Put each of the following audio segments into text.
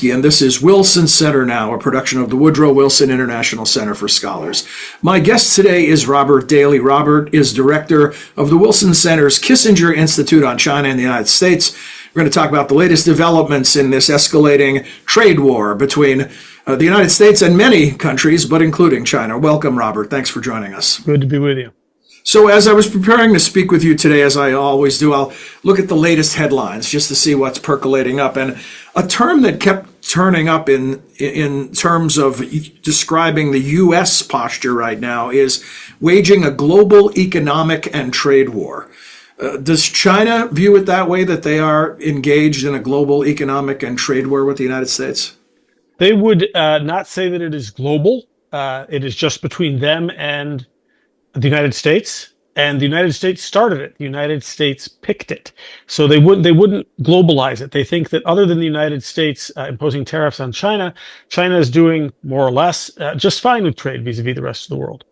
Lebowski, and this is Wilson Center Now, a production of the Woodrow Wilson International Center for Scholars. My guest today is Robert Daly. Robert is director of the Wilson Center's Kissinger Institute on China and the United States. We're going to talk about the latest developments in this escalating trade war between the United States and many countries, but including China. Welcome, Robert. Thanks for joining us. Good to be with you. So as I was preparing to speak with you today, as I always do, I'll look at the latest headlines just to see what's percolating up. And a term that kept turning up in terms of describing the U.S. posture right now is waging a global economic and trade war. Does China view it that way, that they are engaged in a global economic and trade war with the United States? They would not say that it is global. It is just between them and the United States, and the United States started it. The United States picked it. So they wouldn't globalize it. They think that other than the United States imposing tariffs on China, China is doing more or less just fine with trade vis-a-vis the rest of the world.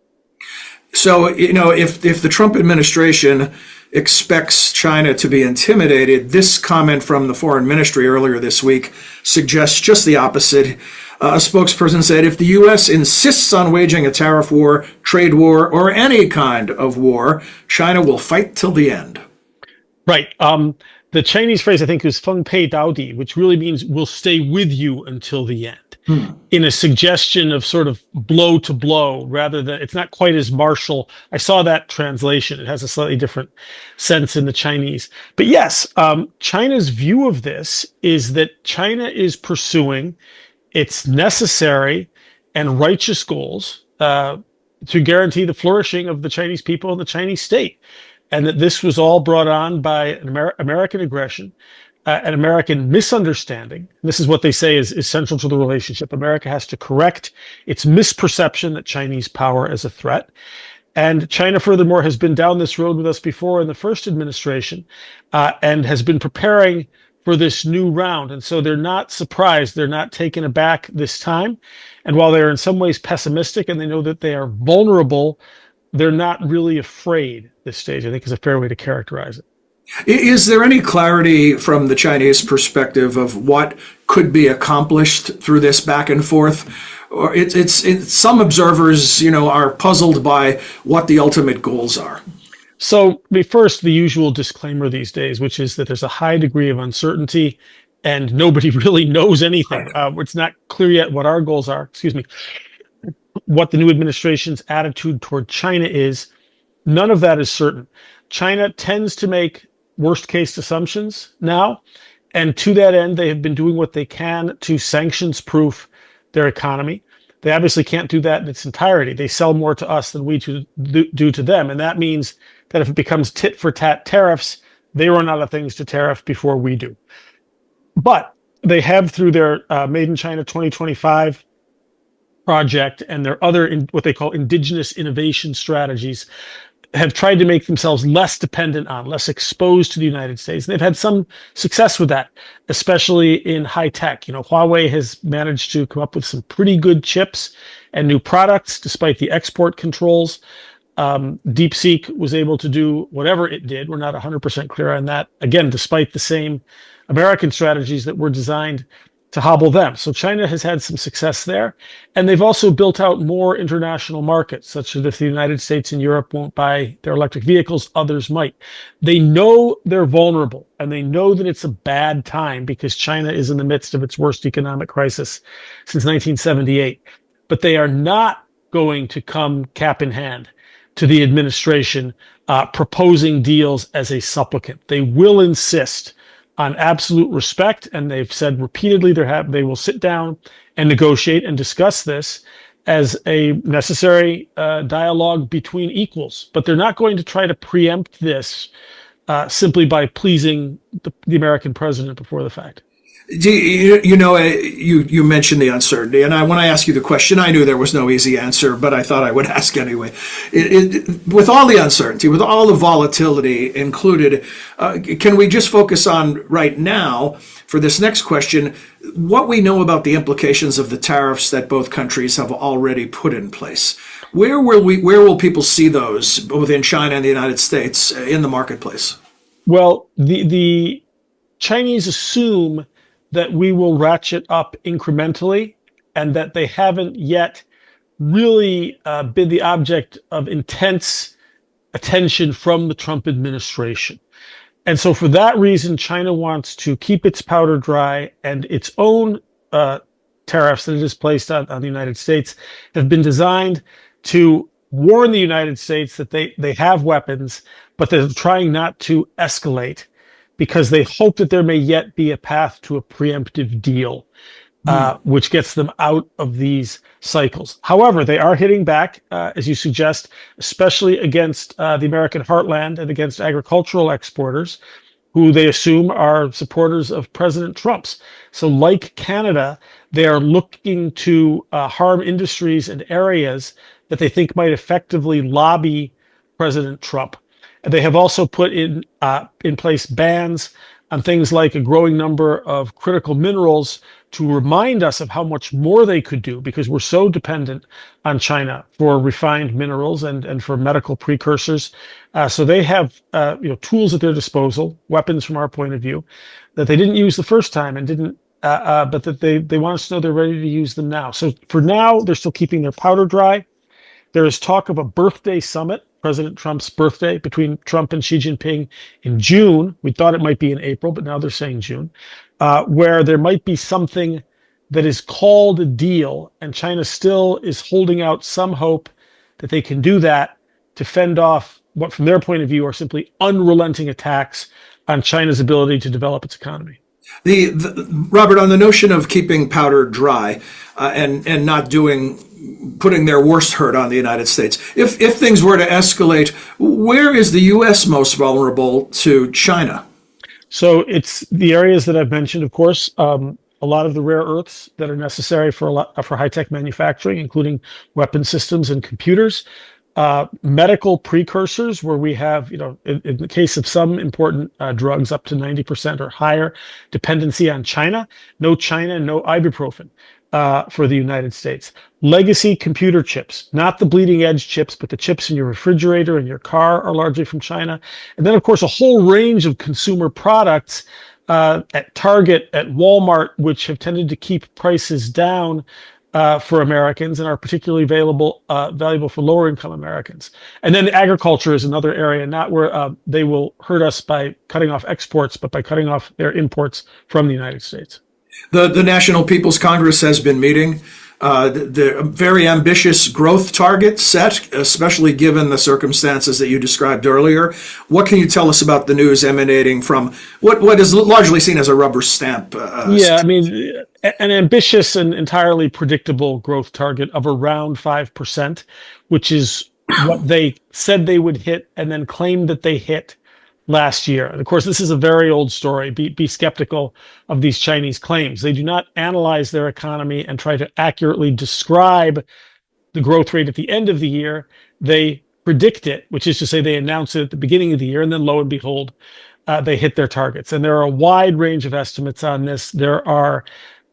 So, if the Trump administration expects China to be intimidated, this comment from the foreign ministry earlier this week suggests just the opposite. A spokesperson said, if the U.S. insists on waging a tariff war, trade war, or any kind of war, China will fight till the end. Right. The Chinese phrase, I think, is "feng pei dao di," which really means we'll stay with you until the end. In a suggestion of sort of blow to blow, rather than, it's not quite as martial. I saw that translation. It has a slightly different sense in the Chinese. But yes, China's view of this is that China is pursuing its necessary and righteous goals to guarantee the flourishing of the Chinese people and the Chinese state. And that this was all brought on by an American aggression, an American misunderstanding. This is what they say is central to the relationship. America has to correct its misperception that Chinese power is a threat. And China, furthermore, has been down this road with us before in the first administration and has been preparing for this new round. And so they're not surprised. They're not taken aback this time. And while they're in some ways pessimistic and they know that they are vulnerable, they're not really afraid this stage, I think, is a fair way to characterize it. Is there any clarity from the Chinese perspective of what could be accomplished through this back and forth? Or it's some observers, are puzzled by what the ultimate goals are. So first, the usual disclaimer these days, which is that there's a high degree of uncertainty and nobody really knows anything. It's not clear yet what our goals are, what the new administration's attitude toward China is. None of that is certain. China tends to make worst case assumptions now. And to that end, they have been doing what they can to sanctions-proof their economy. They obviously can't do that in its entirety. They sell more to us than we do to them. And that means that if it becomes tit-for-tat tariffs, they run out of things to tariff before we do. But they have, through their Made in China 2025 project and their other what they call indigenous innovation strategies, have tried to make themselves less dependent on, less exposed to the United States. And they've had some success with that, especially in high tech. Huawei has managed to come up with some pretty good chips and new products despite the export controls. DeepSeek was able to do whatever it did. We're not 100% clear on that. Again, despite the same American strategies that were designed to hobble them. So China has had some success there. And they've also built out more international markets, such that if the United States and Europe won't buy their electric vehicles, others might. They know they're vulnerable, and they know that it's a bad time because China is in the midst of its worst economic crisis since 1978. But they are not going to come cap in hand to the administration proposing deals as a supplicant. They will insist on absolute respect, and they've said repeatedly they will sit down and negotiate and discuss this as a necessary dialogue between equals. But they're not going to try to preempt this simply by pleasing the American president before the fact. You mentioned the uncertainty, and when I asked you the question, I knew there was no easy answer, but I thought I would ask anyway. With all the uncertainty, with all the volatility included, can we just focus on right now, for this next question, what we know about the implications of the tariffs that both countries have already put in place? Where will people see those, both in China and the United States, in the marketplace? Well, the Chinese assume that we will ratchet up incrementally, and that they haven't yet really been the object of intense attention from the Trump administration. And so for that reason, China wants to keep its powder dry, and its own tariffs that it has placed on the United States have been designed to warn the United States that they have weapons, but they're trying not to escalate because they hope that there may yet be a path to a preemptive deal, which gets them out of these cycles. However, they are hitting back, as you suggest, especially against the American heartland and against agricultural exporters, who they assume are supporters of President Trump's. So like Canada, they are looking to harm industries and areas that they think might effectively lobby President Trump. And they have also put in place bans on things like a growing number of critical minerals to remind us of how much more they could do, because we're so dependent on China for refined minerals and for medical precursors. So they have tools at their disposal, weapons from our point of view, that they didn't use the first time and didn't, but that they want us to know they're ready to use them now. So for now, they're still keeping their powder dry. There is talk of a birthday summit, President Trump's birthday, between Trump and Xi Jinping in June. We thought it might be in April, but now they're saying June, where there might be something that is called a deal, and China still is holding out some hope that they can do that to fend off what, from their point of view, are simply unrelenting attacks on China's ability to develop its economy. Robert, on the notion of keeping powder dry and not putting their worst hurt on the United States, if things were to escalate, where is the U.S. most vulnerable to China? So it's the areas that I've mentioned, of course. A lot of the rare earths that are necessary for high-tech manufacturing, including weapon systems and computers. Medical precursors, where we have, in the case of some important drugs, up to 90% or higher dependency on China. No China, no ibuprofen for the United States. Legacy computer chips, not the bleeding edge chips, but the chips in your refrigerator and your car are largely from China. And then, of course, a whole range of consumer products at Target, at Walmart, which have tended to keep prices down for Americans and are particularly valuable for lower income Americans. And then agriculture is another area, not where they will hurt us by cutting off exports, but by cutting off their imports from the United States. The National People's Congress has been meeting. The very ambitious growth target set, especially given the circumstances that you described earlier. What can you tell us about the news emanating from what is largely seen as a rubber stamp? I mean, an ambitious and entirely predictable growth target of around 5%, which is what they said they would hit and then claimed that they hit last year. And of course, this is a very old story. Be skeptical of these Chinese claims. They do not analyze their economy and try to accurately describe the growth rate at the end of the year. They predict it, which is to say they announce it at the beginning of the year, and then lo and behold, they hit their targets. And there are a wide range of estimates on this. There are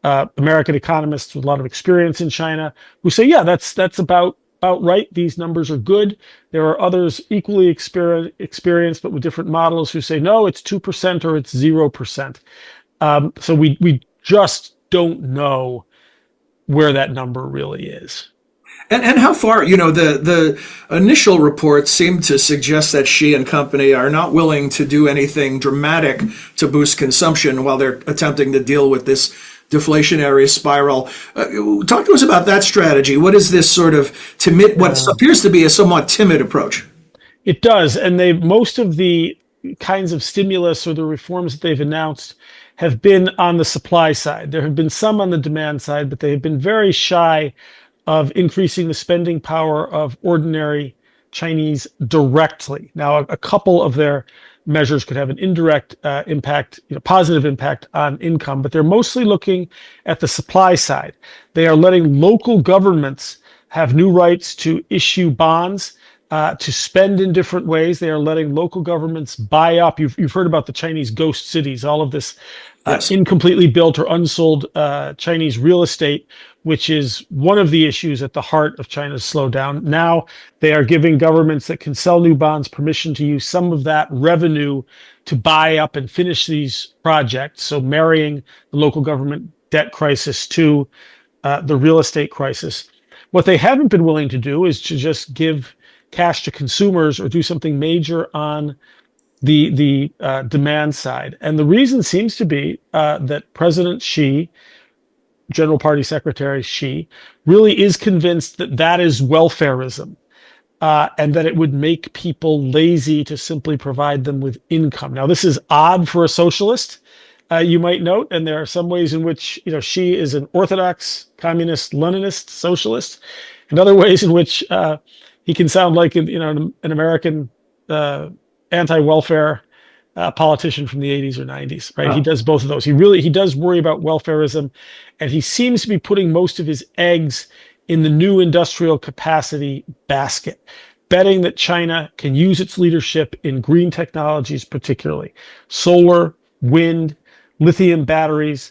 American economists with a lot of experience in China who say, yeah, that's about right. These numbers are good. There are others equally experienced, but with different models, who say, no, it's 2% or it's 0%. So we just don't know where that number really is. And how far, the initial reports seem to suggest that Xi and company are not willing to do anything dramatic to boost consumption while they're attempting to deal with this deflationary spiral. Talk to us about that strategy. What is this sort of what appears to be a somewhat timid approach? It does. And most of the kinds of stimulus or the reforms that they've announced have been on the supply side. There have been some on the demand side, but they have been very shy of increasing the spending power of ordinary Chinese directly. Now, a couple of their measures could have an indirect impact, positive impact on income, but they're mostly looking at the supply side. They are letting local governments have new rights to issue bonds to spend in different ways. They are letting local governments buy up. You've heard about the Chinese ghost cities, all of this Yes. incompletely built or unsold Chinese real estate, which is one of the issues at the heart of China's slowdown. Now they are giving governments that can sell new bonds permission to use some of that revenue to buy up and finish these projects. So marrying the local government debt crisis to the real estate crisis. What they haven't been willing to do is to just give cash to consumers or do something major on the demand side. And the reason seems to be that President Xi, General Party Secretary Xi, really is convinced that that is welfarism, and that it would make people lazy to simply provide them with income. Now, this is odd for a socialist, you might note, and there are some ways in which Xi is an orthodox communist, Leninist socialist, and other ways in which he can sound like an American anti-welfare politician from the 80s or 90s, right? He does both of those. He does worry about welfarism, and he seems to be putting most of his eggs in the new industrial capacity basket, betting that China can use its leadership in green technologies, particularly solar, wind, lithium batteries,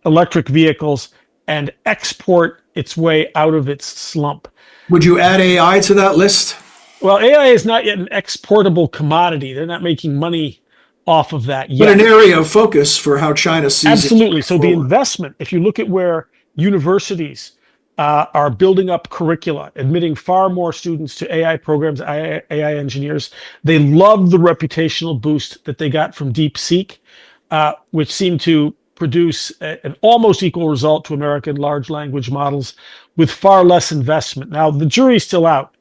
electric vehicles, and export its way out of its slump. Would you add AI to that list? Well, AI is not yet an exportable commodity. They're not making money off of that yet. But an area of focus for how China sees Absolutely. it. So the investment, if you look at where universities are building up curricula, admitting far more students to AI programs, AI engineers, they love the reputational boost that they got from DeepSeek, which seemed to produce an almost equal result to American large language models with far less investment. Now, the jury's still out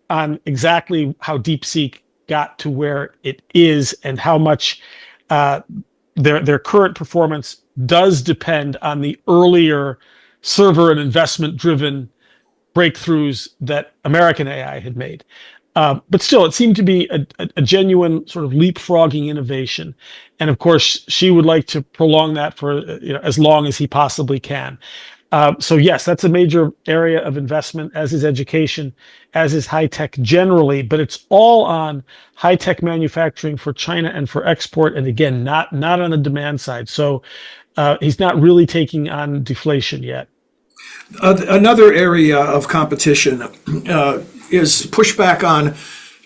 on exactly how DeepSeek got to where it is and how much their current performance does depend on the earlier server and investment-driven breakthroughs that American AI had made. But still, it seemed to be a genuine sort of leapfrogging innovation. And of course, she would like to prolong that for as long as he possibly can. So yes, that's a major area of investment, as is education, as is high tech generally, but it's all on high tech manufacturing for China and for export. And again, not on the demand side. So he's not really taking on deflation yet. Another area of competition is pushback on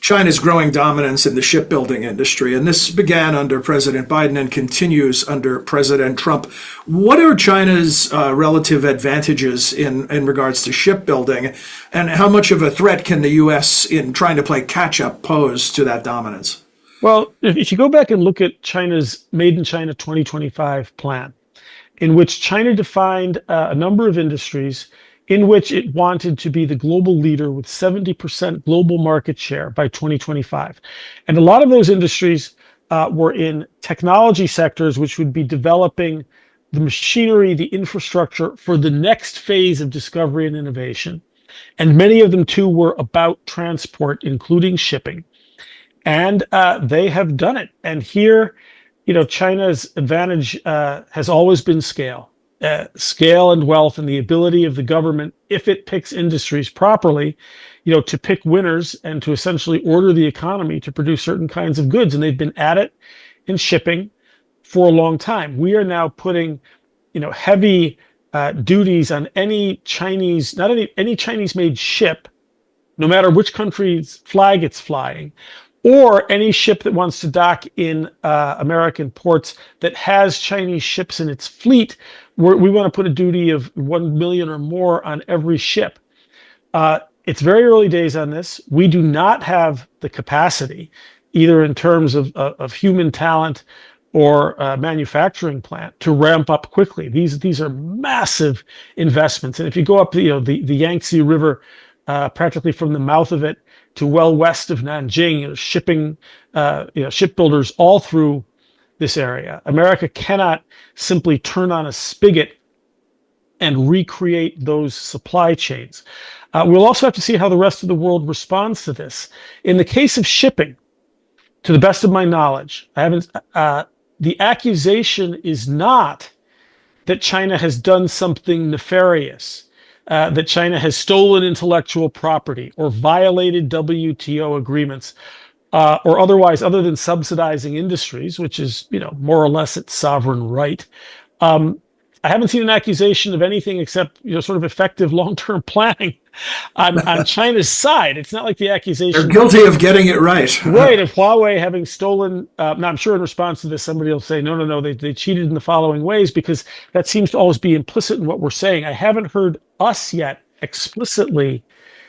China's growing dominance in the shipbuilding industry. And this began under President Biden and continues under President Trump. What are China's relative advantages in regards to shipbuilding? And how much of a threat can the U.S. in trying to play catch up pose to that dominance? Well, if you go back and look at China's Made in China 2025 plan, in which China defined a number of industries in which it wanted to be the global leader with 70% global market share by 2025. And a lot of those industries were in technology sectors, which would be developing the machinery, the infrastructure for the next phase of discovery and innovation. And many of them, too, were about transport, including shipping. And they have done it. And here, China's advantage has always been scale. Scale and wealth and the ability of the government, if it picks industries properly, to pick winners and to essentially order the economy to produce certain kinds of goods. And they've been at it in shipping for a long time. We are now putting, heavy duties on any Chinese, not any Chinese-made ship, no matter which country's flag it's flying, or any ship that wants to dock in American ports that has Chinese ships in its fleet. We want to put a duty of 1 million or more on every ship. It's very early days on this. We do not have the capacity, either in terms of human talent or manufacturing plant, to ramp up quickly. These are massive investments. And if you go up the Yangtze River, practically from the mouth of it to well west of Nanjing, shipping, shipbuilders all through this area. America cannot simply turn on a spigot and recreate those supply chains. We'll also have to see how the rest of the world responds to this. In the case of shipping, to the best of my knowledge, the accusation is not that China has done something nefarious. that China has stolen intellectual property or violated WTO agreements, or otherwise, other than subsidizing industries, which is, more or less its sovereign right. I haven't seen an accusation of anything except, sort of effective long-term planning on China's side. It's not like the accusation. They're guilty of getting it right. Right, of Huawei having stolen. Now, I'm sure in response to this, somebody will say, no, they cheated in the following ways, because that seems to always be implicit in what we're saying. I haven't heard us yet explicitly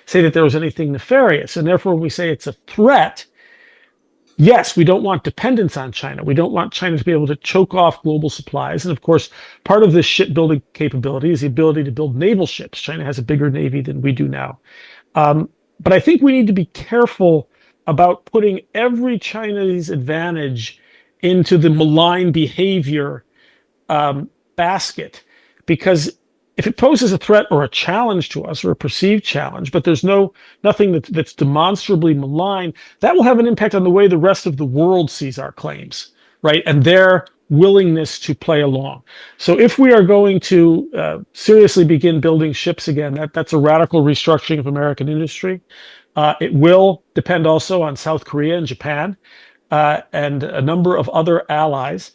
say that there was anything nefarious. And therefore, when we say it's a threat, yes, we don't want dependence on China. We don't want China to be able to choke off global supplies. And of course, part of this shipbuilding capability is the ability to build naval ships. China has a bigger navy than we do now. But I think we need to be careful about putting every Chinese advantage into the malign behavior basket, because if it poses a threat or a challenge to us, or a perceived challenge, but there's nothing that's demonstrably malign, that will have an impact on the way the rest of the world sees our claims, right? And their willingness to play along. So if we are going to seriously begin building ships again, that's a radical restructuring of American industry. It will depend also on South Korea and Japan and a number of other allies.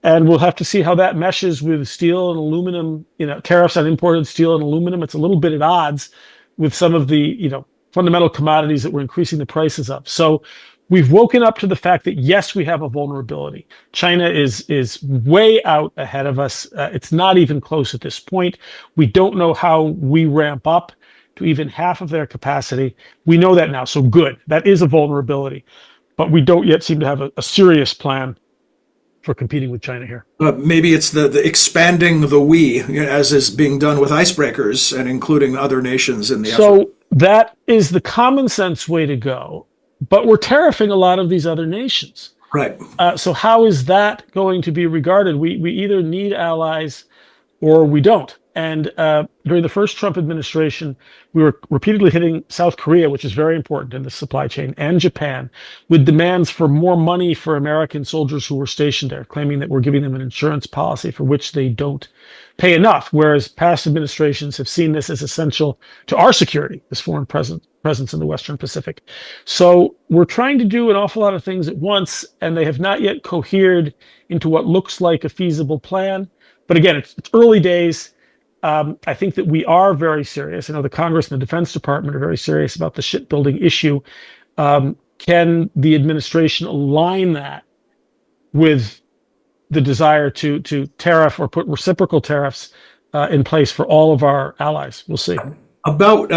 And we'll have to see how that meshes with steel and aluminum, tariffs on imported steel and aluminum. It's a little bit at odds with some of the, fundamental commodities that we're increasing the prices of. So we've woken up to the fact that, yes, we have a vulnerability. China is way out ahead of us. It's not even close at this point. We don't know how we ramp up to even half of their capacity. We know that now. So good. That is a vulnerability. But we don't yet seem to have a serious plan for competing with China here. Maybe it's the expanding the we, as is being done with icebreakers and including other nations in the effort. So that is the common sense way to go, but we're tariffing a lot of these other nations. Right. So how is that going to be regarded? We either need allies or we don't. And during the first Trump administration, we were repeatedly hitting South Korea, which is very important in the supply chain, and Japan, with demands for more money for American soldiers who were stationed there, claiming that we're giving them an insurance policy for which they don't pay enough, whereas past administrations have seen this as essential to our security, this foreign presence in the Western Pacific. So we're trying to do an awful lot of things at once, and they have not yet cohered into what looks like a feasible plan. But again, it's early days. I think that we are very serious. I know the Congress and the Defense Department are very serious about the shipbuilding issue. Can the administration align that with the desire to tariff or put reciprocal tariffs in place for all of our allies? We'll see. About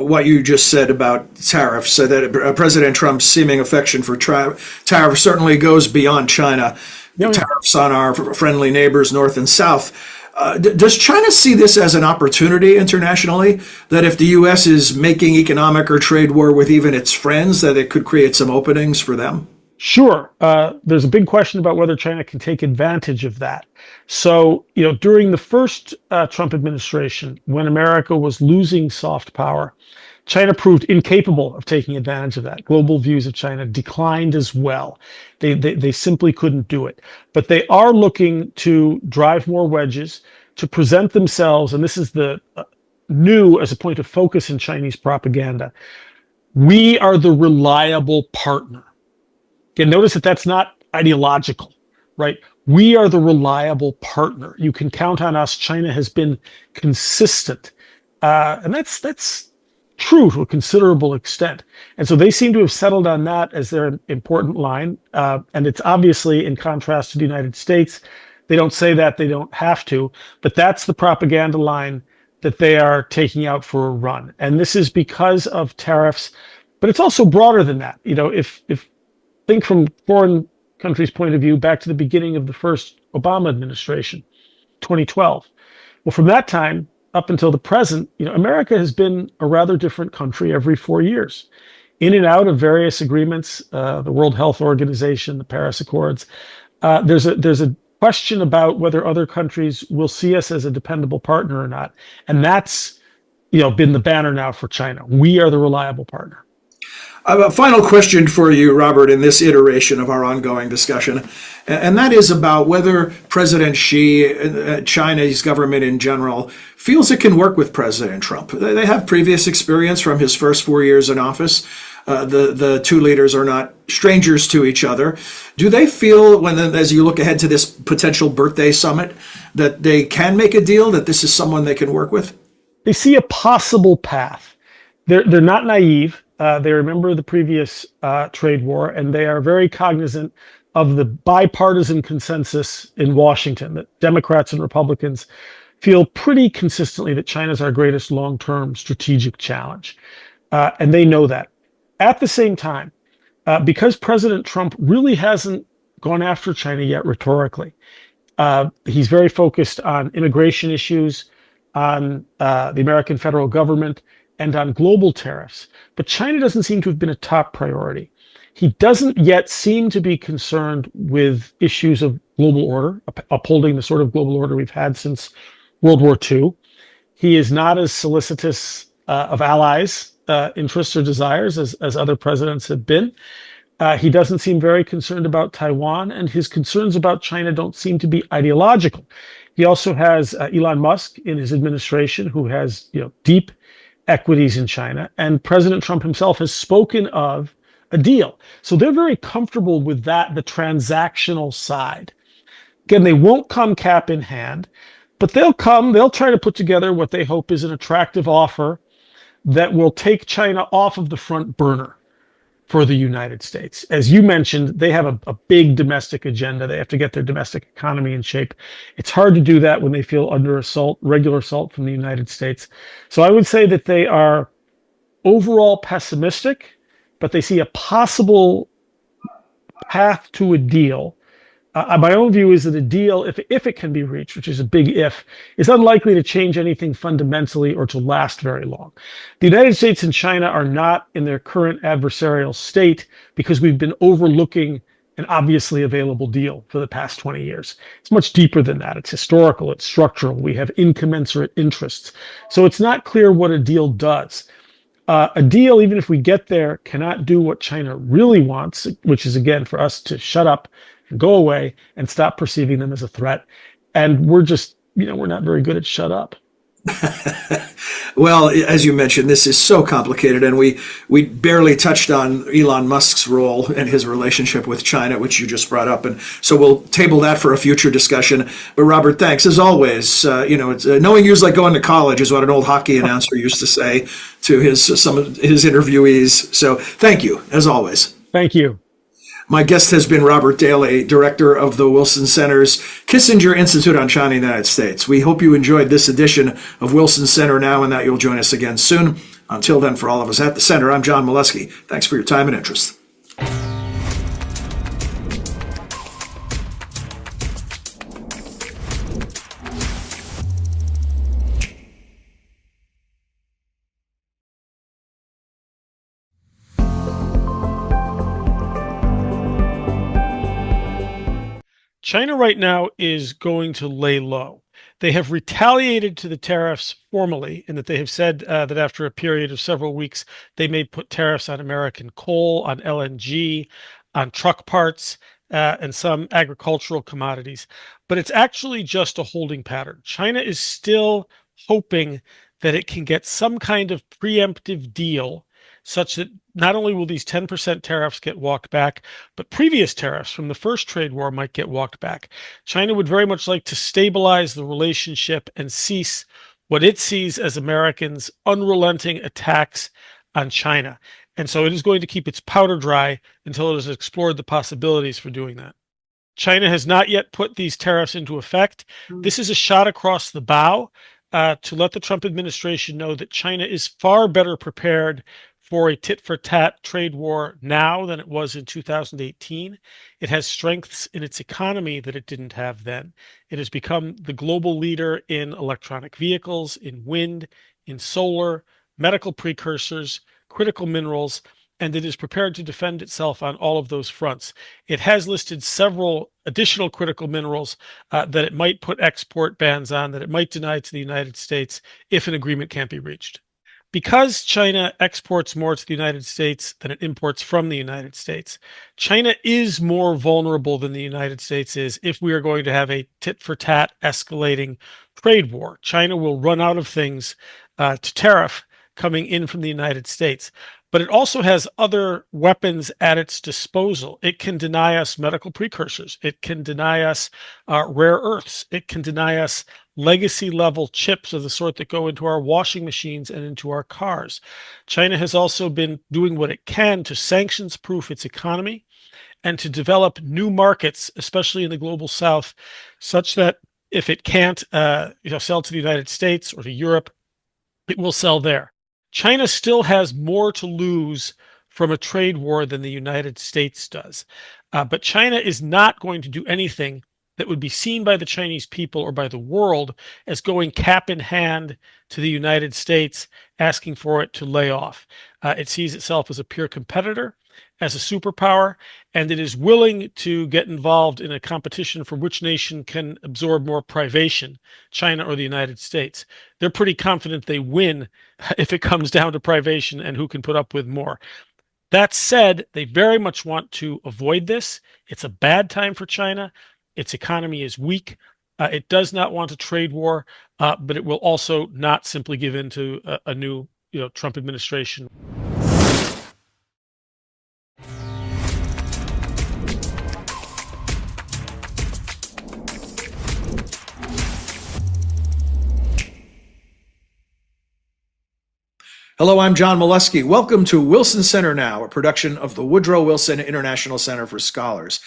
what you just said about tariffs, so that President Trump's seeming affection for tariffs certainly goes beyond China. Tariffs on our friendly neighbors, North and South. Does China see this as an opportunity internationally, that if the U.S. is making economic or trade war with even its friends, that it could create some openings for them? Sure. There's a big question about whether China can take advantage of that. So, during the first Trump administration, when America was losing soft power, China proved incapable of taking advantage of that. Global views of China declined as well. They simply couldn't do it. But they are looking to drive more wedges, to present themselves, and this is the new as a point of focus in Chinese propaganda. We are the reliable partner. Again, notice that that's not ideological, right? We are the reliable partner. You can count on us. China has been consistent. And that's true to a considerable extent. And so they seem to have settled on that as their important line. And it's obviously in contrast to the United States. They don't say that, they don't have to, but that's the propaganda line that they are taking out for a run. And this is because of tariffs, but it's also broader than that. If think from foreign countries' point of view, back to the beginning of the first Obama administration, 2012. Well, from that time up until the present, America has been a rather different country every 4 years, in and out of various agreements, the World Health Organization, the Paris Accords. There's a question about whether other countries will see us as a dependable partner or not, and that's been the banner now for China. We are the reliable partner. A final question for you, Robert, in this iteration of our ongoing discussion, and that is about whether President Xi, China's government in general, feels it can work with President Trump. They have previous experience from his first 4 years in office. The two leaders are not strangers to each other. Do they feel, as you look ahead to this potential birthday summit, that they can make a deal, that this is someone they can work with? They see a possible path. They're not naive. They remember the previous trade war, and they are very cognizant of the bipartisan consensus in Washington that Democrats and Republicans feel pretty consistently that China is our greatest long-term strategic challenge. And they know that. At the same time, because President Trump really hasn't gone after China yet rhetorically, he's very focused on immigration issues, on the American federal government, and on global tariffs. But China doesn't seem to have been a top priority. He doesn't yet seem to be concerned with issues of global order, upholding the sort of global order we've had since World War II. He is not as solicitous of allies' interests or desires as other presidents have been. He doesn't seem very concerned about Taiwan, and his concerns about China don't seem to be ideological. He also has Elon Musk in his administration, who has deep equities in China, and President Trump himself has spoken of a deal. So they're very comfortable with that, the transactional side. Again, they won't come cap in hand, but they'll try to put together what they hope is an attractive offer that will take China off of the front burner for the United States. As you mentioned, they have a big domestic agenda. They have to get their domestic economy in shape. It's hard to do that when they feel under assault, regular assault from the United States. So I would say that they are overall pessimistic, but they see a possible path to a deal. My own view is that a deal, if it can be reached, which is a big if, is unlikely to change anything fundamentally or to last very long. The United States and China are not in their current adversarial state because we've been overlooking an obviously available deal for the past 20 years. It's much deeper than that. It's historical, it's structural. We have incommensurate interests. So it's not clear what a deal does. A deal, even if we get there, cannot do what China really wants, which is, again, for us to shut up and go away and stop perceiving them as a threat. And we're just, we're not very good at shut up. Well, as you mentioned, this is so complicated, and we barely touched on Elon Musk's role and his relationship with China, which you just brought up, and so we'll table that for a future discussion. But Robert, thanks as always. It's, knowing you is like going to college, is what an old hockey announcer used to say to some of his interviewees. So thank you as always. Thank you. My guest has been Robert Daly, director of the Wilson Center's Kissinger Institute on China in the United States. We hope you enjoyed this edition of Wilson Center Now and that you'll join us again soon. Until then, for all of us at the Center, I'm John Molesky. Thanks for your time and interest. China right now is going to lay low. They have retaliated to the tariffs formally in that they have said that after a period of several weeks, they may put tariffs on American coal, on LNG, on truck parts, and some agricultural commodities. But it's actually just a holding pattern. China is still hoping that it can get some kind of preemptive deal such that not only will these 10% tariffs get walked back, but previous tariffs from the first trade war might get walked back. China would very much like to stabilize the relationship and cease what it sees as Americans' unrelenting attacks on China. And so it is going to keep its powder dry until it has explored the possibilities for doing that. China has not yet put these tariffs into effect. This is a shot across the bow to let the Trump administration know that China is far better prepared for a tit-for-tat trade war now than it was in 2018. It has strengths in its economy that it didn't have then. It has become the global leader in electronic vehicles, in wind, in solar, medical precursors, critical minerals, and it is prepared to defend itself on all of those fronts. It has listed several additional critical minerals that it might put export bans on, that it might deny to the United States if an agreement can't be reached. Because China exports more to the United States than it imports from the United States, China is more vulnerable than the United States is if we are going to have a tit-for-tat escalating trade war. China will run out of things to tariff coming in from the United States. But it also has other weapons at its disposal. It can deny us medical precursors. It can deny us rare earths. It can deny us legacy level chips of the sort that go into our washing machines and into our cars. China has also been doing what it can to sanctions proof its economy and to develop new markets, especially in the global south, such that if it can't sell to the United States or to Europe, it will sell there. China still has more to lose from a trade war than the United States does. But China is not going to do anything that would be seen by the Chinese people or by the world as going cap in hand to the United States, asking for it to lay off. It sees itself as a peer competitor, as a superpower, and it is willing to get involved in a competition for which nation can absorb more privation, China or the United States. They're pretty confident they win if it comes down to privation and who can put up with more. That said, they very much want to avoid this. It's a bad time for China. Its economy is weak. It does not want a trade war, but it will also not simply give in to a new Trump administration. Hello, I'm John Molesky. Welcome to Wilson Center Now, a production of the Woodrow Wilson International Center for Scholars.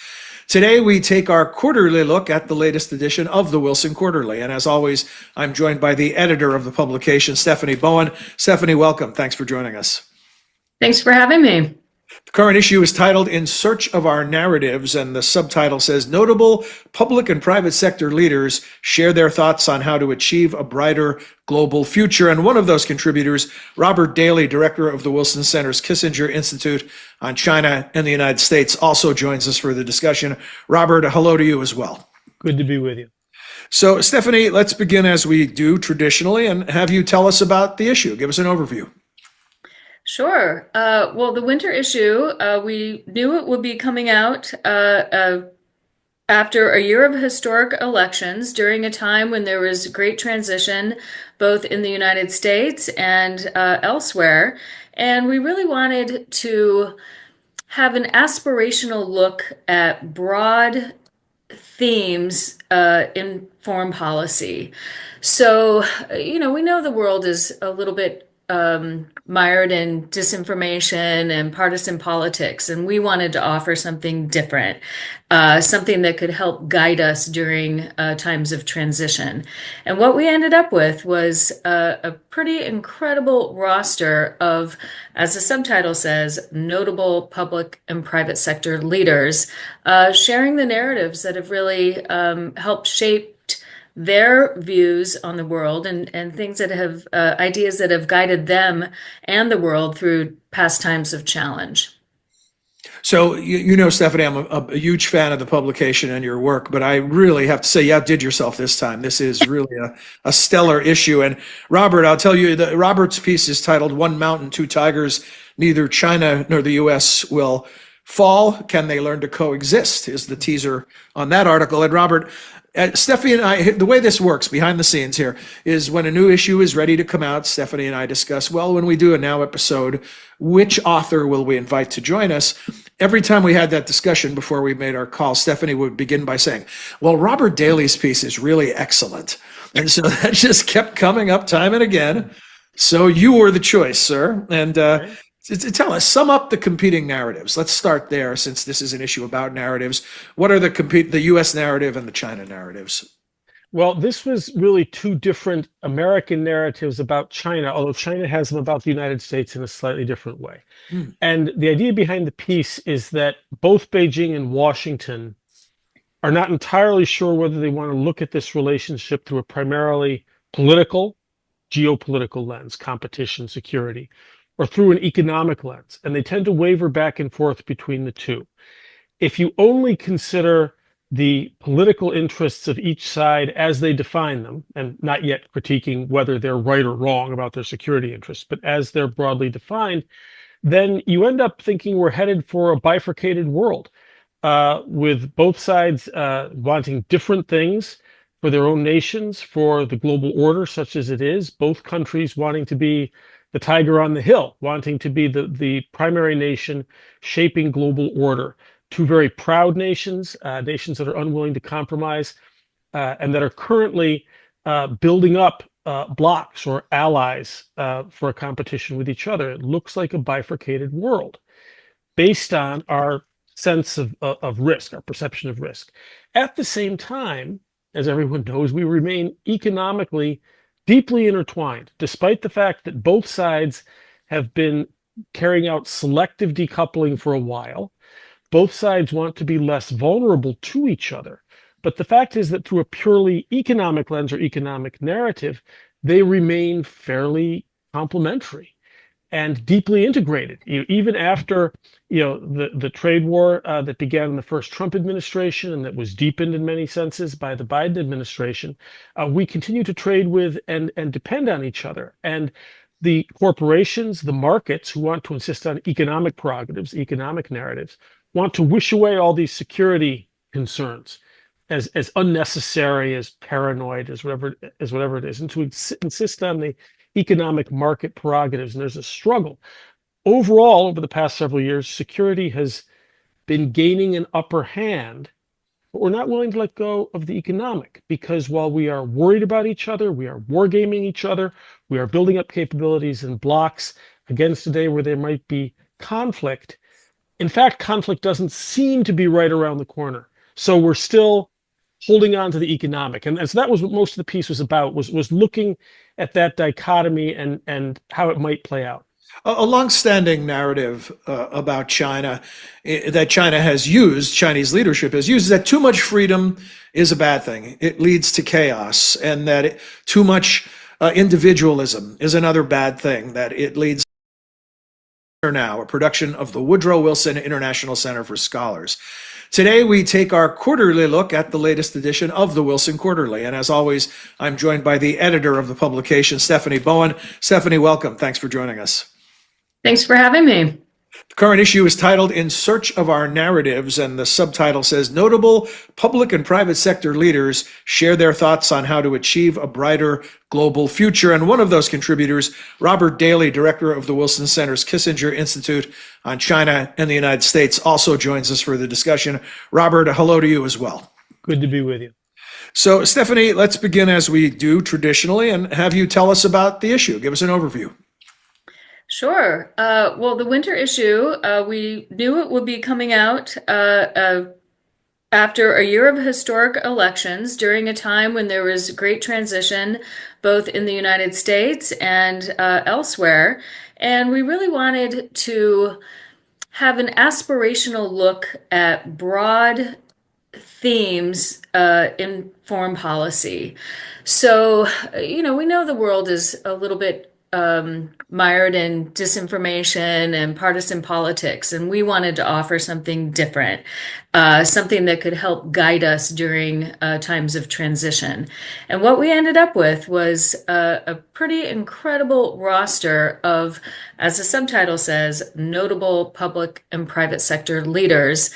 Today, we take our quarterly look at the latest edition of the Wilson Quarterly. And as always, I'm joined by the editor of the publication, Stephanie Bowen. Stephanie, welcome. Thanks for joining us. Thanks for having me. The current issue is titled In Search of Our Narratives, and the subtitle says, Notable public and private sector leaders share their thoughts on how to achieve a brighter global future. And one of those contributors, Robert Daly, director of the Wilson Center's Kissinger Institute on China and the United States, also joins us for the discussion. Robert, hello to you as well. Good to be with you. So, Stephanie, let's begin as we do traditionally and have you tell us about the issue. Give us an overview. Sure. Well, the winter issue, we knew it would be coming out after a year of historic elections during a time when there was great transition both in the United States and elsewhere. And we really wanted to have an aspirational look at broad themes in foreign policy. So, we know the world is a little bit mired in disinformation and partisan politics, and we wanted to offer something different, something that could help guide us during times of transition. And what we ended up with was a pretty incredible roster of, as the subtitle says, notable public and private sector leaders sharing the narratives that have really helped shape their views on the world and things that have ideas that have guided them and the world through past times of challenge. So, Stephanie, I'm a huge fan of the publication and your work, but I really have to say you outdid yourself this time. This is really a stellar issue. And Robert, I'll tell you that Robert's piece is titled One Mountain, Two Tigers. Neither China nor the U.S. will fall. Can they learn to coexist? Is the teaser on that article. And Robert, Stephanie and I, the way this works behind the scenes here is when a new issue is ready to come out, Stephanie and I discuss, well, when we do a Now episode, which author will we invite to join us? Every time we had that discussion before we made our call, Stephanie would begin by saying, well, Robert Daly's piece is really excellent. And so that just kept coming up time and again. So you were the choice, sir. And tell us, sum up the competing narratives. Let's start there, since this is an issue about narratives. What are the U.S. narrative and the China narratives? Well, this was really two different American narratives about China, although China has them about the United States in a slightly different way. And the idea behind the piece is that both Beijing and Washington are not entirely sure whether they want to look at this relationship through a primarily political, geopolitical lens, competition, security, or through an economic lens, and they tend to waver back and forth between the two. If you only consider the political interests of each side as they define them, and not yet critiquing whether they're right or wrong about their security interests, but as they're broadly defined, then you end up thinking we're headed for a bifurcated world, with both sides wanting different things for their own nations, for the global order such as it is, both countries wanting to be the tiger on the hill, wanting to be the primary nation shaping global order. Two very proud nations, nations that are unwilling to compromise, and that are currently building up blocs or allies for a competition with each other. It looks like a bifurcated world based on our sense of risk, our perception of risk. At the same time, as everyone knows, we remain economically deeply intertwined, despite the fact that both sides have been carrying out selective decoupling for a while. Both sides want to be less vulnerable to each other. But the fact is that through a purely economic lens or economic narrative, they remain fairly complementary and deeply integrated. Even after the trade war that began in the first Trump administration and that was deepened in many senses by the Biden administration, we continue to trade with and depend on each other. And the corporations, the markets who want to insist on economic prerogatives, economic narratives, want to wish away all these security concerns as unnecessary, as paranoid, as whatever it is, and to insist on the economic market prerogatives. And there's a struggle. Overall, over the past several years, security has been gaining an upper hand, but we're not willing to let go of the economic, because while we are worried about each other, we are wargaming each other, we are building up capabilities and blocks against a day where there might be conflict. In fact, conflict doesn't seem to be right around the corner. So we're still holding on to the economic. And so that was what most of the piece was about, was looking at that dichotomy and how it might play out. A longstanding narrative about China that China has used, Chinese leadership has used, is that too much freedom is a bad thing. It leads to chaos, and that too much individualism is another bad thing, that it leads now, a production of the Woodrow Wilson International Center for Scholars. Today, we take our quarterly look at the latest edition of the Wilson Quarterly. And as always, I'm joined by the editor of the publication, Stephanie Bowen. Stephanie, welcome. Thanks for joining us. Thanks for having me. The current issue is titled In Search of Our Narratives, and the subtitle says, Notable Public and Private Sector Leaders Share Their Thoughts on How to Achieve a Brighter Global Future. And one of those contributors, Robert Daly, director of the Wilson Center's Kissinger Institute on China and the United States, also joins us for the discussion. Robert, hello to you as well. Good to be with you. So, Stephanie, let's begin as we do traditionally and have you tell us about the issue. Give us an overview. Sure. Well, the winter issue, we knew it would be coming out after a year of historic elections, during a time when there was great transition, both in the United States and elsewhere. And we really wanted to have an aspirational look at broad themes in foreign policy. So, we know the world is a little bit mired in disinformation and partisan politics, and we wanted to offer something different, something that could help guide us during times of transition. And what we ended up with was a pretty incredible roster of, as the subtitle says, notable public and private sector leaders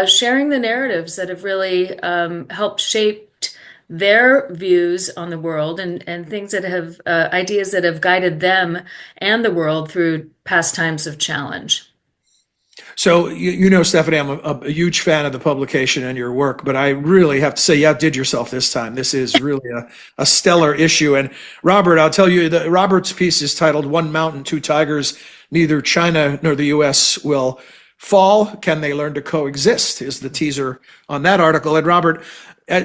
sharing the narratives that have really helped shape their views on the world and things that have ideas that have guided them and the world through past times of challenge. So, Stephanie, I'm a huge fan of the publication and your work, but I really have to say you outdid yourself this time. This is really a stellar issue. And Robert, I'll tell you that Robert's piece is titled One Mountain, Two Tigers. Neither China nor the U.S. will fall. Can they learn to coexist? Is the teaser on that article. And Robert,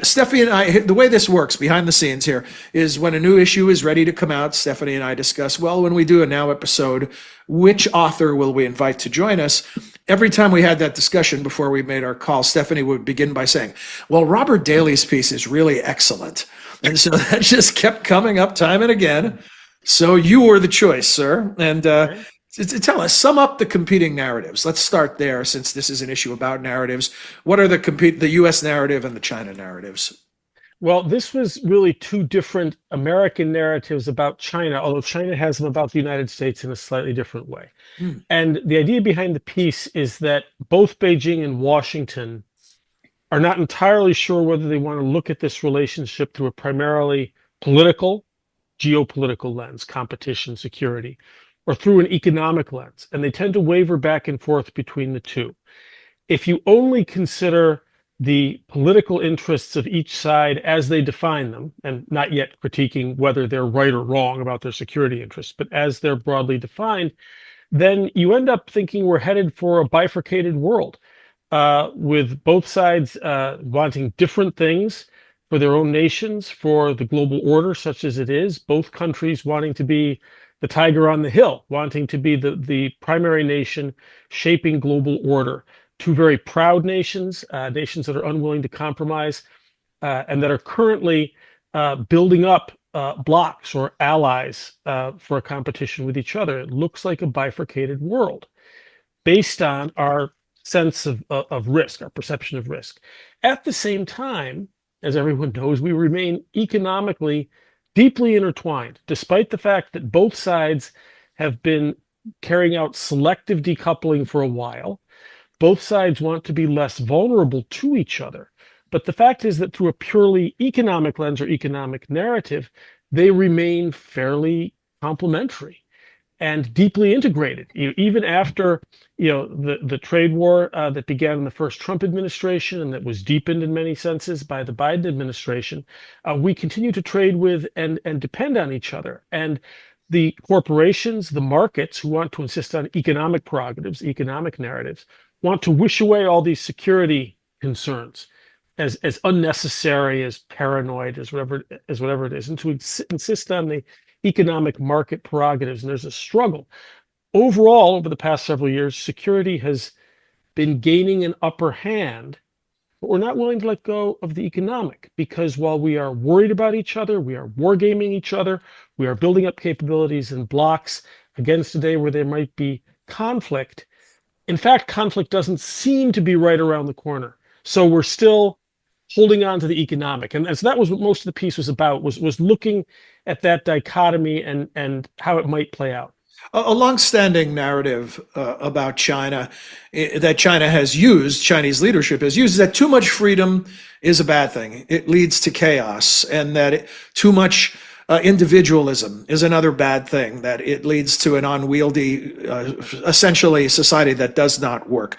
Stephanie and I, the way this works behind the scenes here is when a new issue is ready to come out, Stephanie and I discuss, well, when we do a Now episode, which author will we invite to join us? Every time we had that discussion before we made our call, Stephanie would begin by saying, well, Robert Daly's piece is really excellent. And so that just kept coming up time and again. So you were the choice, sir. And Tell us, sum up the competing narratives. Let's start there, since this is an issue about narratives. What are the U.S. narrative and the China narratives? Well, this was really two different American narratives about China, although China has them about the United States in a slightly different way. And the idea behind the piece is that both Beijing and Washington are not entirely sure whether they want to look at this relationship through a primarily political, geopolitical lens, competition, security, or through an economic lens. And they tend to waver back and forth between the two. If you only consider the political interests of each side as they define them, and not yet critiquing whether they're right or wrong about their security interests, but as they're broadly defined, then you end up thinking we're headed for a bifurcated world, with both sides wanting different things for their own nations, for the global order such as it is, both countries wanting to be the tiger on the hill, wanting to be the primary nation shaping global order. Two very proud nations, nations that are unwilling to compromise, and that are currently building up blocs or allies for a competition with each other. It looks like a bifurcated world based on our sense of risk, our perception of risk. At the same time, as everyone knows, we remain economically deeply intertwined, despite the fact that both sides have been carrying out selective decoupling for a while. Both sides want to be less vulnerable to each other. But the fact is that through a purely economic lens or economic narrative, they remain fairly complementary and deeply integrated. Even after the trade war that began in the first Trump administration and that was deepened in many senses by the Biden administration, we continue to trade with and depend on each other. And the corporations, the markets who want to insist on economic prerogatives, economic narratives, want to wish away all these security concerns as unnecessary, as paranoid, as whatever it is, and to insist on the economic market prerogatives. And there's a struggle. Overall, over the past several years, security has been gaining an upper hand, but we're not willing to let go of the economic, because while we are worried about each other, we are wargaming each other, we are building up capabilities and blocks against a day where there might be conflict. In fact, conflict doesn't seem to be right around the corner. So we're still holding on to the economic. And so that was what most of the piece was about, was looking at that dichotomy and how it might play out. A longstanding narrative about China that China has used, Chinese leadership has used, is that too much freedom is a bad thing. It leads to chaos, and that too much individualism is another bad thing, that it leads to an unwieldy, essentially, society that does not work.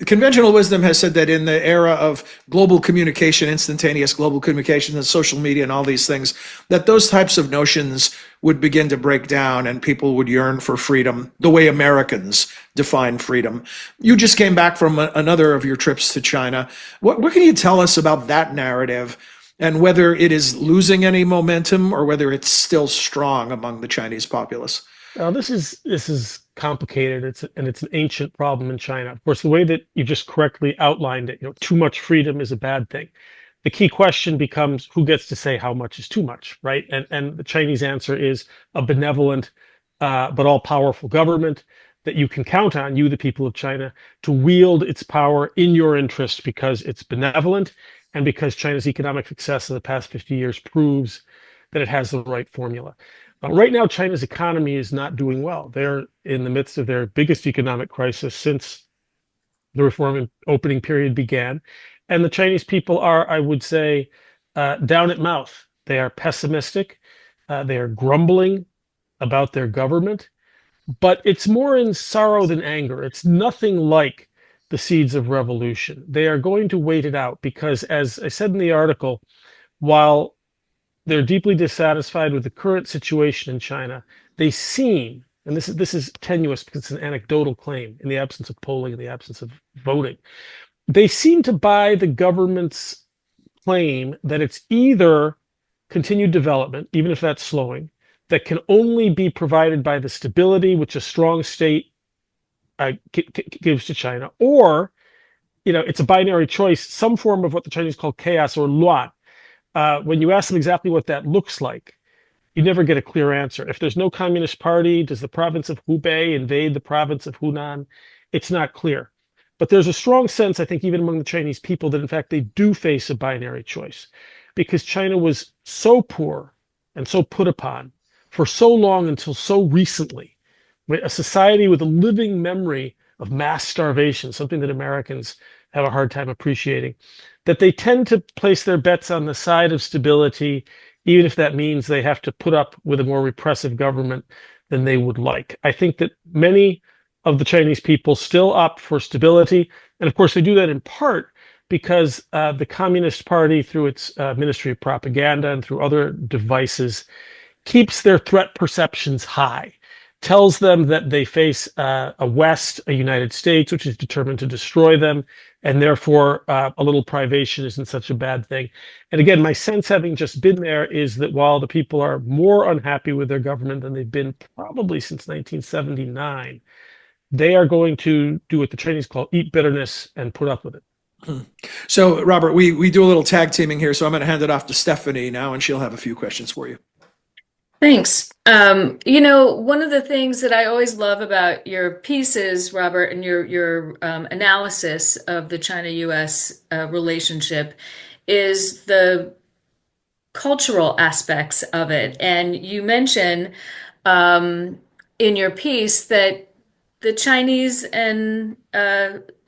Conventional wisdom has said that in the era of global communication, instantaneous global communication and social media and all these things, that those types of notions would begin to break down and people would yearn for freedom the way Americans define freedom. You just came back from another of your trips to China. What can you tell us about that narrative, and whether it is losing any momentum or whether it's still strong among the Chinese populace? This is complicated. It's an ancient problem in China. Of course, the way that you just correctly outlined it, too much freedom is a bad thing. The key question becomes who gets to say how much is too much, right? And the Chinese answer is a benevolent but all-powerful government that you can count on, you, the people of China, to wield its power in your interest because it's benevolent and because China's economic success in the past 50 years proves that it has the right formula. Right now, China's economy is not doing well. They're in the midst of their biggest economic crisis since the reform opening period began. And the Chinese people are, I would say, down at mouth. They are pessimistic. They are grumbling about their government. But it's more in sorrow than anger. It's nothing like the seeds of revolution. They are going to wait it out because, as I said in the article, while they're deeply dissatisfied with the current situation in China, they seem, and this is tenuous because it's an anecdotal claim in the absence of polling, in the absence of voting, they seem to buy the government's claim that it's either continued development, even if that's slowing, that can only be provided by the stability which a strong state gives to China, or it's a binary choice, some form of what the Chinese call chaos or luan. When you ask them exactly what that looks like, you never get a clear answer. If there's no Communist Party, does the province of Hubei invade the province of Hunan? It's not clear. But there's a strong sense, I think, even among the Chinese people, that in fact they do face a binary choice, because China was so poor and so put upon for so long until so recently. A society with a living memory of mass starvation, something that Americans have a hard time appreciating, that they tend to place their bets on the side of stability, even if that means they have to put up with a more repressive government than they would like. I think that many of the Chinese people still opt for stability. And of course, they do that in part because the Communist Party, through its Ministry of Propaganda and through other devices, keeps their threat perceptions high, tells them that they face a West, a United States, which is determined to destroy them, and therefore a little privation isn't such a bad thing. And again, my sense, having just been there, is that while the people are more unhappy with their government than they've been probably since 1979, they are going to do what the Chinese call eat bitterness and put up with it. So, Robert, we do a little tag teaming here, so I'm going to hand it off to Stephanie now, and she'll have a few questions for you. Thanks. One of the things that I always love about your pieces, Robert, and your analysis of the China-US relationship is the cultural aspects of it. And you mention in your piece that the Chinese and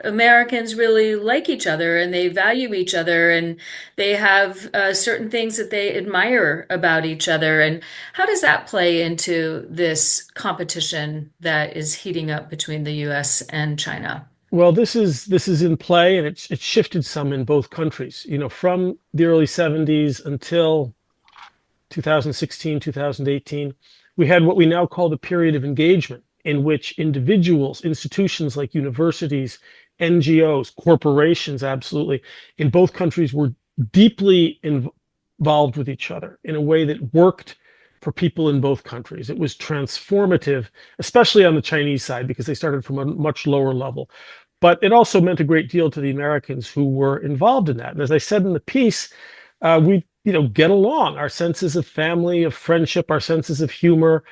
Americans really like each other, and they value each other, and they have certain things that they admire about each other. And how does that play into this competition that is heating up between the US and China? Well, this is in play, and it's shifted some in both countries. From the early 70s until 2016, 2018, we had what we now call the period of engagement, in which individuals, institutions like universities, NGOs, corporations, absolutely, in both countries were deeply involved with each other in a way that worked for people in both countries. It was transformative, especially on the Chinese side, because they started from a much lower level. But it also meant a great deal to the Americans who were involved in that. And as I said in the piece, we get along. Our senses of family, of friendship, our senses of humor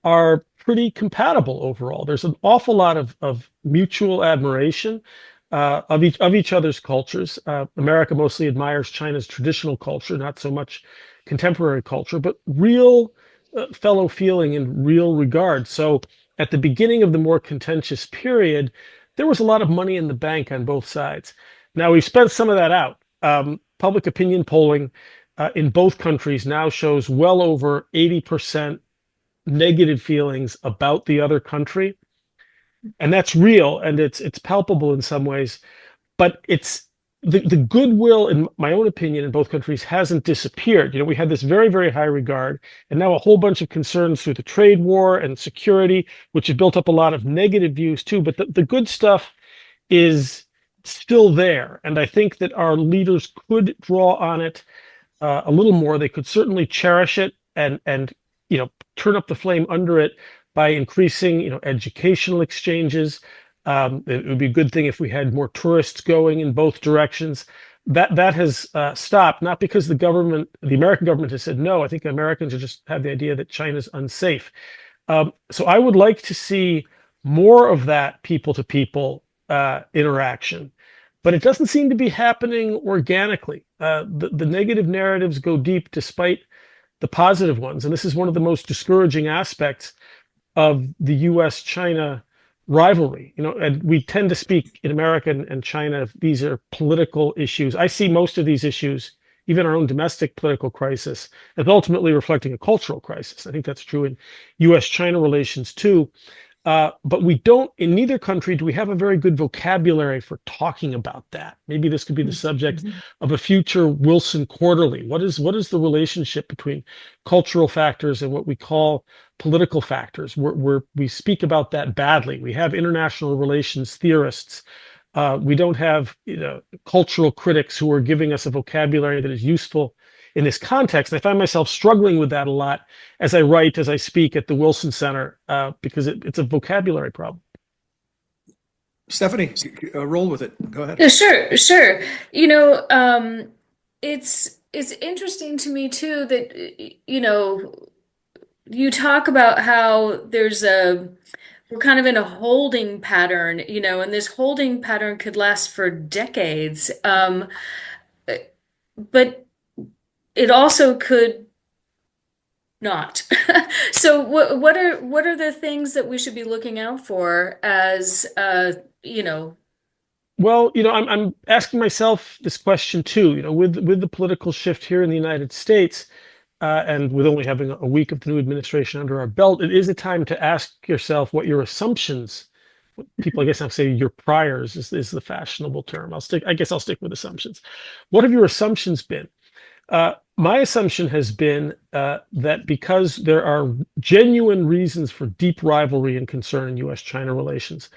are pretty compatible overall. There's an awful lot of mutual admiration of each other's cultures. America mostly admires China's traditional culture, not so much contemporary culture, but real fellow feeling and real regard. So at the beginning of the more contentious period, there was a lot of money in the bank on both sides. Now we've spent some of that out. Public opinion polling in both countries now shows well over 80% negative feelings about the other country, and that's real, and it's palpable in some ways. But it's the goodwill, in my own opinion, in both countries hasn't disappeared. We had this very, very high regard, and now a whole bunch of concerns through the trade war and security, which have built up a lot of negative views too. But the good stuff is still there, and I think that our leaders could draw on it a little more. They could certainly cherish it and turn up the flame under it by increasing, educational exchanges. It would be a good thing if we had more tourists going in both directions. That has stopped, not because the American government has said no. I think Americans just have the idea that China's unsafe. So I would like to see more of that people-to-people interaction. But it doesn't seem to be happening organically. The negative narratives go deep despite the positive ones. And this is one of the most discouraging aspects of the US-China rivalry. And we tend to speak in America and China, these are political issues. I see most of these issues, even our own domestic political crisis, as ultimately reflecting a cultural crisis. I think that's true in US-China relations too. But we don't, in neither country, do we have a very good vocabulary for talking about that. Maybe this could be the subject of a future Wilson Quarterly. What is the relationship between cultural factors and what we call political factors? We speak about that badly. We have international relations theorists. We don't have cultural critics who are giving us a vocabulary that is useful in this context. And I find myself struggling with that a lot as I write, as I speak at the Wilson Center, because it's a vocabulary problem. Stephanie, roll with it. Go ahead. Yeah, sure. It's interesting to me too that you talk about how we're kind of in a holding pattern, and this holding pattern could last for decades. But it also could not. So what are the things that we should be looking out for as Well, I'm asking myself this question too. With the political shift here in the United States, and with only having a week of the new administration under our belt, it is a time to ask yourself what your assumptions. People, I guess, I'll say your priors is the fashionable term. I guess I'll stick with assumptions. What have your assumptions been? My assumption has been that because there are genuine reasons for deep rivalry and concern in U.S.-China relations,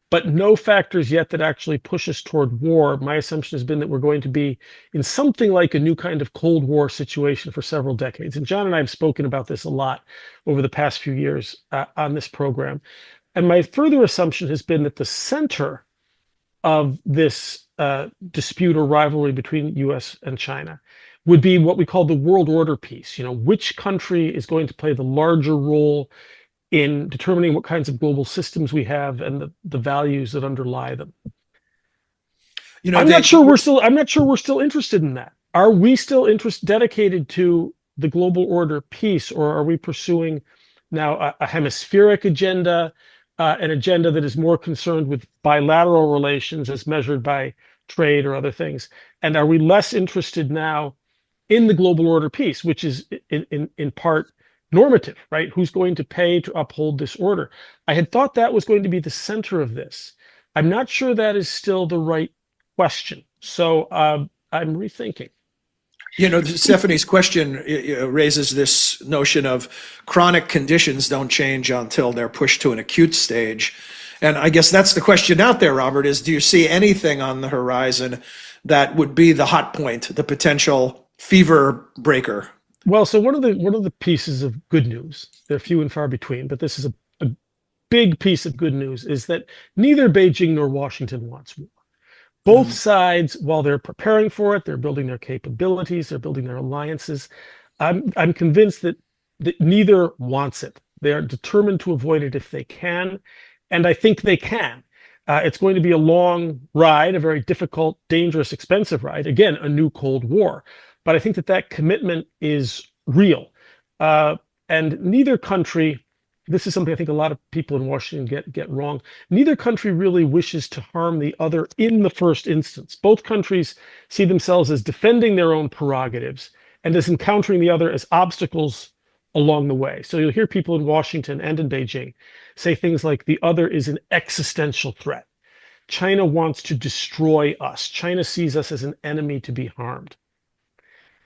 but no factors yet that actually push us toward war, my assumption has been that we're going to be in something like a new kind of Cold War situation for several decades. And John and I have spoken about this a lot over the past few years on this program. And my further assumption has been that the center of this dispute or rivalry between U.S. and China would be what we call the world order piece. Which country is going to play the larger role in determining what kinds of global systems we have and the values that underlie them. I'm not sure we're still interested in that. Are we still dedicated to the global order piece, or are we pursuing now a hemispheric agenda, an agenda that is more concerned with bilateral relations as measured by trade or other things? And are we less interested now in the global order piece, which is in part normative, right? Who's going to pay to uphold this order? I had thought that was going to be the center of this. I'm not sure that is still the right question. So I'm rethinking. Stephanie's question raises this notion of chronic conditions don't change until they're pushed to an acute stage. And I guess that's the question out there, Robert, is do you see anything on the horizon that would be the hot point, the potential fever breaker? Well, so one of the pieces of good news, they're few and far between, but this is a big piece of good news, is that neither Beijing nor Washington wants war. Both sides, while they're preparing for it, they're building their capabilities, they're building their alliances. I'm convinced that neither wants it. They are determined to avoid it if they can, and I think they can. It's going to be a long ride, a very difficult, dangerous, expensive ride. Again, a new Cold War. But I think that commitment is real. And neither country, this is something I think a lot of people in Washington get wrong, neither country really wishes to harm the other in the first instance. Both countries see themselves as defending their own prerogatives and as encountering the other as obstacles along the way. So you'll hear people in Washington and in Beijing say things like the other is an existential threat. China wants to destroy us. China sees us as an enemy to be harmed.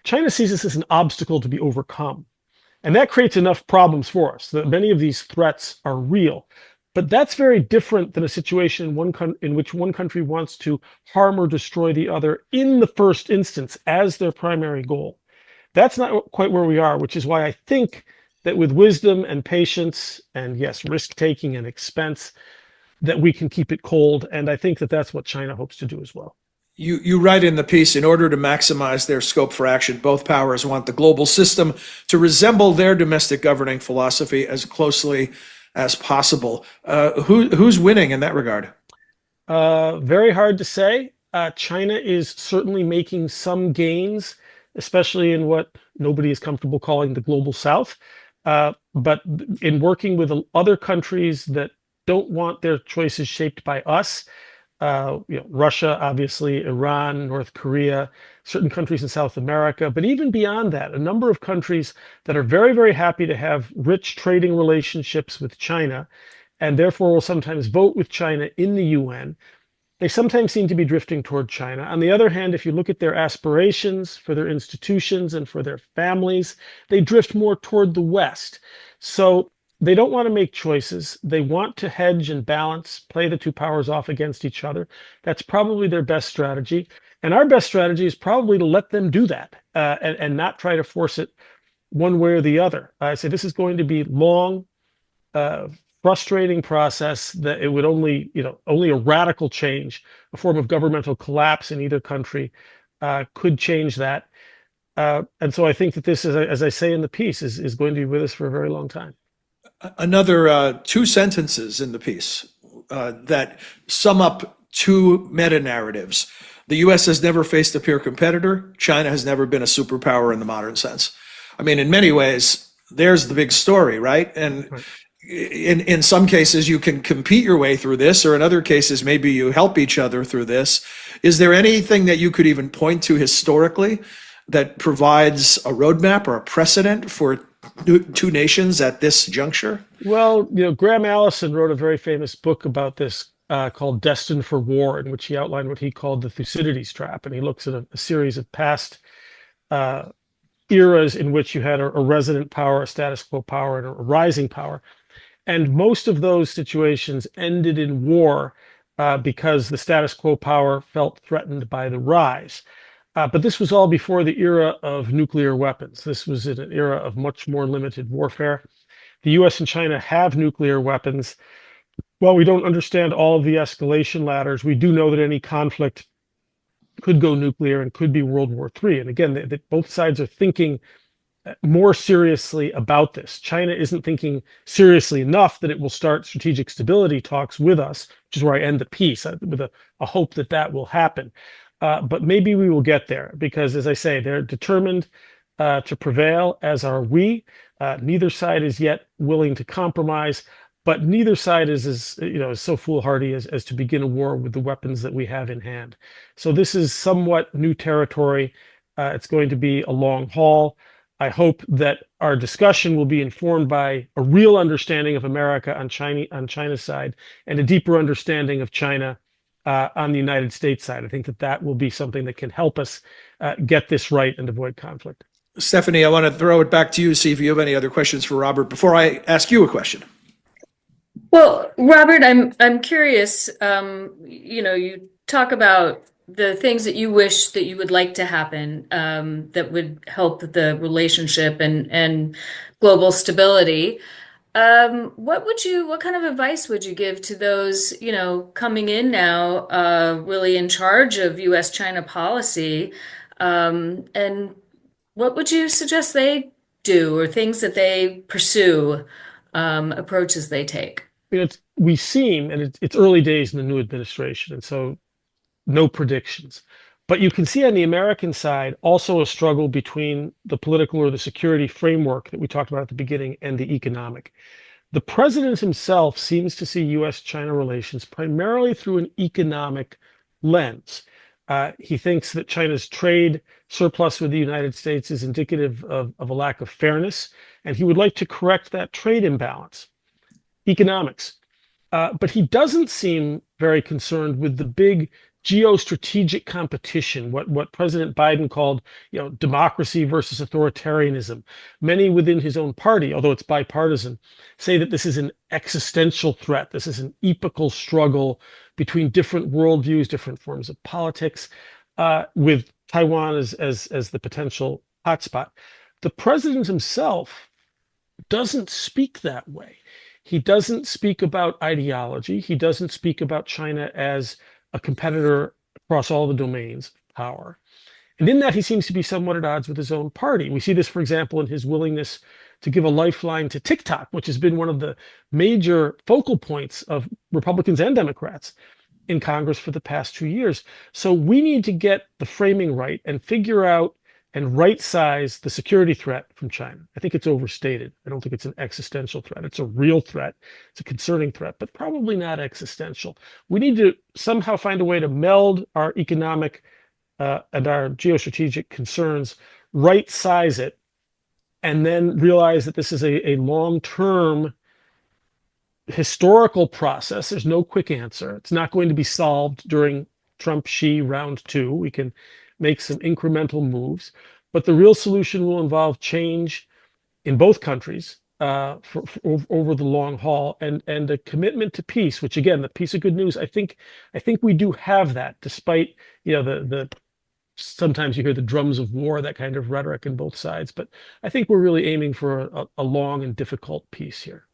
China sees us as an obstacle to be overcome. And that creates enough problems for us that many of these threats are real. But that's very different than a situation in which one country wants to harm or destroy the other in the first instance as their primary goal. That's not quite where we are, which is why I think that with wisdom and patience and, yes, risk-taking and expense, that we can keep it cold. And I think that that's what China hopes to do as well. You write in the piece, in order to maximize their scope for action, both powers want the global system to resemble their domestic governing philosophy as closely as possible. Who's winning in that regard? Very hard to say. China is certainly making some gains, especially in what nobody is comfortable calling the global South. But in working with other countries that don't want their choices shaped by us, Russia, obviously, Iran, North Korea, certain countries in South America, but even beyond that, a number of countries that are very, very happy to have rich trading relationships with China, and therefore will sometimes vote with China in the UN. They sometimes seem to be drifting toward China. On the other hand, if you look at their aspirations for their institutions and for their families, they drift more toward the West. So they don't want to make choices. They want to hedge and balance, play the two powers off against each other. That's probably their best strategy. And our best strategy is probably to let them do that and not try to force it one way or the other. I say this is going to be long, frustrating process that it would only a radical change, a form of governmental collapse in either country could change that. And so I think that this is, as I say in the piece, is going to be with us for a very long time. Another two sentences in the piece that sum up two meta-narratives. The U.S. has never faced a peer competitor. China has never been a superpower in the modern sense. I mean, in many ways, there's the big story, right? And in some cases, you can compete your way through this, or in other cases, maybe you help each other through this. Is there anything that you could even point to historically that provides a roadmap or a precedent for two nations at this juncture? Well, Graham Allison wrote a very famous book about this called Destined for War, in which he outlined what he called the Thucydides trap. And he looks at a series of past eras in which you had a resident power, a status quo power, and a rising power. And most of those situations ended in war because the status quo power felt threatened by the rise. But this was all before the era of nuclear weapons. This was in an era of much more limited warfare. The US and China have nuclear weapons. While we don't understand all of the escalation ladders, we do know that any conflict could go nuclear and could be World War III. And again, both sides are thinking more seriously about this. China isn't thinking seriously enough that it will start strategic stability talks with us, which is where I end the piece, with a hope that that will happen. But maybe we will get there because, as I say, they're determined to prevail, as are we. Neither side is yet willing to compromise, but neither side is so foolhardy as to begin a war with the weapons that we have in hand. So this is somewhat new territory. It's going to be a long haul. I hope that our discussion will be informed by a real understanding of America on China's side and a deeper understanding of China on the United States side. I think that will be something that can help us get this right and avoid conflict. Stephanie, I want to throw it back to you, see if you have any other questions for Robert before I ask you a question. Well, Robert, I'm curious. You talk about the things that you wish that you would like to happen that would help the relationship and global stability. What kind of advice would you give to those, coming in now, really in charge of U.S.-China policy? And what would you suggest they do, or things that they pursue, approaches they take? We seem, and it's early days in the new administration, and so no predictions. But you can see on the American side also a struggle between the political or the security framework that we talked about at the beginning and the economic. The president himself seems to see U.S.-China relations primarily through an economic lens. He thinks that China's trade surplus with the United States is indicative of a lack of fairness, and he would like to correct that trade imbalance. Economics. But he doesn't seem very concerned with the big geostrategic competition, what President Biden called, democracy versus authoritarianism. Many within his own party, although it's bipartisan, say that this is an existential threat. This is an epochal struggle between different worldviews, different forms of politics, with Taiwan as the potential hotspot. The president himself doesn't speak that way. He doesn't speak about ideology. He doesn't speak about China as a competitor across all the domains of power. And in that, he seems to be somewhat at odds with his own party. We see this, for example, in his willingness to give a lifeline to TikTok, which has been one of the major focal points of Republicans and Democrats in Congress for the past 2 years. So we need to get the framing right and figure out and right-size the security threat from China. I think it's overstated. I don't think it's an existential threat. It's a real threat. It's a concerning threat, but probably not existential. We need to somehow find a way to meld our economic and our geostrategic concerns, right-size it, and then realize that this is a long-term historical process. There's no quick answer. It's not going to be solved during Trump-Xi round 2. We can make some incremental moves, but the real solution will involve change in both countries over the long haul, and a commitment to peace. Which, again, the piece of good news. I think we do have that, despite the sometimes you hear the drums of war, that kind of rhetoric in both sides. But I think we're really aiming for a long and difficult peace here.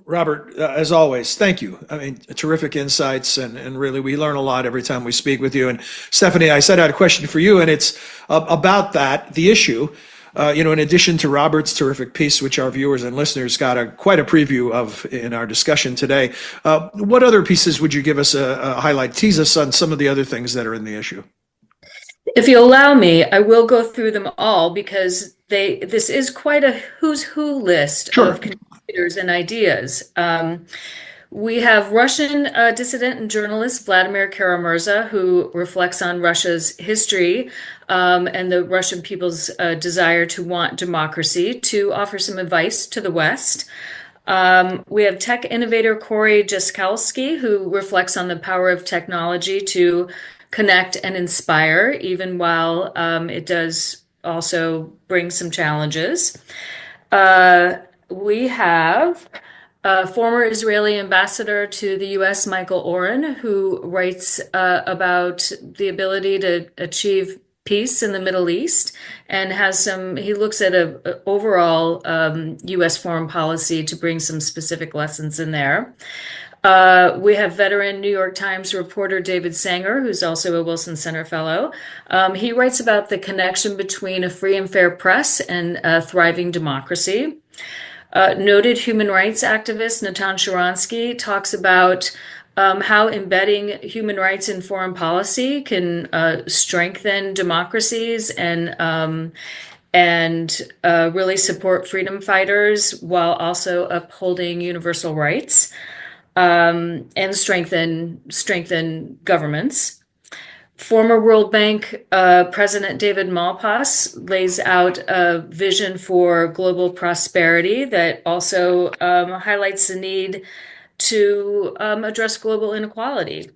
Robert, as always, thank you. I mean, terrific insights, and really we learn a lot every time we speak with you. And Stephanie, I said I had a question for you, and it's about the issue. In addition to Robert's terrific piece, which our viewers and listeners got quite a preview of in our discussion today, what other pieces would you give us a highlight? Tease us on some of the other things that are in the issue. If you allow me, I will go through them all because this is quite a who's who list of contributors and ideas. We have Russian dissident and journalist Vladimir Kara-Murza, who reflects on Russia's history and the Russian people's desire to want democracy, to offer some advice to the West. We have tech innovator Corey Jaskalski, who reflects on the power of technology to connect and inspire, even while it does also bring some challenges. We have former Israeli ambassador to the U.S., Michael Oren, who writes about the ability to achieve peace in the Middle East and he looks at an overall U.S. foreign policy to bring some specific lessons in there. We have veteran New York Times reporter David Sanger, who's also a Wilson Center Fellow. He writes about the connection between a free and fair press and a thriving democracy. Noted human rights activist Natan Sharansky talks about how embedding human rights in foreign policy can strengthen democracies and really support freedom fighters while also upholding universal rights. And strengthen governments. Former World Bank President David Malpass lays out a vision for global prosperity that also highlights the need to address global inequality.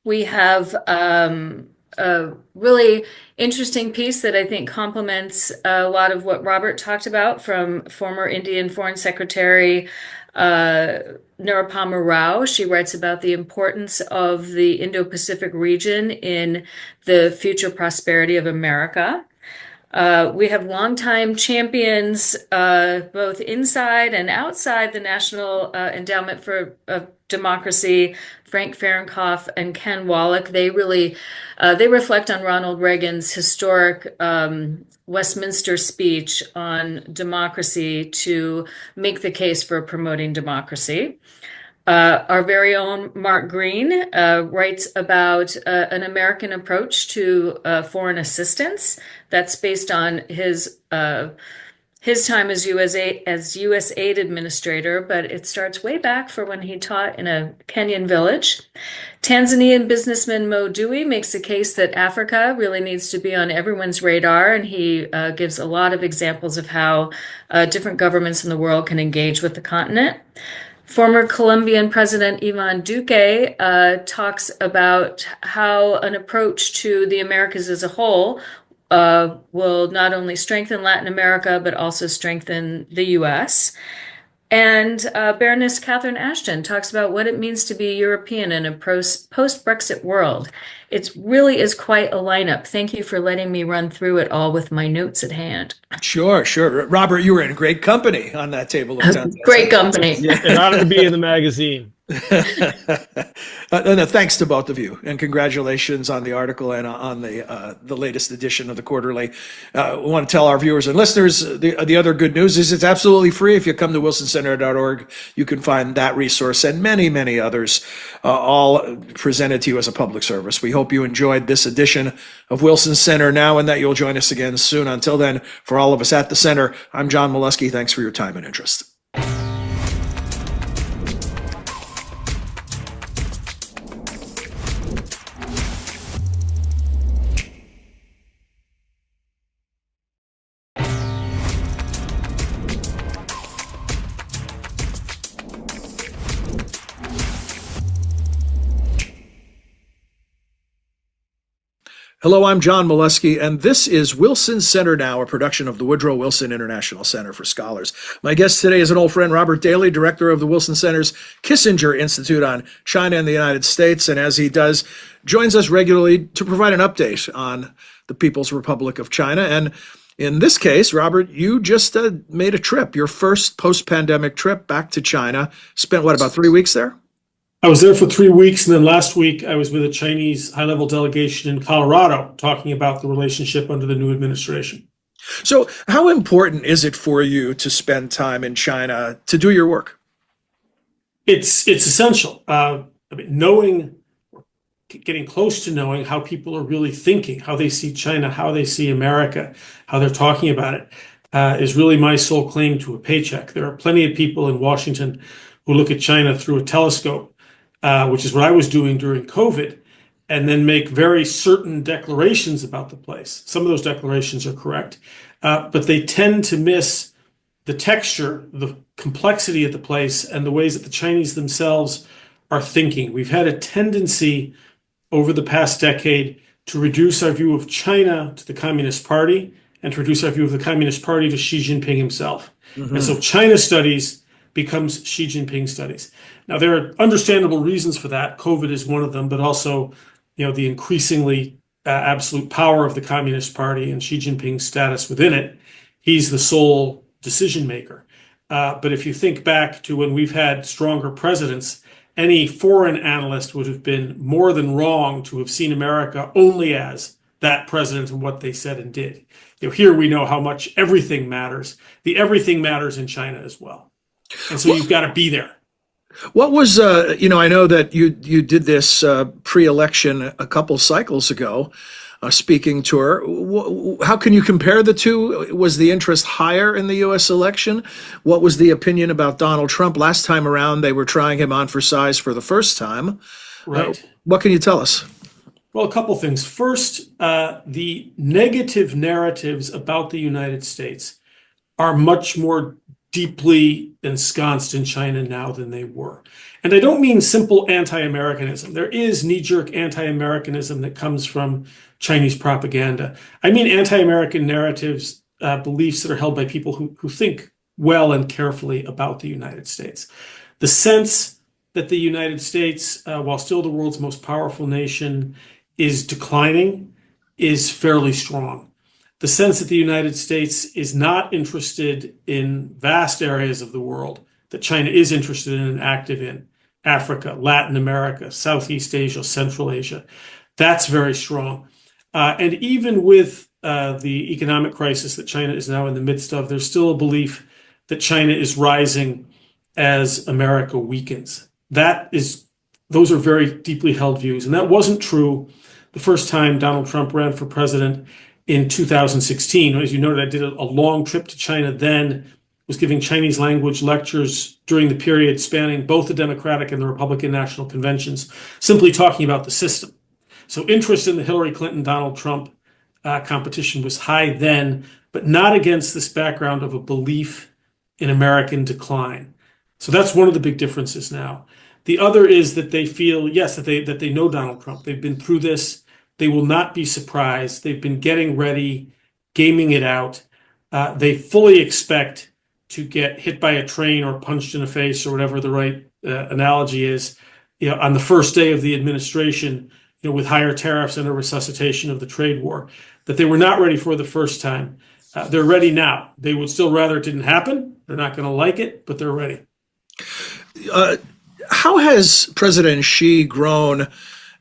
We have a really interesting piece that I think complements a lot of what Robert talked about from former Indian Foreign Secretary Nirupama Rao. She writes about the importance of the Indo-Pacific region in the future prosperity of America. We have longtime champions, both inside and outside the National Endowment for Democracy, Frank Fahrenkopf and Ken Wallach. They reflect on Ronald Reagan's historic Westminster speech on democracy to make the case for promoting democracy. Our very own Mark Green writes about an American approach to foreign assistance that's based on his time as U.S. aid administrator, but it starts way back for when he taught in a Kenyan village. Tanzanian businessman Mo Dewey makes the case that Africa really needs to be on everyone's radar, and he gives a lot of examples of how different governments in the world can engage with the continent. Former Colombian President Ivan Duque talks about how an approach to the Americas as a whole will not only strengthen Latin America, but also strengthen the U.S. And Baroness Catherine Ashton talks about what it means to be European in a post-Brexit world. It really is quite a lineup. Thank you for letting me run through it all with my notes at hand. Sure. Robert, you were in great company on that table of contents. Great company. An honor to be in the magazine. No, thanks to both of you, and congratulations on the article and on the latest edition of the quarterly. I want to tell our viewers and listeners the other good news is it's absolutely free. If you come to wilsoncenter.org, you can find that resource and many, many others, all presented to you as a public service. We hope you enjoyed this edition of Wilson Center now, and that you'll join us again soon. Until then, for all of us at the Center, I'm John Molesky. Thanks for your time and interest. Hello, I'm John Molesky, and this is Wilson Center Now, a production of the Woodrow Wilson International Center for Scholars. My guest today is an old friend, Robert Daly, director of the Wilson Center's Kissinger Institute on China and the United States, and as he does, joins us regularly to provide an update on the People's Republic of China. And In this case, Robert, you just made a trip, your first post-pandemic trip back to China. Spent, what, about 3 weeks there? I was there for 3 weeks, and then last week I was with a Chinese high-level delegation in Colorado talking about the relationship under the new administration. So how important is it for you to spend time in China to do your work? It's essential. Knowing, getting close to knowing how people are really thinking, how they see China, how they see America, how they're talking about it, is really my sole claim to a paycheck. There are plenty of people in Washington who look at China through a telescope, which is what I was doing during COVID, and then make very certain declarations about the place. Some of those declarations are correct, but they tend to miss the texture, the complexity of the place, and the ways that the Chinese themselves are thinking. We've had a tendency over the past decade to reduce our view of China to the Communist Party and to reduce our view of the Communist Party to Xi Jinping himself. And so China studies becomes Xi Jinping studies. Now, there are understandable reasons for that. COVID is one of them, but also, the increasingly absolute power of the Communist Party and Xi Jinping's status within it. He's the sole decision maker. But if you think back to when we've had stronger presidents, any foreign analyst would have been more than wrong to have seen America only as that president and what they said and did. Here we know how much everything matters. The everything matters in China as well. And so you've got to be there. What was, I know that you did this pre-election a couple cycles ago, speaking tour. How can you compare the two? Was the interest higher in the U.S. election? What was the opinion about Donald Trump? Last time around, they were trying him on for size for the first time. Right. What can you tell us? Well, a couple things. First, the negative narratives about the United States are much more deeply ensconced in China now than they were. And I don't mean simple anti-Americanism. There is knee-jerk anti-Americanism that comes from Chinese propaganda. I mean anti-American narratives, beliefs that are held by people who think well and carefully about the United States. The sense that the United States, while still the world's most powerful nation, is declining is fairly strong. The sense that the United States is not interested in vast areas of the world that China is interested in and active in, Africa, Latin America, Southeast Asia, Central Asia, that's very strong. And even with the economic crisis that China is now in the midst of, there's still a belief that China is rising as America weakens. Those are very deeply held views. And that wasn't true the first time Donald Trump ran for president in 2016. As you noted, I did a long trip to China then, was giving Chinese language lectures during the period spanning both the Democratic and the Republican national conventions, simply talking about the system. So interest in the Hillary Clinton-Donald Trump competition was high then, but not against this background of a belief in American decline. So that's one of the big differences now. The other is that they feel, yes, that they know Donald Trump. They've been through this. They will not be surprised. They've been getting ready, gaming it out. They fully expect to get hit by a train or punched in the face or whatever the right analogy is, on the first day of the administration, with higher tariffs and a resuscitation of the trade war, that they were not ready for the first time. They're ready now. They would still rather it didn't happen. They're not going to like it, but they're ready. How has President Xi grown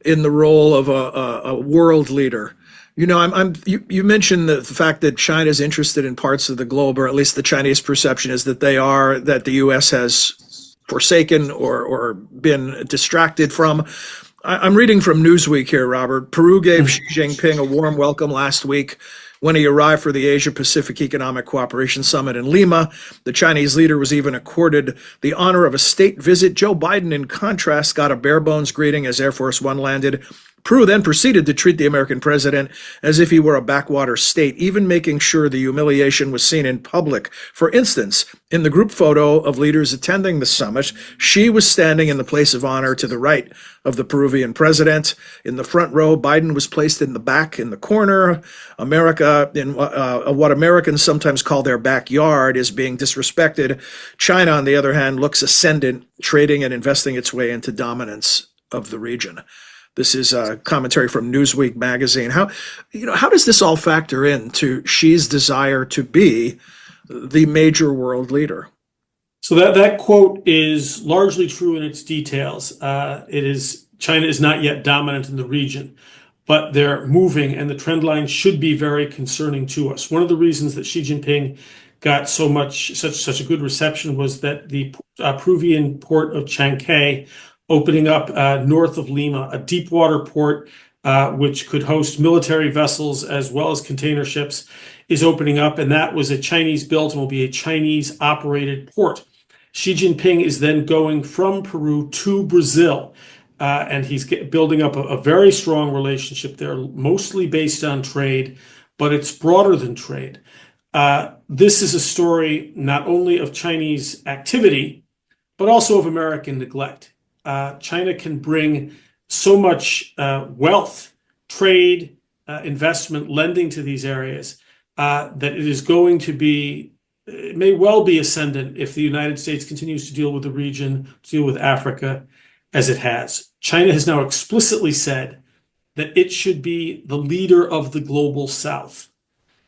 in the role of a world leader? You mentioned the fact that China is interested in parts of the globe, or at least the Chinese perception is that that the U.S. has forsaken or been distracted from. I'm reading from Newsweek here, Robert. Peru gave Xi Jinping a warm welcome last week when he arrived for the Asia-Pacific Economic Cooperation Summit in Lima. The Chinese leader was even accorded the honor of a state visit. Joe Biden, in contrast, got a bare-bones greeting as Air Force One landed. Peru then proceeded to treat the American president as if he were a backwater state, even making sure the humiliation was seen in public. For instance, in the group photo of leaders attending the summit, Xi was standing in the place of honor to the right of the Peruvian president. In the front row, Biden was placed in the back in the corner. America, in what Americans sometimes call their backyard, is being disrespected. China, on the other hand, looks ascendant, trading and investing its way into dominance of the region. This is a commentary from Newsweek magazine. How does this all factor into Xi's desire to be the major world leader? So that quote is largely true in its details. China is not yet dominant in the region, but they're moving, and the trend line should be very concerning to us. One of the reasons that Xi Jinping got such a good reception was that the Peruvian port of Chancay, opening up north of Lima, a deep water port which could host military vessels as well as container ships, is opening up, and that was a Chinese-built and will be a Chinese-operated port. Xi Jinping is then going from Peru to Brazil, and he's building up a very strong relationship there, mostly based on trade, but it's broader than trade. This is a story not only of Chinese activity, but also of American neglect. China can bring so much wealth, trade, investment, lending to these areas that it is going to be, it may well be ascendant if the United States continues to deal with the region, deal with Africa as it has. China has now explicitly said that it should be the leader of the global South.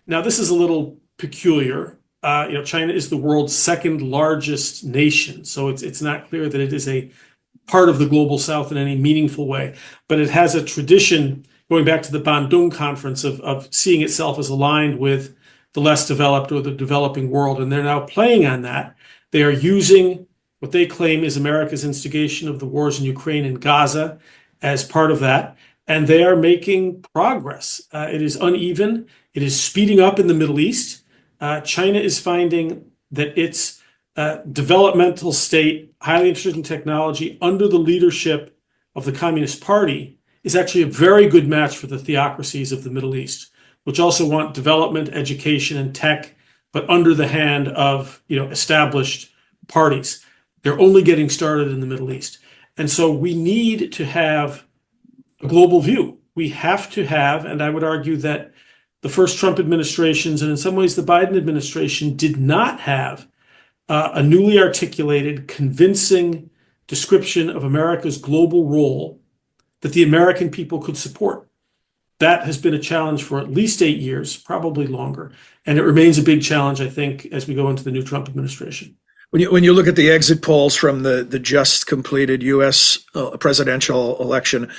Now, this is a little peculiar. China is the world's second largest nation, so it's not clear that it is a part of the global South in any meaningful way, but it has a tradition going back to the Bandung Conference of seeing itself as aligned with the less developed or the developing world, and they're now playing on that. They are using what they claim is America's instigation of the wars in Ukraine and Gaza as part of that, and they are making progress. It is uneven. It is speeding up in the Middle East. China is finding that its developmental state, highly interested in technology, under the leadership of the Communist Party, is actually a very good match for the theocracies of the Middle East, which also want development, education, and tech, but under the hand of established parties. They're only getting started in the Middle East. And so we need to have a global view. We have to have, and I would argue that the first Trump administrations, and in some ways the Biden administration, did not have a newly articulated, convincing description of America's global role that the American people could support. That has been a challenge for at least 8 years, probably longer. And it remains a big challenge, I think, as we go into the new Trump administration. When you look at the exit polls from the just completed U.S. Presidential election,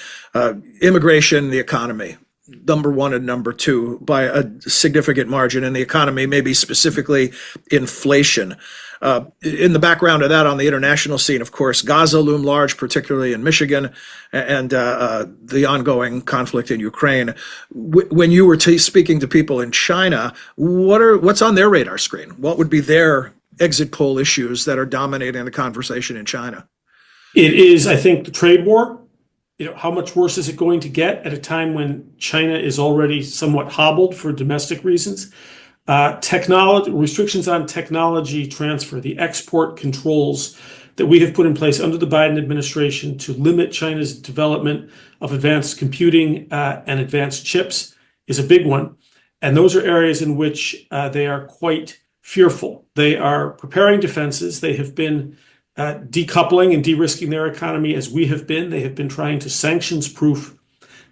immigration, the economy, number one and number two by a significant margin, in the economy, maybe specifically inflation. In the background of that, on the international scene, of course, Gaza loomed large, particularly in Michigan, and the ongoing conflict in Ukraine. When you were speaking to people in China, what's on their radar screen? What would be their exit poll issues that are dominating the conversation in China? It is, I think, the trade war. How much worse is it going to get at a time when China is already somewhat hobbled for domestic reasons? Technology restrictions on technology transfer, the export controls that we have put in place under the Biden administration to limit China's development of advanced computing and advanced chips is a big one. And those are areas in which they are quite fearful. They are preparing defenses. They have been decoupling and de-risking their economy as we have been. They have been trying to sanctions-proof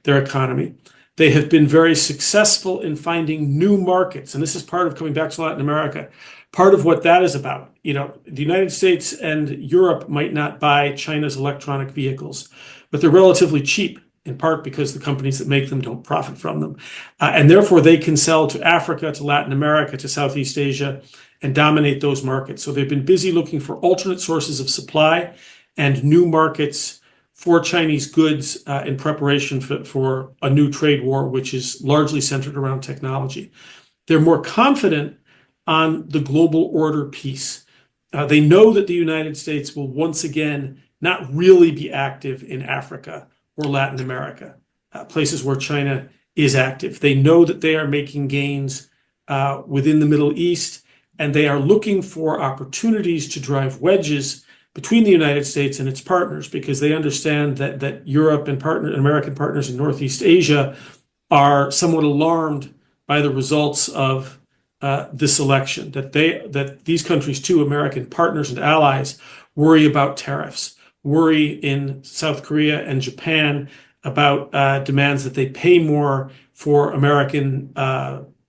their economy. They have been very successful in finding new markets. And this is part of coming back to Latin America. Part of what that is about. The United States and Europe might not buy China's electronic vehicles, but they're relatively cheap, in part because the companies that make them don't profit from them. And therefore, they can sell to Africa, to Latin America, to Southeast Asia, and dominate those markets. So they've been busy looking for alternate sources of supply and new markets for Chinese goods in preparation for a new trade war, which is largely centered around technology. They're more confident on the global order piece. They know that the United States will once again not really be active in Africa or Latin America, places where China is active. They know that they are making gains within the Middle East, and they are looking for opportunities to drive wedges between the United States and its partners, because they understand that Europe and American partners in Northeast Asia are somewhat alarmed by the results of this election, that these countries too, American partners and allies, worry about tariffs, worry in South Korea and Japan about demands that they pay more for American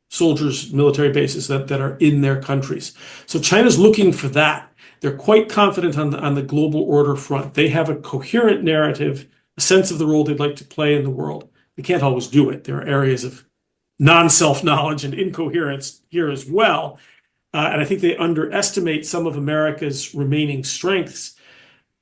soldiers, military bases that are in their countries. So China's looking for that. They're quite confident on the global order front. They have a coherent narrative, a sense of the role they'd like to play in the world. They can't always do it. There are areas of non-self-knowledge and incoherence here as well. And I think they underestimate some of America's remaining strengths,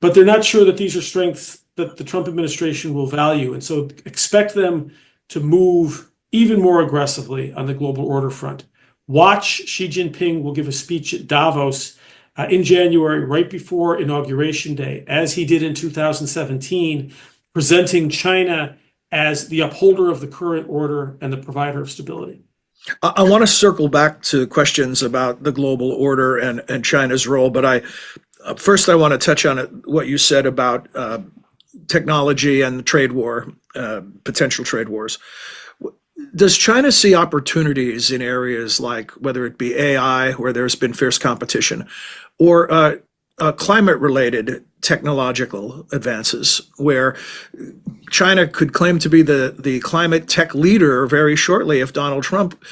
but they're not sure that these are strengths that the Trump administration will value. And so expect them to move even more aggressively on the global order front. Watch Xi Jinping will give a speech at Davos in January, right before Inauguration Day, as he did in 2017, presenting China as the upholder of the current order and the provider of stability. I want to circle back to questions about the global order and China's role, but first I want to touch on what you said about technology and the trade war, potential trade wars. Does China see opportunities in areas like whether it be AI, where there's been fierce competition, or climate-related technological advances, where China could claim to be the climate tech leader very shortly if Donald Trump,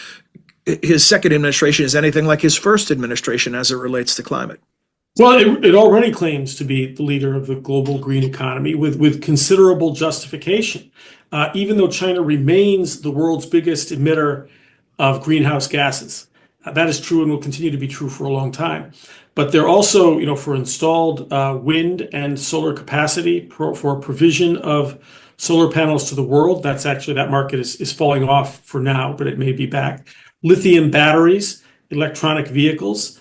his second administration, is anything like his first administration as it relates to climate? Well, it already claims to be the leader of the global green economy with considerable justification. Even though China remains the world's biggest emitter of greenhouse gases. That is true and will continue to be true for a long time. But they're also, for installed wind and solar capacity for provision of solar panels to the world. That market is falling off for now, but it may be back. Lithium batteries, electronic vehicles.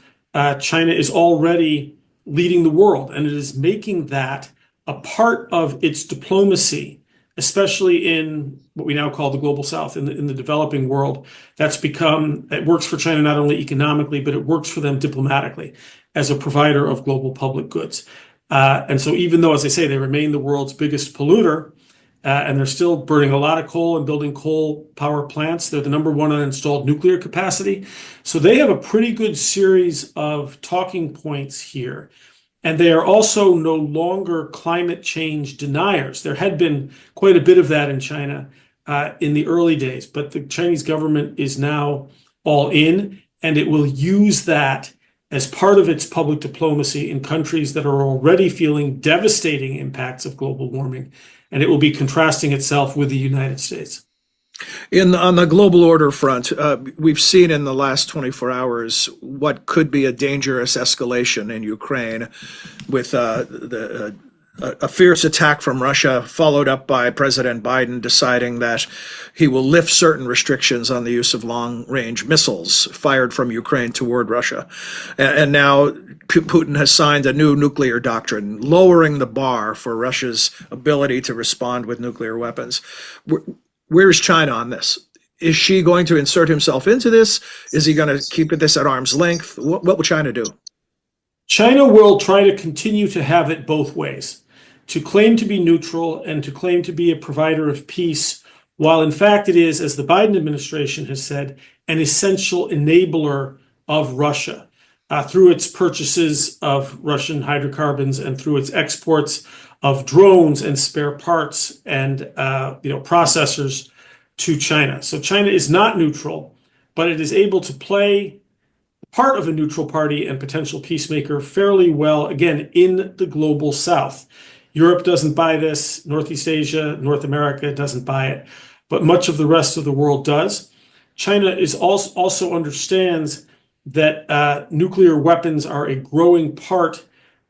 China is already leading the world, and it is making that a part of its diplomacy, especially in what we now call the global south, in the developing world. It works for China not only economically, but it works for them diplomatically as a provider of global public goods. And so even though, as I say, they remain the world's biggest polluter, and they're still burning a lot of coal and building coal power plants, they're the number one on installed nuclear capacity. So they have a pretty good series of talking points here. And they are also no longer climate change deniers. There had been quite a bit of that in China in the early days, but the Chinese government is now all in, and it will use that as part of its public diplomacy in countries that are already feeling devastating impacts of global warming. And it will be contrasting itself with the United States. On the global order front, we've seen in the last 24 hours what could be a dangerous escalation in Ukraine with a fierce attack from Russia, followed up by President Biden deciding that he will lift certain restrictions on the use of long-range missiles fired from Ukraine toward Russia. And now Putin has signed a new nuclear doctrine, lowering the bar for Russia's ability to respond with nuclear weapons. Where is China on this? Is Xi going to insert himself into this? Is he going to keep this at arm's length? What will China do? China will try to continue to have it both ways, to claim to be neutral and to claim to be a provider of peace, while in fact it is, as the Biden administration has said, an essential enabler of Russia through its purchases of Russian hydrocarbons and through its exports of drones and spare parts and processors to China. So China is not neutral, but it is able to play part of a neutral party and potential peacemaker fairly well, again, in the global south. Europe doesn't buy this, Northeast Asia, North America doesn't buy it, but much of the rest of the world does. China is also understands that nuclear weapons are a growing part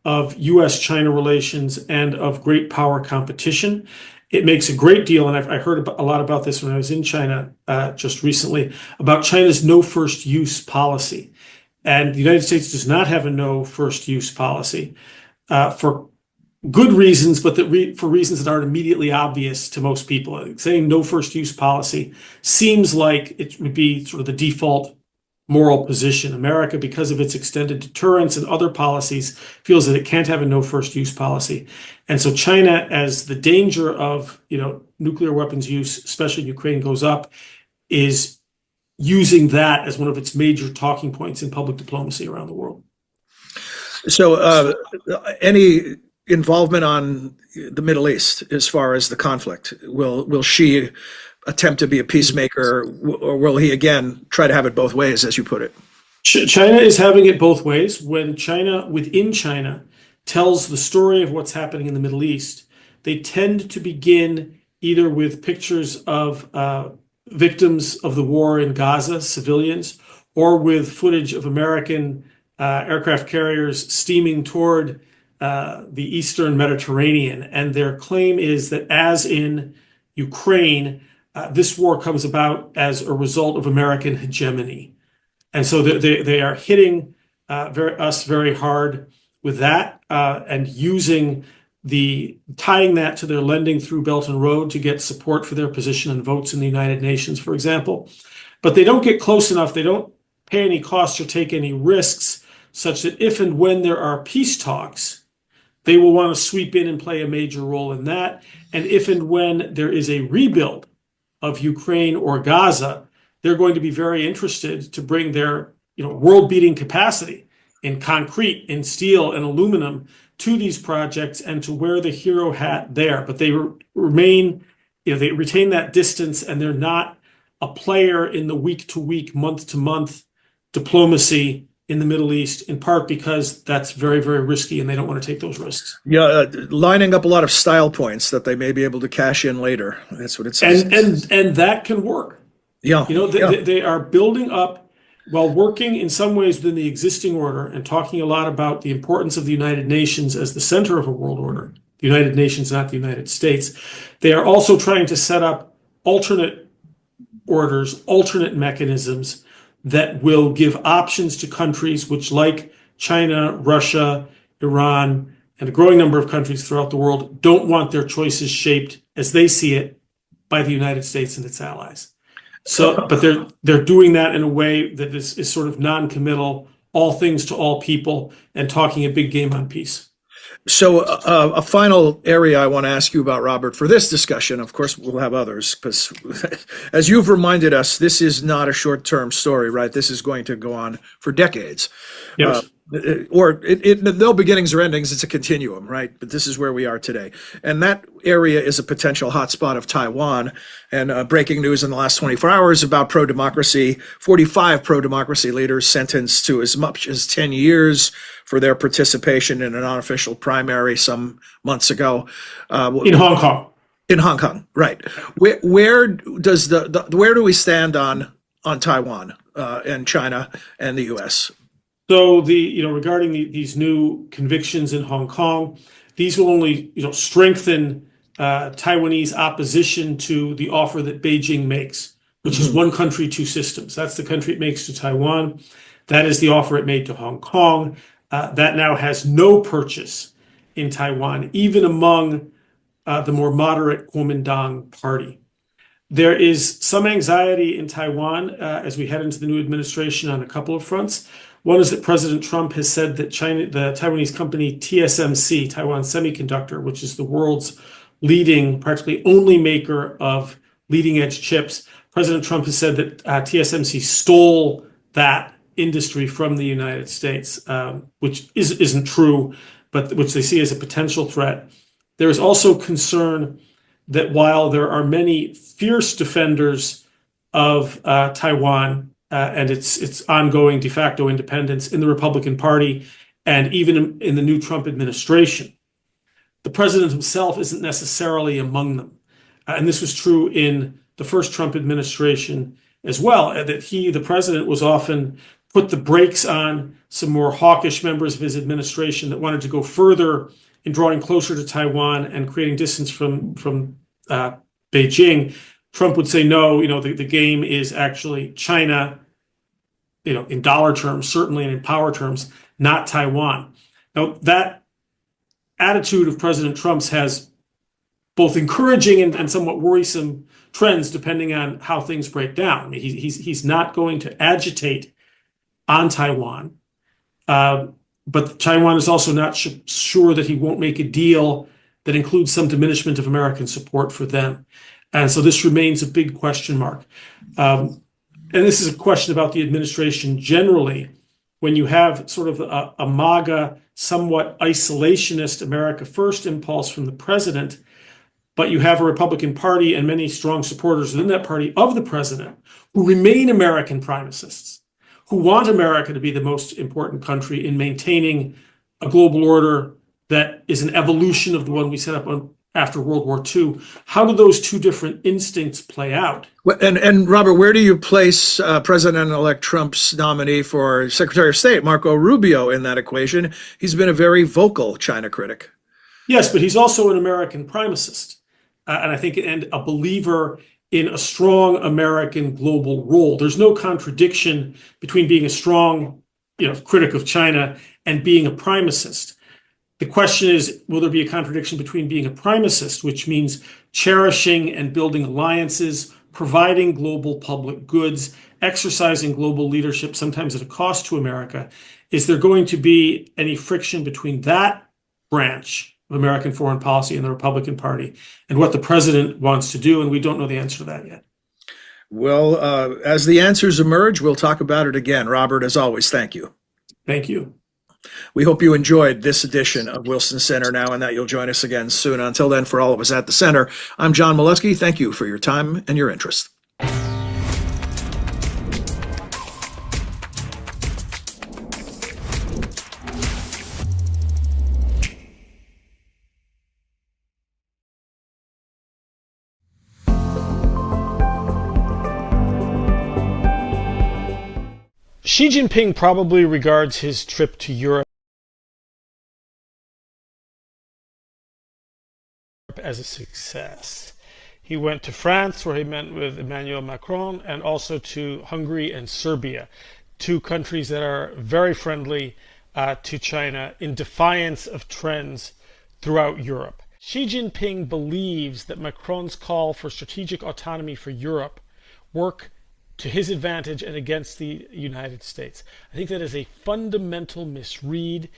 of U.S.-China relations and of great power competition. It makes a great deal, and I heard a lot about this when I was in China just recently, about China's no first use policy. And the United States does not have a no first use policy for good reasons, but for reasons that aren't immediately obvious to most people. Saying no first use policy seems like it would be sort of the default moral position. America, because of its extended deterrence and other policies, feels that it can't have a no first use policy. And so China, as the danger of nuclear weapons use, especially in Ukraine, goes up, is using that as one of its major talking points in public diplomacy around the world. So any involvement on the Middle East as far as the conflict? Will she attempt to be a peacemaker, or will he again try to have it both ways, as you put it? China is having it both ways. When China, within China, tells the story of what's happening in the Middle East, they tend to begin either with pictures of victims of the war in Gaza, civilians, or with footage of American aircraft carriers steaming toward the Eastern Mediterranean. And their claim is that, as in Ukraine, this war comes about as a result of American hegemony. And so they are hitting us very hard with that, and tying that to their lending through Belt and Road to get support for their position on votes in the United Nations, for example. But they don't get close enough. They don't pay any costs or take any risks, such that if and when there are peace talks, they will want to sweep in and play a major role in that. And if and when there is a rebuild of Ukraine or Gaza, they're going to be very interested to bring their world-beating capacity in concrete, in steel, and aluminum to these projects and to wear the hero hat there. But they remain, they retain that distance, and they're not a player in the week-to-week, month-to-month diplomacy in the Middle East, in part because that's very, very risky and they don't want to take those risks. Yeah, lining up a lot of style points that they may be able to cash in later. That's what it says. And that can work. Yeah. They are building up while working in some ways within the existing order and talking a lot about the importance of the United Nations as the center of a world order. The United Nations, not the United States. They are also trying to set up alternate orders, alternate mechanisms that will give options to countries which, like China, Russia, Iran, and a growing number of countries throughout the world, don't want their choices shaped as they see it by the United States and its allies. So, but they're doing that in a way that is sort of non-committal, all things to all people, and talking a big game on peace. So a final area I want to ask you about, Robert, for this discussion. Of course, we'll have others, because as you've reminded us, this is not a short-term story, right? This is going to go on for decades. Yes. No beginnings or endings, it's a continuum, right? But this is where we are today. And that area is a potential hotspot of Taiwan. And breaking news in the last 24 hours about pro-democracy, 45 pro-democracy leaders sentenced to as much as 10 years for their participation in an unofficial primary some months ago. In Hong Kong. In Hong Kong, right. Where do we stand on Taiwan and China and the U.S.? So regarding these new convictions in Hong Kong, these will only strengthen Taiwanese opposition to the offer that Beijing makes, which is one country, two systems. That's the country it makes to Taiwan. That is the offer it made to Hong Kong. That now has no purchase in Taiwan, even among the more moderate Kuomintang party. There is some anxiety in Taiwan as we head into the new administration on a couple of fronts. One is that President Trump has said that the Taiwanese company TSMC, Taiwan Semiconductor, which is the world's leading, practically only maker of leading edge chips, President Trump has said that TSMC stole that industry from the United States, which isn't true, but which they see as a potential threat. There is also concern that while there are many fierce defenders of Taiwan and its ongoing de facto independence in the Republican Party and even in the new Trump administration, the president himself isn't necessarily among them. And this was true in the first Trump administration as well, that the president, was often put the brakes on some more hawkish members of his administration that wanted to go further in drawing closer to Taiwan and creating distance from Beijing. Trump would say, no, the game is actually China, in dollar terms, certainly, and in power terms, not Taiwan. Now, that attitude of President Trump's has both encouraging and somewhat worrisome trends, depending on how things break down. I mean, he's not going to agitate on Taiwan, but Taiwan is also not sure that he won't make a deal that includes some diminishment of American support for them. And so this remains a big question mark. And this is a question about the administration generally. when you have sort of a MAGA, somewhat isolationist America First impulse from the president, but you have a Republican Party and many strong supporters within that party of the president who remain American primacists, who want America to be the most important country in maintaining a global order that is an evolution of the one we set up after World War II. How do those two different instincts play out? And Robert, where do you place President-elect Trump's nominee for Secretary of State, Marco Rubio, in that equation? He's been a very vocal China critic. Yes, but he's also an American primacist, and I think and a believer in a strong American global role. There's no contradiction between being a strong, critic of China and being a primacist. The question is, will there be a contradiction between being a primacist, which means cherishing and building alliances, providing global public goods, exercising global leadership, sometimes at a cost to America? Is there going to be any friction between that branch of American foreign policy and the Republican Party and what the president wants to do? And we don't know the answer to that yet. Well, as the answers emerge, we'll talk about it again. Robert, as always, thank you. Thank you. We hope you enjoyed this edition of Wilson Center now and that you'll join us again soon. Until then, for all of us at the Center, I'm John Molesky. Thank you for your time and your interest. Xi Jinping probably regards his trip to Europe as a success. He went to France, where he met with Emmanuel Macron, and also to Hungary and Serbia, two countries that are very friendly to China in defiance of trends throughout Europe. Xi Jinping believes that Macron's call for strategic autonomy for Europe work to his advantage and against the United States. I think that is a fundamental misread.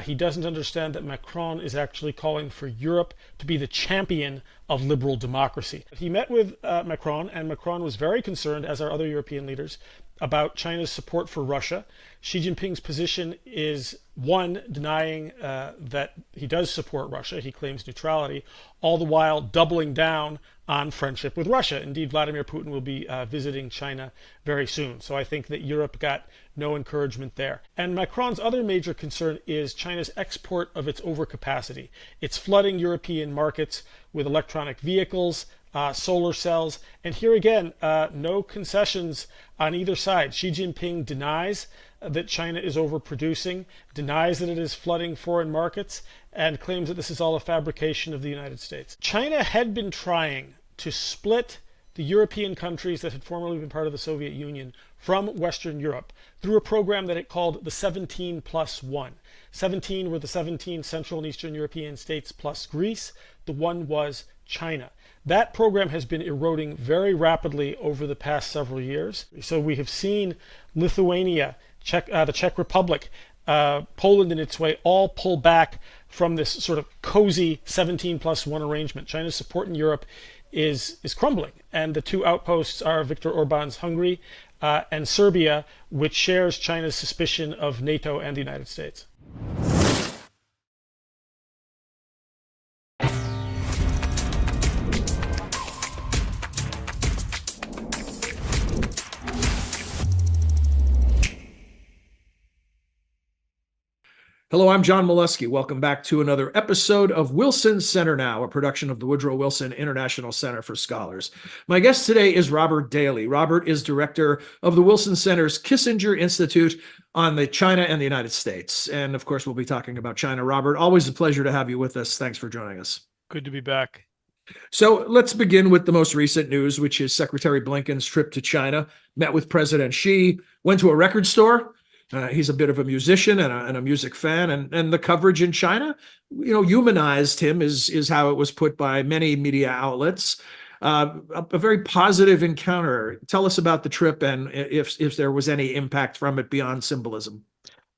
He doesn't understand that Macron is actually calling for Europe to be the champion of liberal democracy. He met with Macron, and Macron was very concerned, as are other European leaders, about China's support for Russia. Xi Jinping's position is, one, denying that he does support Russia. He claims neutrality, all the while doubling down on friendship with Russia. Indeed, Vladimir Putin will be visiting China very soon. So I think that Europe got no encouragement there. And Macron's other major concern is China's export of its overcapacity. It's flooding European markets with electronic vehicles, solar cells, and here again, no concessions on either side. Xi Jinping denies that China is overproducing, denies that it is flooding foreign markets, and claims that this is all a fabrication of the United States. China had been trying to split the European countries that had formerly been part of the Soviet Union from Western Europe through a program that it called the 17+1. 17 were the 17 Central and Eastern European states plus Greece. The one was China. That program has been eroding very rapidly over the past several years. So we have seen Lithuania, the Czech Republic, Poland in its way, all pull back from this sort of cozy 17+1 arrangement. China's support in Europe is crumbling, and the two outposts are Viktor Orban's Hungary and Serbia, which shares China's suspicion of NATO and the United States. Hello, I'm John Molesky. Welcome back to another episode of Wilson Center Now, a production of the Woodrow Wilson International Center for Scholars. My guest today is Robert Daly. Robert is director of the Wilson Center's Kissinger Institute on the China and the United States. And of course, we'll be talking about China. Robert, always a pleasure to have you with us. Thanks for joining us. Good to be back. So let's begin with the most recent news, which is Secretary Blinken's trip to China, met with President Xi, went to a record store. He's a bit of a musician and a music fan, and the coverage in China, humanized him is how it was put by many media outlets. A very positive encounter. Tell us about the trip and if there was any impact from it beyond symbolism.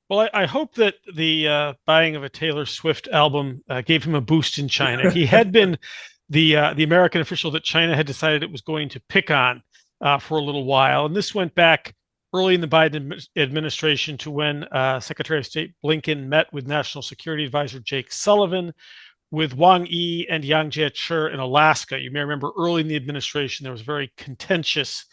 Well, I hope that the buying of a Taylor Swift album gave him a boost in China. He had been the American official that China had decided it was going to pick on for a little while, and this went back early in the Biden administration to when Secretary of State Blinken met with National Security Advisor Jake Sullivan, with Wang Yi and Yang Jiechi in Alaska. You may remember early in the administration, there was a very contentious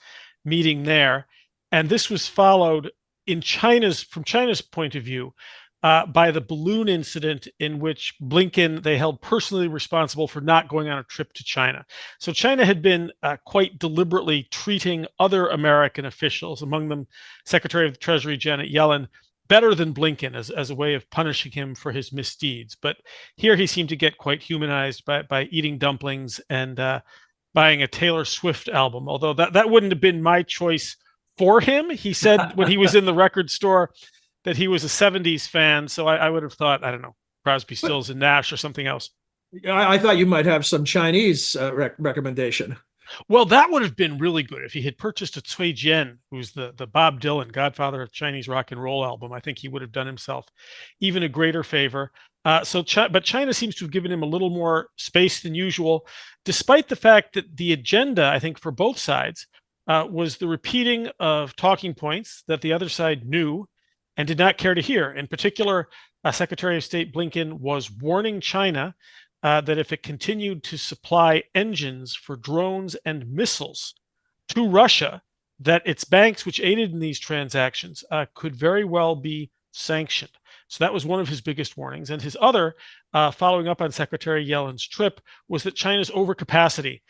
meeting there. And this was followed from China's point of view, by the balloon incident in which they held personally responsible for not going on a trip to China. So China had been quite deliberately treating other American officials, among them Secretary of the Treasury Janet Yellen, better than Blinken as a way of punishing him for his misdeeds. But here he seemed to get quite humanized by eating dumplings and buying a Taylor Swift album, although that wouldn't have been my choice for him. He said when he was in the record store that he was a 70s fan. So I would have thought, I don't know, Crosby, Stills and Nash or something else. I thought you might have some Chinese recommendation. Well, that would have been really good if he had purchased a Cui Jian, who's the Bob Dylan, godfather of Chinese rock and roll album. I think he would have done himself even a greater favor. But China seems to have given him a little more space than usual, despite the fact that the agenda, I think, for both sides was the repeating of talking points that the other side knew and did not care to hear. In particular, Secretary of State Blinken was warning China that if it continued to supply engines for drones and missiles to Russia, that its banks, which aided in these transactions, could very well be sanctioned. So that was one of his biggest warnings. And his other, following up on Secretary Yellen's trip, was that China's overcapacity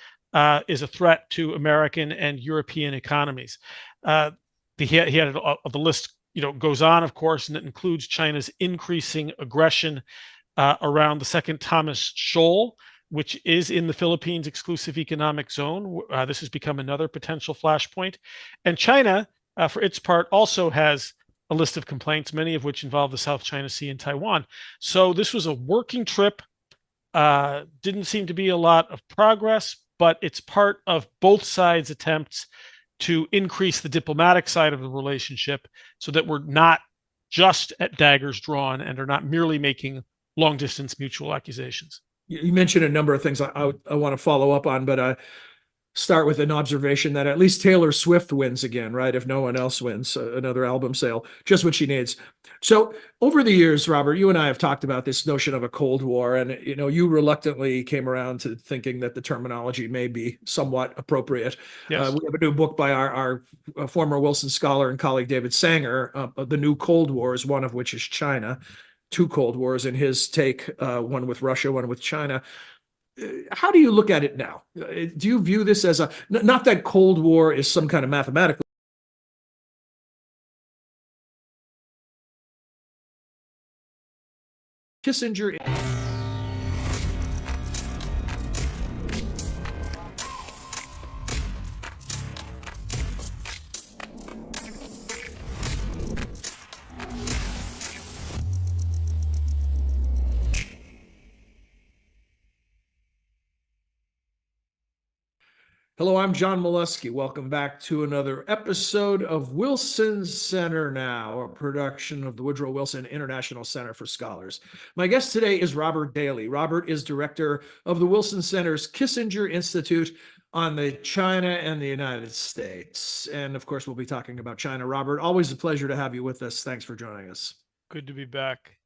is a threat to American and European economies. He had the list goes on, of course, and it includes China's increasing aggression around the Second Thomas Shoal, which is in the Philippines' exclusive economic zone. This has become another potential flashpoint. And China, for its part, also has a list of complaints, many of which involve the South China Sea and Taiwan. So this was a working trip. Didn't seem to be a lot of progress, but it's part of both sides' attempts to increase the diplomatic side of the relationship so that we're not just at daggers drawn and are not merely making long-distance mutual accusations. You mentioned a number of things I want to follow up on, but start with an observation that at least Taylor Swift wins again, right? If no one else wins, another album sale, just what she needs. So over the years, Robert, you and I have talked about this notion of a Cold War, and you reluctantly came around to thinking that the terminology may be somewhat appropriate. Yes. We have a new book by our former Wilson scholar and colleague David Sanger, The New Cold Wars, one of which is China. Two Cold Wars in his take, one with Russia, one with China. How do you look at it now? Do you view this as not that Cold War is some kind of mathematical Kissinger? Hello, I'm John Molesky. Welcome back to another episode of Wilson Center Now, a production of the Woodrow Wilson International Center for Scholars. My guest today is Robert Daly. Robert is director of the Wilson Center's Kissinger Institute on the China and the United States. And of course, we'll be talking about China. Robert, always a pleasure to have you with us. Thanks for joining us. Good to be back.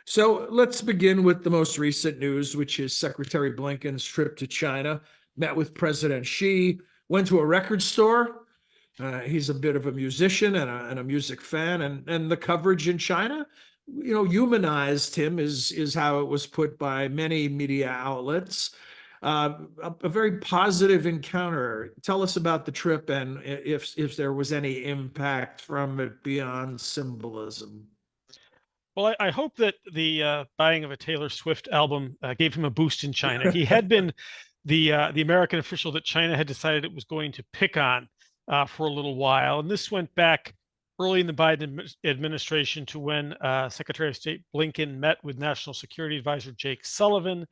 So let's begin with the most recent news, which is Secretary Blinken's trip to China. Met with President Xi, went to a record store. He's a bit of a musician and a music fan, and the coverage in China, humanized him is how it was put by many media outlets. A very positive encounter. Tell us about the trip and if there was any impact from it beyond symbolism. Well, I hope that the buying of a Taylor Swift album gave him a boost in China. He had been the American official that China had decided it was going to pick on for a little while. And this went back early in the Biden administration to when Secretary of State Blinken met with National Security Advisor Jake Sullivan,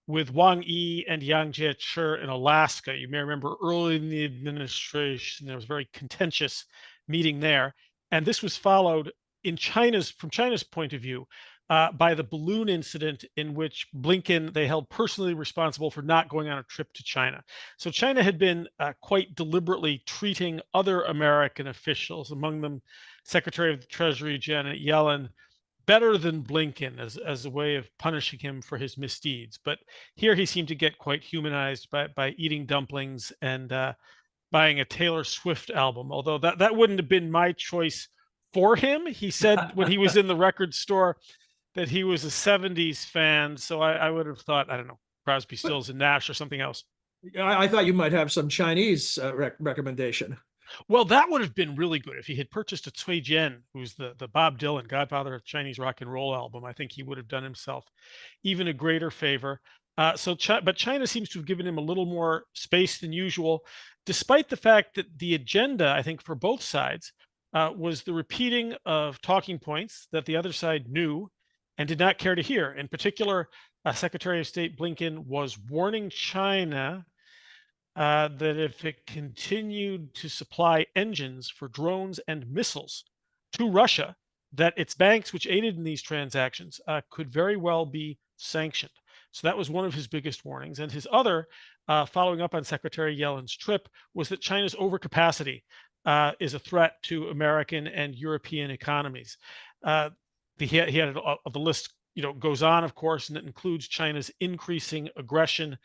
with Wang Yi and Yang Jiechi in Alaska. You may remember early in the administration, there was a very contentious meeting there. And this was followed from China's point of view, by the balloon incident in which Blinken, they held personally responsible for not going on a trip to China. So China had been quite deliberately treating other American officials, among them Secretary of the Treasury Janet Yellen, better than Blinken as a way of punishing him for his misdeeds. But here he seemed to get quite humanized by eating dumplings and buying a Taylor Swift album, although that wouldn't have been my choice for him. He said when he was in the record store that he was a 70s fan, so I would have thought, I don't know, Crosby, Stills, and Nash or something else. I thought you might have some Chinese recommendation. Well, that would have been really good if he had purchased a Cui Jian, who's the Bob Dylan, godfather of Chinese rock and roll album. I think he would have done himself even a greater favor. But China seems to have given him a little more space than usual, despite the fact that the agenda, I think, for both sides was the repeating of talking points that the other side knew and did not care to hear. In particular, Secretary of State Blinken was warning China that if it continued to supply engines for drones and missiles to Russia, that its banks, which aided in these transactions, could very well be sanctioned. So that was one of his biggest warnings. And his other, following up on Secretary Yellen's trip, was that China's overcapacity is a threat to American and European economies. He had the list, goes on, of course, and it includes China's increasing aggression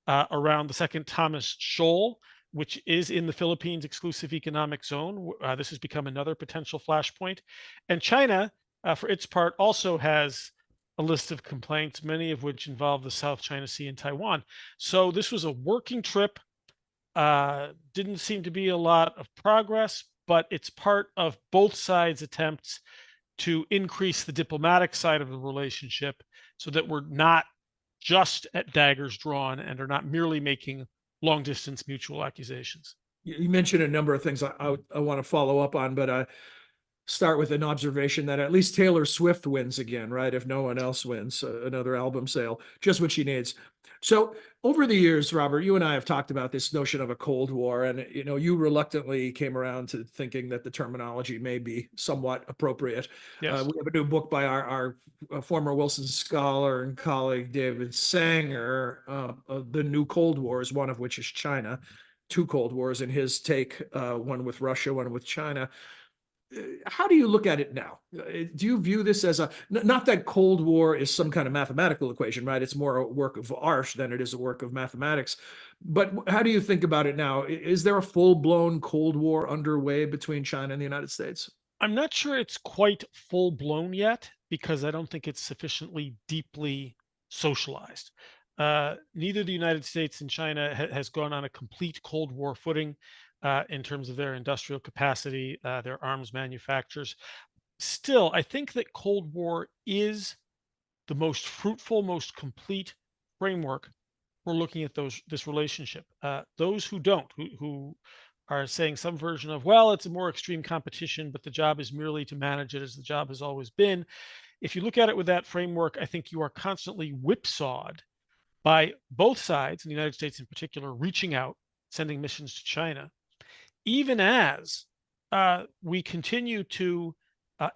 around the second Thomas Shoal, which is in the Philippines exclusive economic zone. This has become another potential flashpoint. And China, for its part, also has a list of complaints, many of which involve the South China Sea and Taiwan. So this was a working trip. Didn't seem to be a lot of progress, but it's part of both sides' attempts to increase the diplomatic side of the relationship so that we're not just at daggers drawn and are not merely making long distance mutual accusations. You mentioned a number of things I want to follow up on, but start with an observation that at least Taylor Swift wins again, right? If no one else wins, another album sale, just what she needs. So over the years, Robert, you and I have talked about this notion of a Cold War, and you reluctantly came around to thinking that the terminology may be somewhat appropriate. Yes. We have a new book by our former Wilson scholar and colleague David Sanger, The New Cold Wars, one of which is China, two Cold Wars in his take, one with Russia, one with China. How do you look at it now? Do you view this as not that Cold War is some kind of mathematical equation, right? It's more a work of art than it is a work of mathematics. But how do you think about it now? Is there a full-blown Cold War underway between China and the United States? I'm not sure it's quite full-blown yet, because I don't think it's sufficiently deeply socialized. Neither the United States and China has gone on a complete Cold War footing in terms of their industrial capacity, their arms manufacturers. Still, I think that Cold War is the most fruitful, most complete framework for looking at this relationship. Those who don't, who are saying some version of, well, it's a more extreme competition, but the job is merely to manage it as the job has always been. If you look at it with that framework, I think you are constantly whipsawed by both sides, and the United States in particular, reaching out, sending missions to China, even as we continue to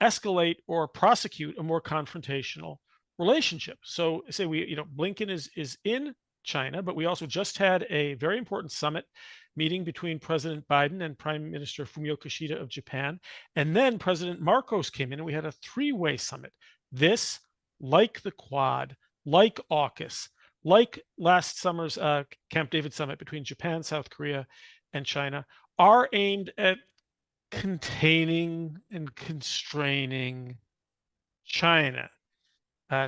escalate or prosecute a more confrontational relationship. So say Blinken is in China, but we also just had a very important summit meeting between President Biden and Prime Minister Fumio Kishida of Japan. And then President Marcos came in and we had a three-way summit. This, like the Quad, like AUKUS, like last summer's Camp David summit between Japan, South Korea, and China, are aimed at containing and constraining China.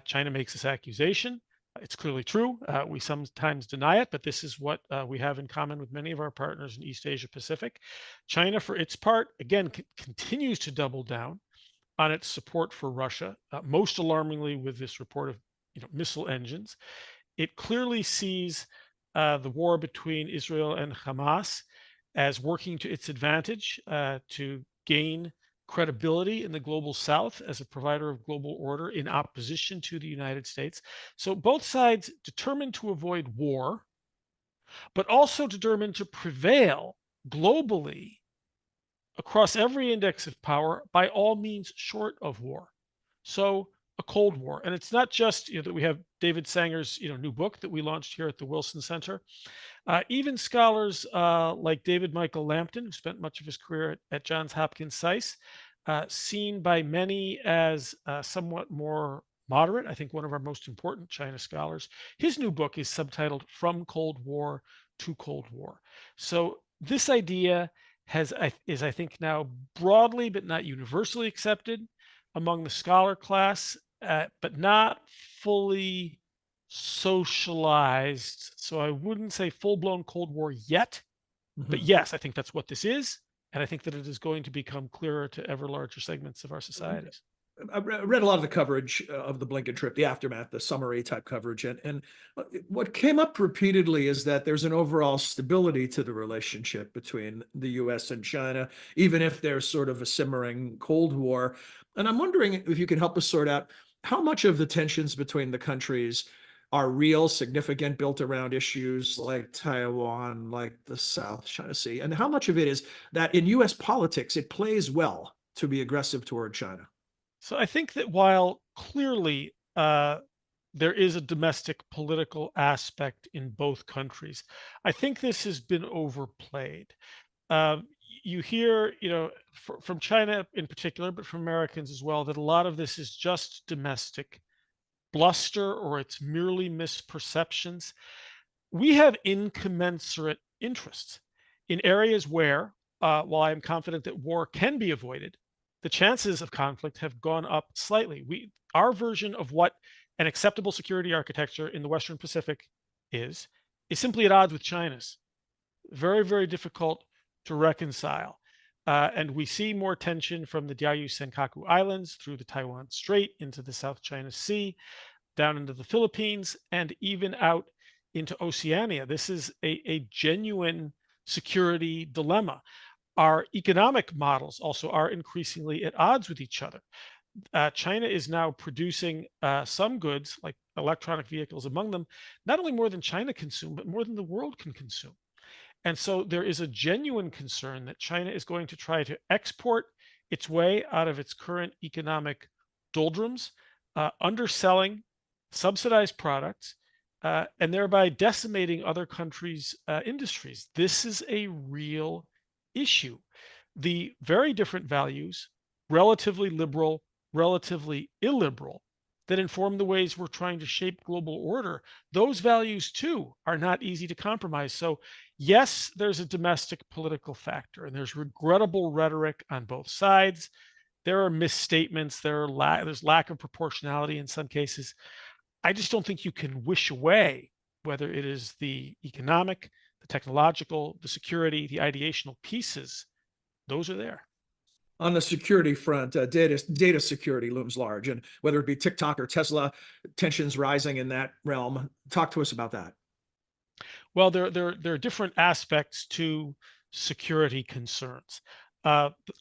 China makes this accusation. It's clearly true. We sometimes deny it, but this is what we have in common with many of our partners in East Asia Pacific. China, for its part, again, continues to double down on its support for Russia, most alarmingly with this report of missile engines. It clearly sees the war between Israel and Hamas as working to its advantage to gain credibility in the global South as a provider of global order in opposition to the United States. So both sides determined to avoid war, but also determined to prevail globally across every index of power by all means short of war. So a Cold War. And it's not just that we have David Sanger's new book that we launched here at the Wilson Center. Even scholars like David Michael Lampton, who spent much of his career at Johns Hopkins SAIS, seen by many as somewhat more moderate, I think one of our most important China scholars. His new book is subtitled From Cold War to Cold War. So this idea is, I think, now broadly but not universally accepted among the scholar class, but not fully socialized. So I wouldn't say full-blown Cold War yet, but yes, I think that's what this is. And I think that it is going to become clearer to ever larger segments of our societies. I read a lot of the coverage of the Blinken trip, the aftermath, the summary type coverage. And what came up repeatedly is that there's an overall stability to the relationship between the US and China, even if there's sort of a simmering Cold War. And I'm wondering if you can help us sort out how much of the tensions between the countries are real, significant, built around issues like Taiwan, like the South China Sea, and how much of it is that in US politics, it plays well to be aggressive toward China. So I think that while clearly there is a domestic political aspect in both countries, I think this has been overplayed. You hear, from China in particular, but from Americans as well, that a lot of this is just domestic bluster or it's merely misperceptions. We have incommensurate interests in areas where, while I'm confident that war can be avoided, the chances of conflict have gone up slightly. Our version of what an acceptable security architecture in the Western Pacific is simply at odds with China's. Very, very difficult to reconcile. And we see more tension from the Diaoyu Senkaku Islands through the Taiwan Strait into the South China Sea, down into the Philippines, and even out into Oceania. This is a genuine security dilemma. Our economic models also are increasingly at odds with each other. China is now producing some goods, like electronic vehicles among them, not only more than China consume, but more than the world can consume. And so there is a genuine concern that China is going to try to export its way out of its current economic doldrums, underselling subsidized products, and thereby decimating other countries' industries. This is a real issue. The very different values, relatively liberal, relatively illiberal, that inform the ways we're trying to shape global order, those values too are not easy to compromise. So yes, there's a domestic political factor, and there's regrettable rhetoric on both sides. There are misstatements, there's lack of proportionality in some cases. I just don't think you can wish away whether it is the economic, the technological, the security, the ideational pieces. Those are there. On the security front, data security looms large, and whether it be TikTok or Tesla, tensions rising in that realm. Talk to us about that. Well, there are different aspects to security concerns.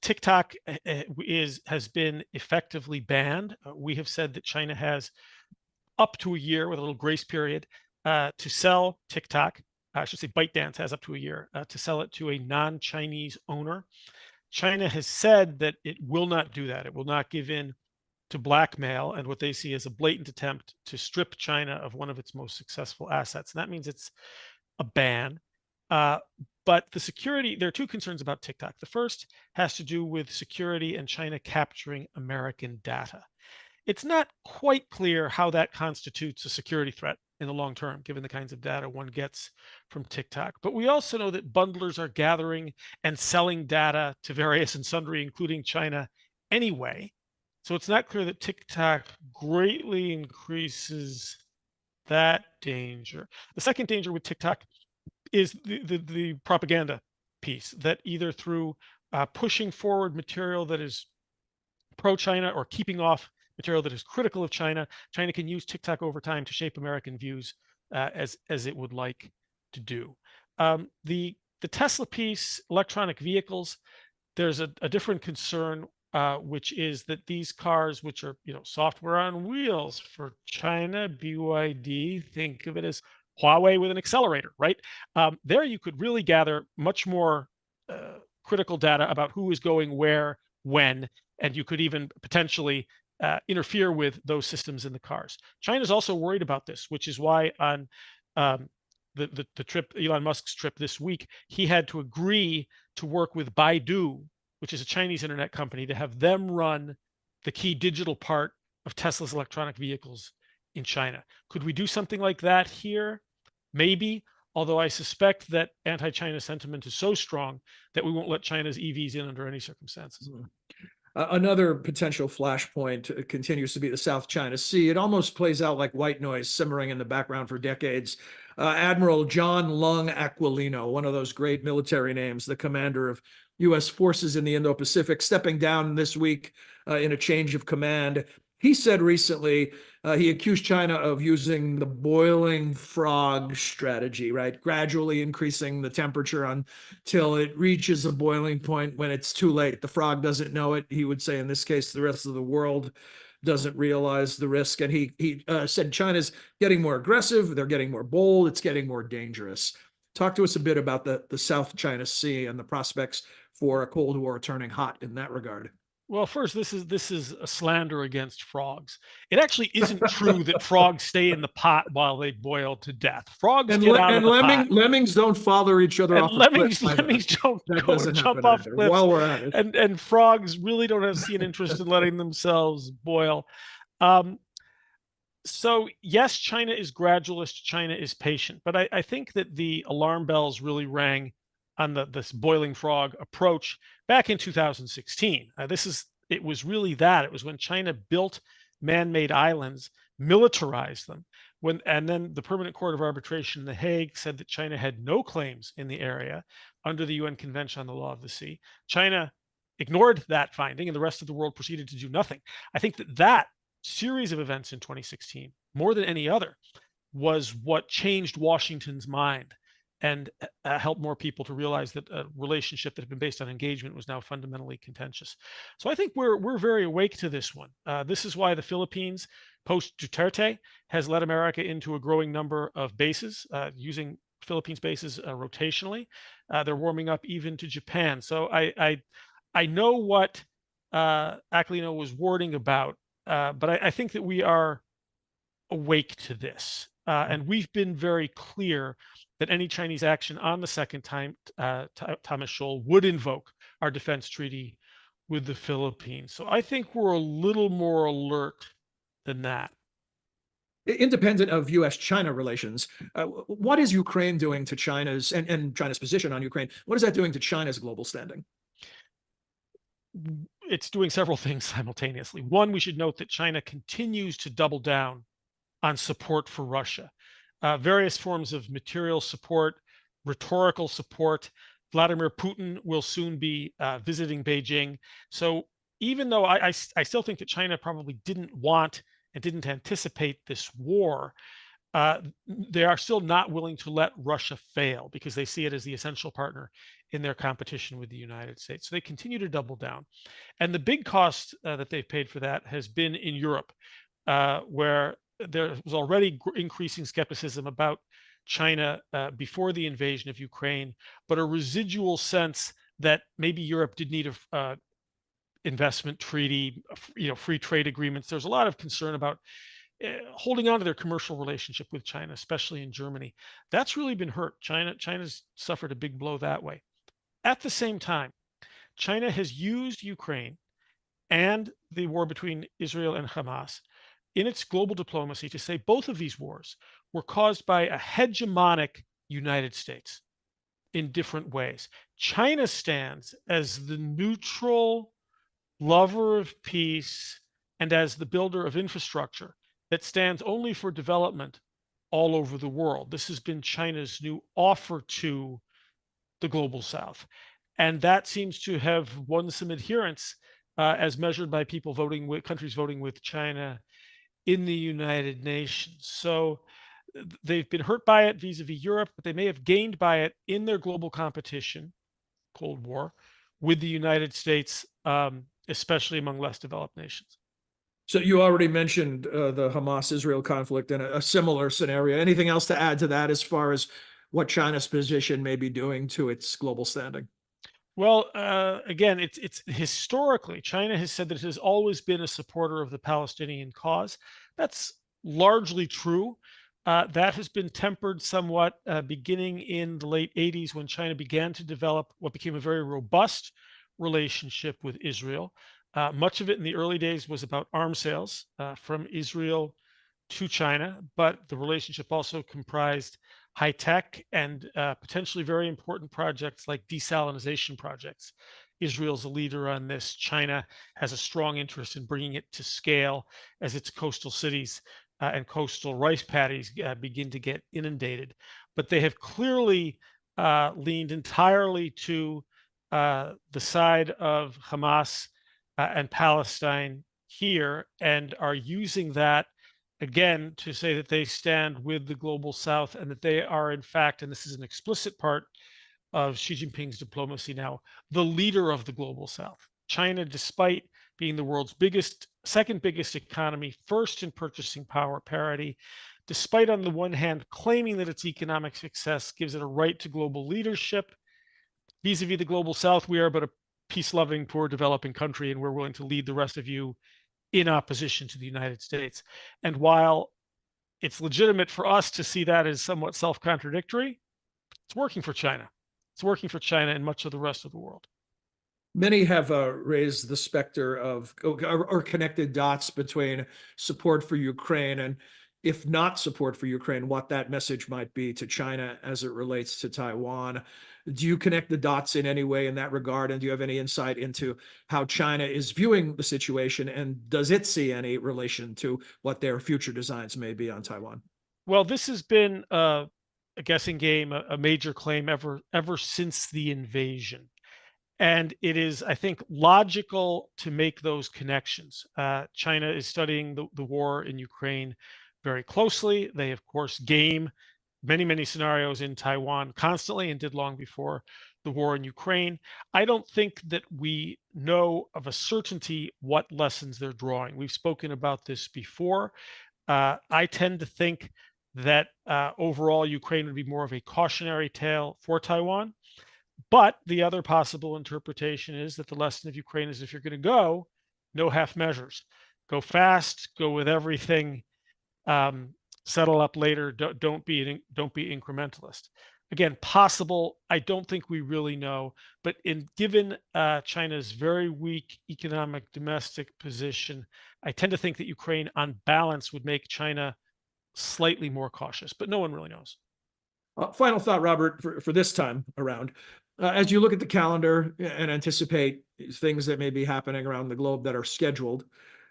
TikTok has been effectively banned. We have said that China has up to a year with a little grace period to sell TikTok. I should say ByteDance has up to a year to sell it to a non-Chinese owner. China has said that it will not do that. It will not give in to blackmail and what they see as a blatant attempt to strip China of one of its most successful assets. And that means it's a ban. But the security, there are two concerns about TikTok. The first has to do with security and China capturing American data. It's not quite clear how that constitutes a security threat in the long term, given the kinds of data one gets from TikTok. But we also know that bundlers are gathering and selling data to various and sundry, including China, anyway. So it's not clear that TikTok greatly increases that danger. The second danger with TikTok is the propaganda piece, that either through pushing forward material that is pro-China or keeping off material that is critical of China, China can use TikTok over time to shape American views as it would like to do. The Tesla piece, electronic vehicles, there's a different concern, which is that these cars, which are software on wheels for China, BYD, think of it as Huawei with an accelerator, right? There you could really gather much more critical data about who is going where, when, and you could even potentially interfere with those systems in the cars. China's also worried about this, which is why on the trip, Elon Musk's trip this week, he had to agree to work with Baidu, which is a Chinese internet company, to have them run the key digital part of Tesla's electronic vehicles in China. Could we do something like that here? Maybe, although I suspect that anti-China sentiment is so strong that we won't let China's EVs in under any circumstances. Another potential flashpoint continues to be the South China Sea. It almost plays out like white noise simmering in the background for decades. Admiral John Lung Aquilino, one of those great military names, the commander of U.S. forces in the Indo-Pacific, stepping down this week in a change of command. He said recently, he accused China of using the boiling frog strategy, right? Gradually increasing the temperature until it reaches a boiling point when it's too late. The frog doesn't know it. He would say, in this case, the rest of the world doesn't realize the risk. And he said China's getting more aggressive. They're getting more bold. It's getting more dangerous. Talk to us a bit about the South China Sea and the prospects for a Cold War turning hot in that regard. Well, first, this is a slander against frogs. It actually isn't true that frogs stay in the pot while they boil to death. Frogs get out of the pot. Lemmings don't follow each other off a cliff. Lemmings don't go jump off cliffs. While we're at it. And frogs really don't see an interest in letting themselves boil. So yes, China is gradualist. China is patient. But I think that the alarm bells really rang on this boiling frog approach back in 2016. It was really that. It was when China built man-made islands, militarized them, and then the Permanent Court of Arbitration in The Hague said that China had no claims in the area under the UN Convention on the Law of the Sea. China ignored that finding, and the rest of the world proceeded to do nothing. I think that series of events in 2016, more than any other, was what changed Washington's mind and help more people to realize that a relationship that had been based on engagement was now fundamentally contentious. So I think we're very awake to this one. This is why the Philippines, post Duterte, has led America into a growing number of bases, using Philippines bases rotationally. They're warming up even to Japan. So I know what Aquilino was warning about, but I think that we are awake to this. And we've been very clear that any Chinese action on the second Thomas Shoal would invoke our defense treaty with the Philippines. So I think we're a little more alert than that. Independent of U.S.-China relations, what is Ukraine doing to China's and China's position on Ukraine? What is that doing to China's global standing? It's doing several things simultaneously. One, we should note that China continues to double down on support for Russia. Various forms of material support, rhetorical support. Vladimir Putin will soon be visiting Beijing. So even though I still think that China probably didn't want and didn't anticipate this war, they are still not willing to let Russia fail because they see it as the essential partner in their competition with the United States. So they continue to double down. And the big cost that they've paid for that has been in Europe, where there was already increasing skepticism about China before the invasion of Ukraine, but a residual sense that maybe Europe did need a investment treaty, free trade agreements. There's a lot of concern about holding on to their commercial relationship with China, especially in Germany. That's really been hurt. China's suffered a big blow that way. At the same time, China has used Ukraine and the war between Israel and Hamas in its global diplomacy to say both of these wars were caused by a hegemonic United States in different ways. China stands as the neutral lover of peace and as the builder of infrastructure that stands only for development all over the world. This has been China's new offer to the global South. And that seems to have won some adherence as measured by people countries voting with China in the United Nations. So they've been hurt by it vis-a-vis Europe, but they may have gained by it in their global competition, Cold War, with the United States, especially among less developed nations. So you already mentioned the Hamas-Israel conflict in a similar scenario. Anything else to add to that as far as what China's position may be doing to its global standing? Well, again, it's historically, China has said that it has always been a supporter of the Palestinian cause. That's largely true. That has been tempered somewhat beginning in the late 80s when China began to develop what became a very robust relationship with Israel. Much of it in the early days was about arms sales from Israel to China, but the relationship also comprised high tech and potentially very important projects like desalination projects. Israel's a leader on this. China has a strong interest in bringing it to scale as its coastal cities and coastal rice paddies begin to get inundated. But they have clearly leaned entirely to the side of Hamas and Palestine here and are using that again to say that they stand with the global south and that they are in fact, and this is an explicit part of Xi Jinping's diplomacy now, the leader of the global south. China, despite being the world's second biggest economy, first in purchasing power parity, despite on the one hand claiming that its economic success gives it a right to global leadership, vis-a-vis the global south, we are but a peace-loving, poor developing country, and we're willing to lead the rest of you in opposition to the United States. And while it's legitimate for us to see that as somewhat self-contradictory, it's working for China. It's working for China and much of the rest of the world. Many have raised the specter of or connected dots between support for Ukraine and, if not support for Ukraine, what that message might be to China as it relates to Taiwan. Do you connect the dots in any way in that regard? And do you have any insight into how China is viewing the situation? And does it see any relation to what their future designs may be on Taiwan? Well, this has been a guessing game, a major claim ever since the invasion. And it is, I think, logical to make those connections. China is studying the war in Ukraine very closely. They, of course, game many scenarios in Taiwan constantly and did long before the war in Ukraine. I don't think that we know of a certainty what lessons they're drawing. We've spoken about this before. I tend to think that overall Ukraine would be more of a cautionary tale for Taiwan. But the other possible interpretation is that the lesson of Ukraine is if you're going to go, no half measures. Go fast, go with everything, settle up later. Don't be incrementalist. Again, possible. I don't think we really know. But given China's very weak economic domestic position, I tend to think that Ukraine, on balance, would make China slightly more cautious. But no one really knows. Final thought, Robert, for this time around. As you look at the calendar and anticipate things that may be happening around the globe that are scheduled,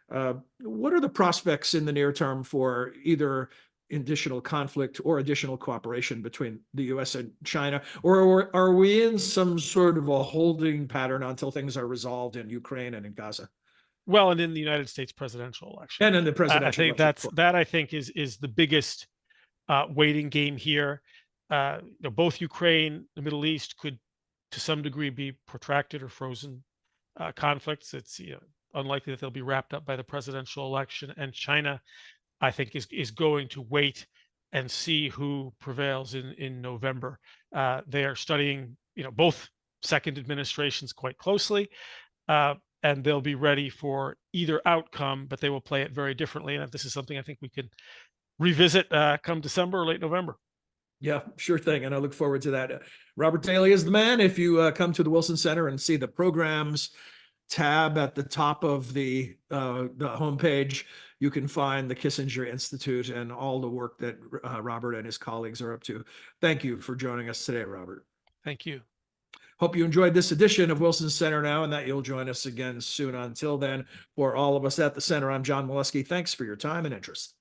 what are the prospects in the near term for either additional conflict or additional cooperation between the U.S. and China? Or are we in some sort of a holding pattern until things are resolved in Ukraine and in Gaza? Well, and in the United States presidential election. And in the I presidential think election. that I think is the biggest waiting game here. Both Ukraine, the Middle East could, to some degree, be protracted or frozen conflicts. It's unlikely that they'll be wrapped up by the presidential election. And China, I think, is going to wait and see who prevails in November. They are studying, both second administrations quite closely, and they'll be ready for either outcome, but they will play it very differently. And this is something I think we could revisit come December or late November. Yeah, sure thing. And I look forward to that. Robert Daly is the man. If you come to the Wilson Center and see the programs tab at the top of the homepage, you can find the Kissinger Institute and all the work that Robert and his colleagues are up to. Thank you for joining us today, Robert. Thank you. Hope you enjoyed this edition of Wilson Center Now and that you'll join us again soon. Until then, for all of us at the center, I'm John Molesky. Thanks for your time and interest.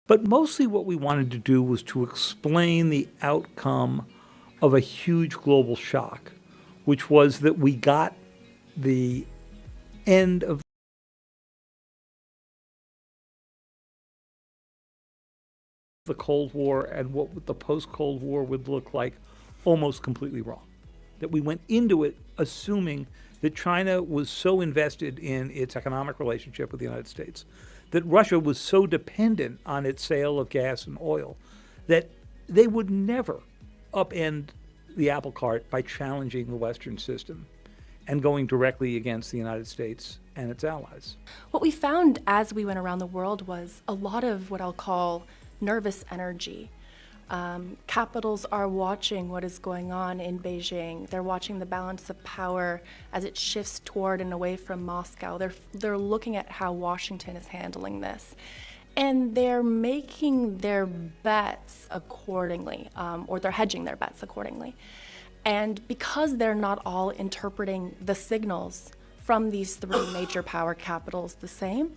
But mostly what we wanted to do was to explain the outcome of a huge global shock, which was that we got the end of the Cold War and what the post-Cold War would look like almost completely wrong. That we went into it assuming that China was so invested in its economic relationship with the United States, that Russia was so dependent on its sale of gas and oil, that they would never upend the apple cart by challenging the Western system and going directly against the United States and its allies. What we found as we went around the world was a lot of what I'll call nervous energy. Capitals are watching what is going on in Beijing. They're watching the balance of power as it shifts toward and away from Moscow. They're looking at how Washington is handling this. And they're making their bets accordingly, or they're hedging their bets accordingly. And because they're not all interpreting the signals from these three major power capitals the same,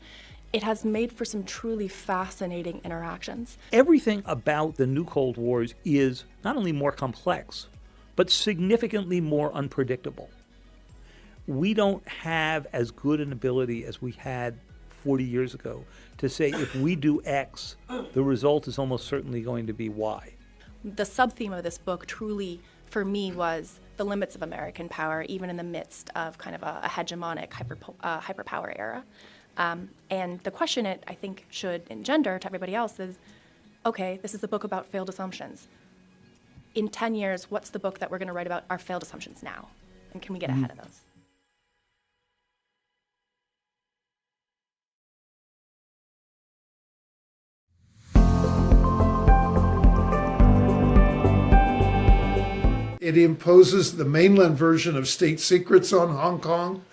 it has made for some truly fascinating interactions. Everything about the new Cold Wars is not only more complex, but significantly more unpredictable. We don't have as good an ability as we had 40 years ago to say if we do X, the result is almost certainly going to be Y. The sub-theme of this book truly, for me, was the limits of American power, even in the midst of kind of a hegemonic hyperpower era. And the question it, I think, should engender to everybody else is, okay, this is a book about failed assumptions. In 10 years, what's the book that we're going to write about our failed assumptions now? And can we get ahead of those? It imposes the mainland version of state secrets on Hong Kong.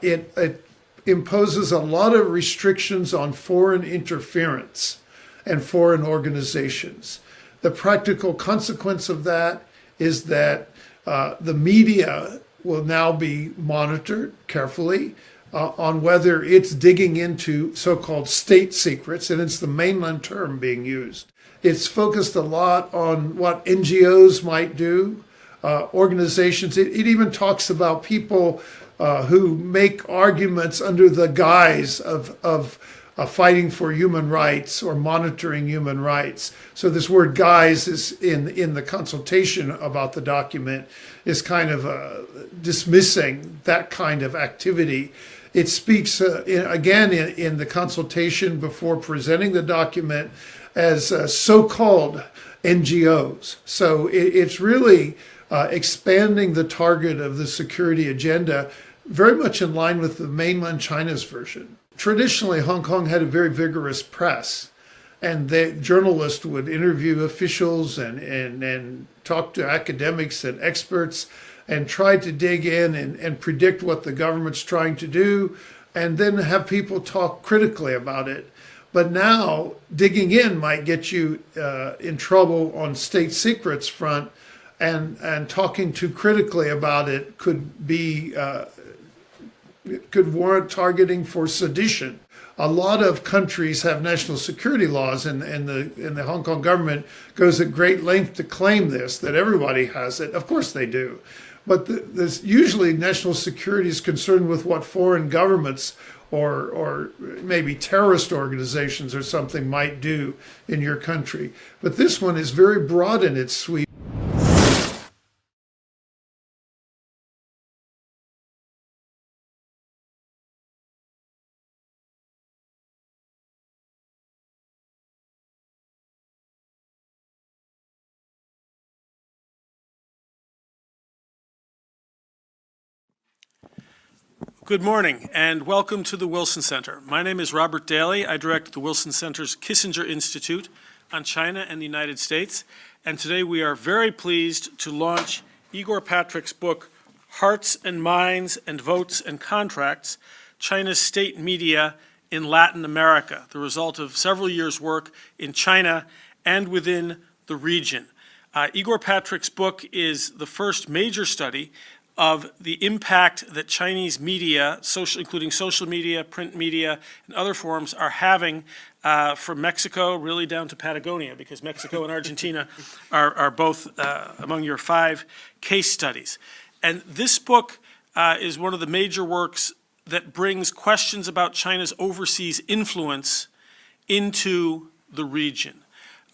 It imposes a lot of restrictions on foreign interference and foreign organizations. The practical consequence of that is that the media will now be monitored carefully on whether it's digging into so-called state secrets, and it's the mainland term being used. It's focused a lot on what NGOs might do, organizations. It even talks about people who make arguments under the guise of fighting for human rights or monitoring human rights. So this word "guise" is in the consultation about the document is kind of dismissing that kind of activity. It speaks again in the consultation before presenting the document as so-called NGOs. So it's really expanding the target of the security agenda, very much in line with the mainland China's version. Traditionally, Hong Kong had a very vigorous press, and the journalists would interview officials and talk to academics and experts and try to dig in and predict what the government's trying to do, and then have people talk critically about it. But now, digging in might get you in trouble on state secrets front, and talking too critically about it could be could warrant targeting for sedition. A lot of countries have national security laws, and the Hong Kong government goes at great length to claim this, that everybody has it. Of course they do. But usually national security is concerned with what foreign governments or maybe terrorist organizations or something might do in your country. But this one is very broad in its sweep. Good morning and welcome to the Wilson Center. My name is Robert Daly. I direct the Wilson Center's Kissinger Institute on China and the United States. And today we are very pleased to launch Igor Patrick's book, Hearts and Minds and Votes and Contracts, China's State Media in Latin America, the result of several years' work in China and within the region. Igor Patrick's book is the first major study of the impact that Chinese media, including social media, print media, and other forms, are having from Mexico really down to Patagonia, because Mexico and Argentina are both among your 5 case studies. And this book is one of the major works that brings questions about China's overseas influence into the region.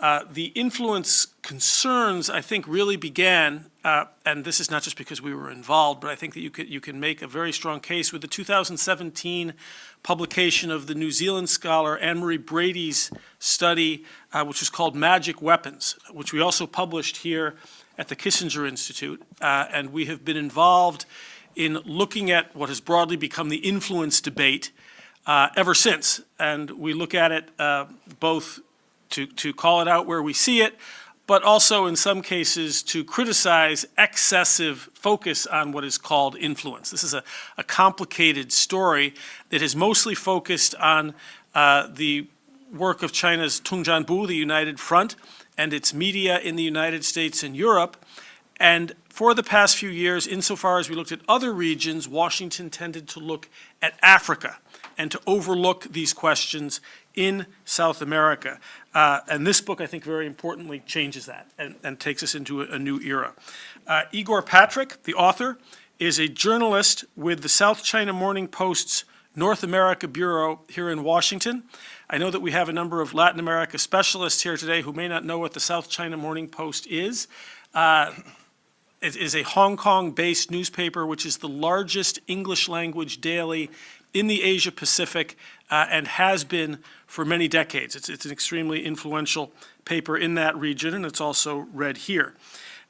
The influence concerns, I think, really began, and this is not just because we were involved, but I think that you can make a very strong case with the 2017 publication of the New Zealand scholar Anne-Marie Brady's study, which was called Magic Weapons, which we also published here at the Kissinger Institute. And we have been involved in looking at what has broadly become the influence debate ever since. And we look at it both to call it out where we see it, but also in some cases to criticize excessive focus on what is called influence. This is a complicated story that is mostly focused on the work of China's Tungzhanbu, the United Front, and its media in the United States and Europe. And for the past few years, insofar as we looked at other regions, Washington tended to look at Africa and to overlook these questions in South America. And this book, I think, very importantly changes that and takes us into a new era. Igor Patrick, the author, is a journalist with the South China Morning Post's North America Bureau here in Washington. I know that we have a number of Latin America specialists here today who may not know what the South China Morning Post is. It is a Hong Kong-based newspaper, which is the largest English-language daily in the Asia Pacific and has been for many decades. It's an extremely influential paper in that region, and it's also read here.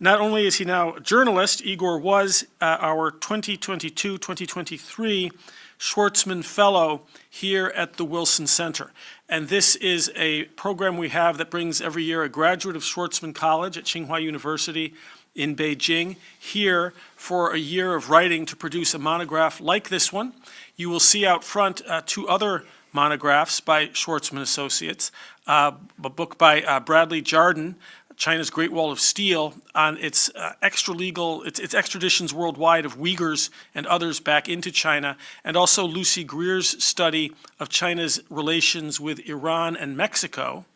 Not only is he now a journalist, Igor was our 2022-2023 Schwartzman Fellow here at the Wilson Center. And this is a program we have that brings every year a graduate of Schwartzman College at Tsinghua University in Beijing here for a year of writing to produce a monograph like this one. You will see out front two other monographs by Schwartzman Associates, a book by Bradley Jardin, China's Great Wall of Steel, on its its extraditions worldwide of Uyghurs and others back into China, and also Lucy Greer's study of China's relations with Iran and Iran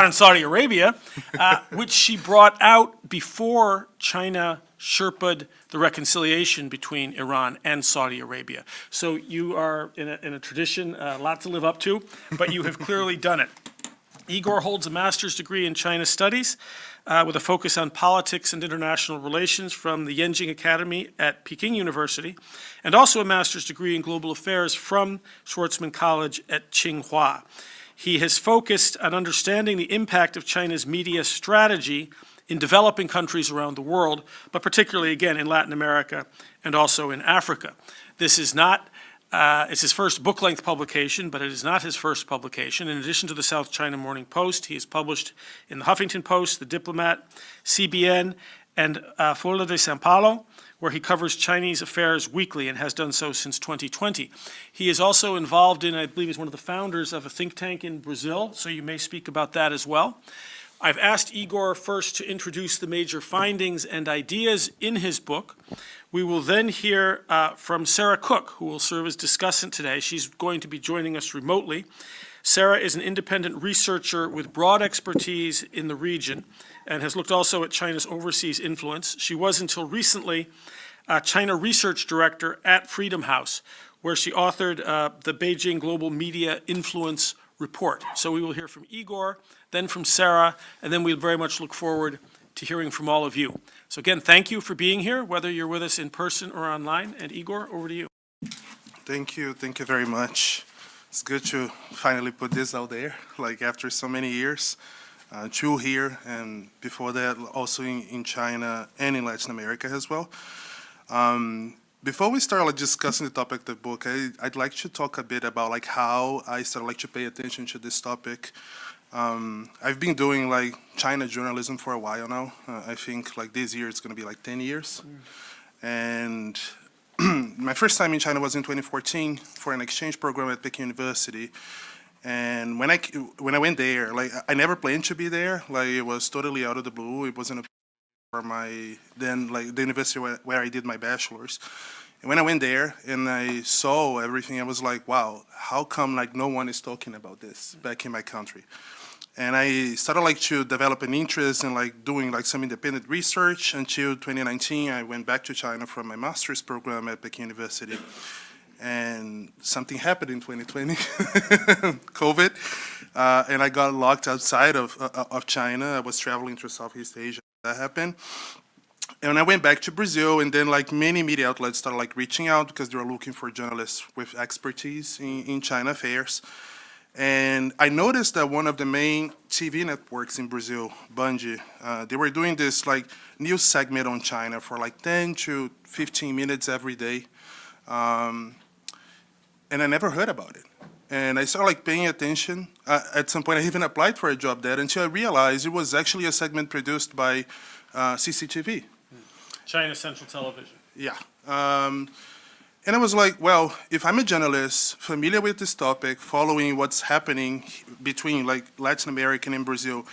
and Saudi Arabia, which she brought out before China Sherpa'd the reconciliation between Iran and Saudi Arabia. So you are in a tradition, a lot to live up to, but you have clearly done it. Igor holds a master's degree in China Studies with a focus on politics and international relations from the Yenjing Academy at Peking University, and also a master's degree in global affairs from Schwartzman College at Tsinghua. He has focused on understanding the impact of China's media strategy in developing countries around the world, but particularly, again, in Latin America and also in Africa. This is not it's his first book-length publication, but it is not his first publication. In addition to the South China Morning Post, he is published in the Huffington Post, the Diplomat, CBN, and Folha de São Paulo, where he covers Chinese affairs weekly and has done so since 2020. He is also involved in, I believe he's one of the founders of a think tank in Brazil, so you may speak about that as well. I've asked Igor first to introduce the major findings and ideas in his book. We will then hear from Sarah Cook, who will serve as discussant today. She's going to be joining us remotely. Sarah is an independent researcher with broad expertise in the region and has looked also at China's overseas influence. She was until recently China Research Director at Freedom House, where she authored the Beijing Global Media Influence Report. So we will hear from Igor, then from Sarah, and then we very much look forward to hearing from all of you. So again, thank you for being here, whether you're with us in person or online. And Igor, over to you. Thank you very much. It's good to finally put this out there, like after so many years. True here, and before that, also in China and in Latin America as well. Before we start discussing the topic of the book, I'd like to talk a bit about how I started to pay attention to this topic. I've been doing China journalism for a while now. I think this year it's going to be 10 years. And my first time in China was in 2014 for an exchange program at Peking University. And when I went there, I never planned to be there. It was totally out of the blue. It wasn't for the university where I did my bachelor's. And when I went there and I saw everything, I was like, wow, how come no one is talking about this back in my country? And I started to develop an interest in doing some independent research until 2019. I went back to China from my master's program at Peking University. And something happened in 2020, COVID. and I got locked outside of China. I was traveling through Southeast Asia. That happened. And I went back to Brazil, and then like many media outlets started like reaching out because they were looking for journalists with expertise in China affairs. And I noticed that one of the main TV networks in Brazil, Band, they were doing this like news segment on China for like 10 to 15 minutes every day. And I never heard about it. And I started like paying attention. At some point, I even applied for a job there until I realized it was actually a segment produced by CCTV. China Central Television. Yeah. And I was like, well, if I'm a journalist familiar with this topic, following what's happening between like Latin America and Brazil,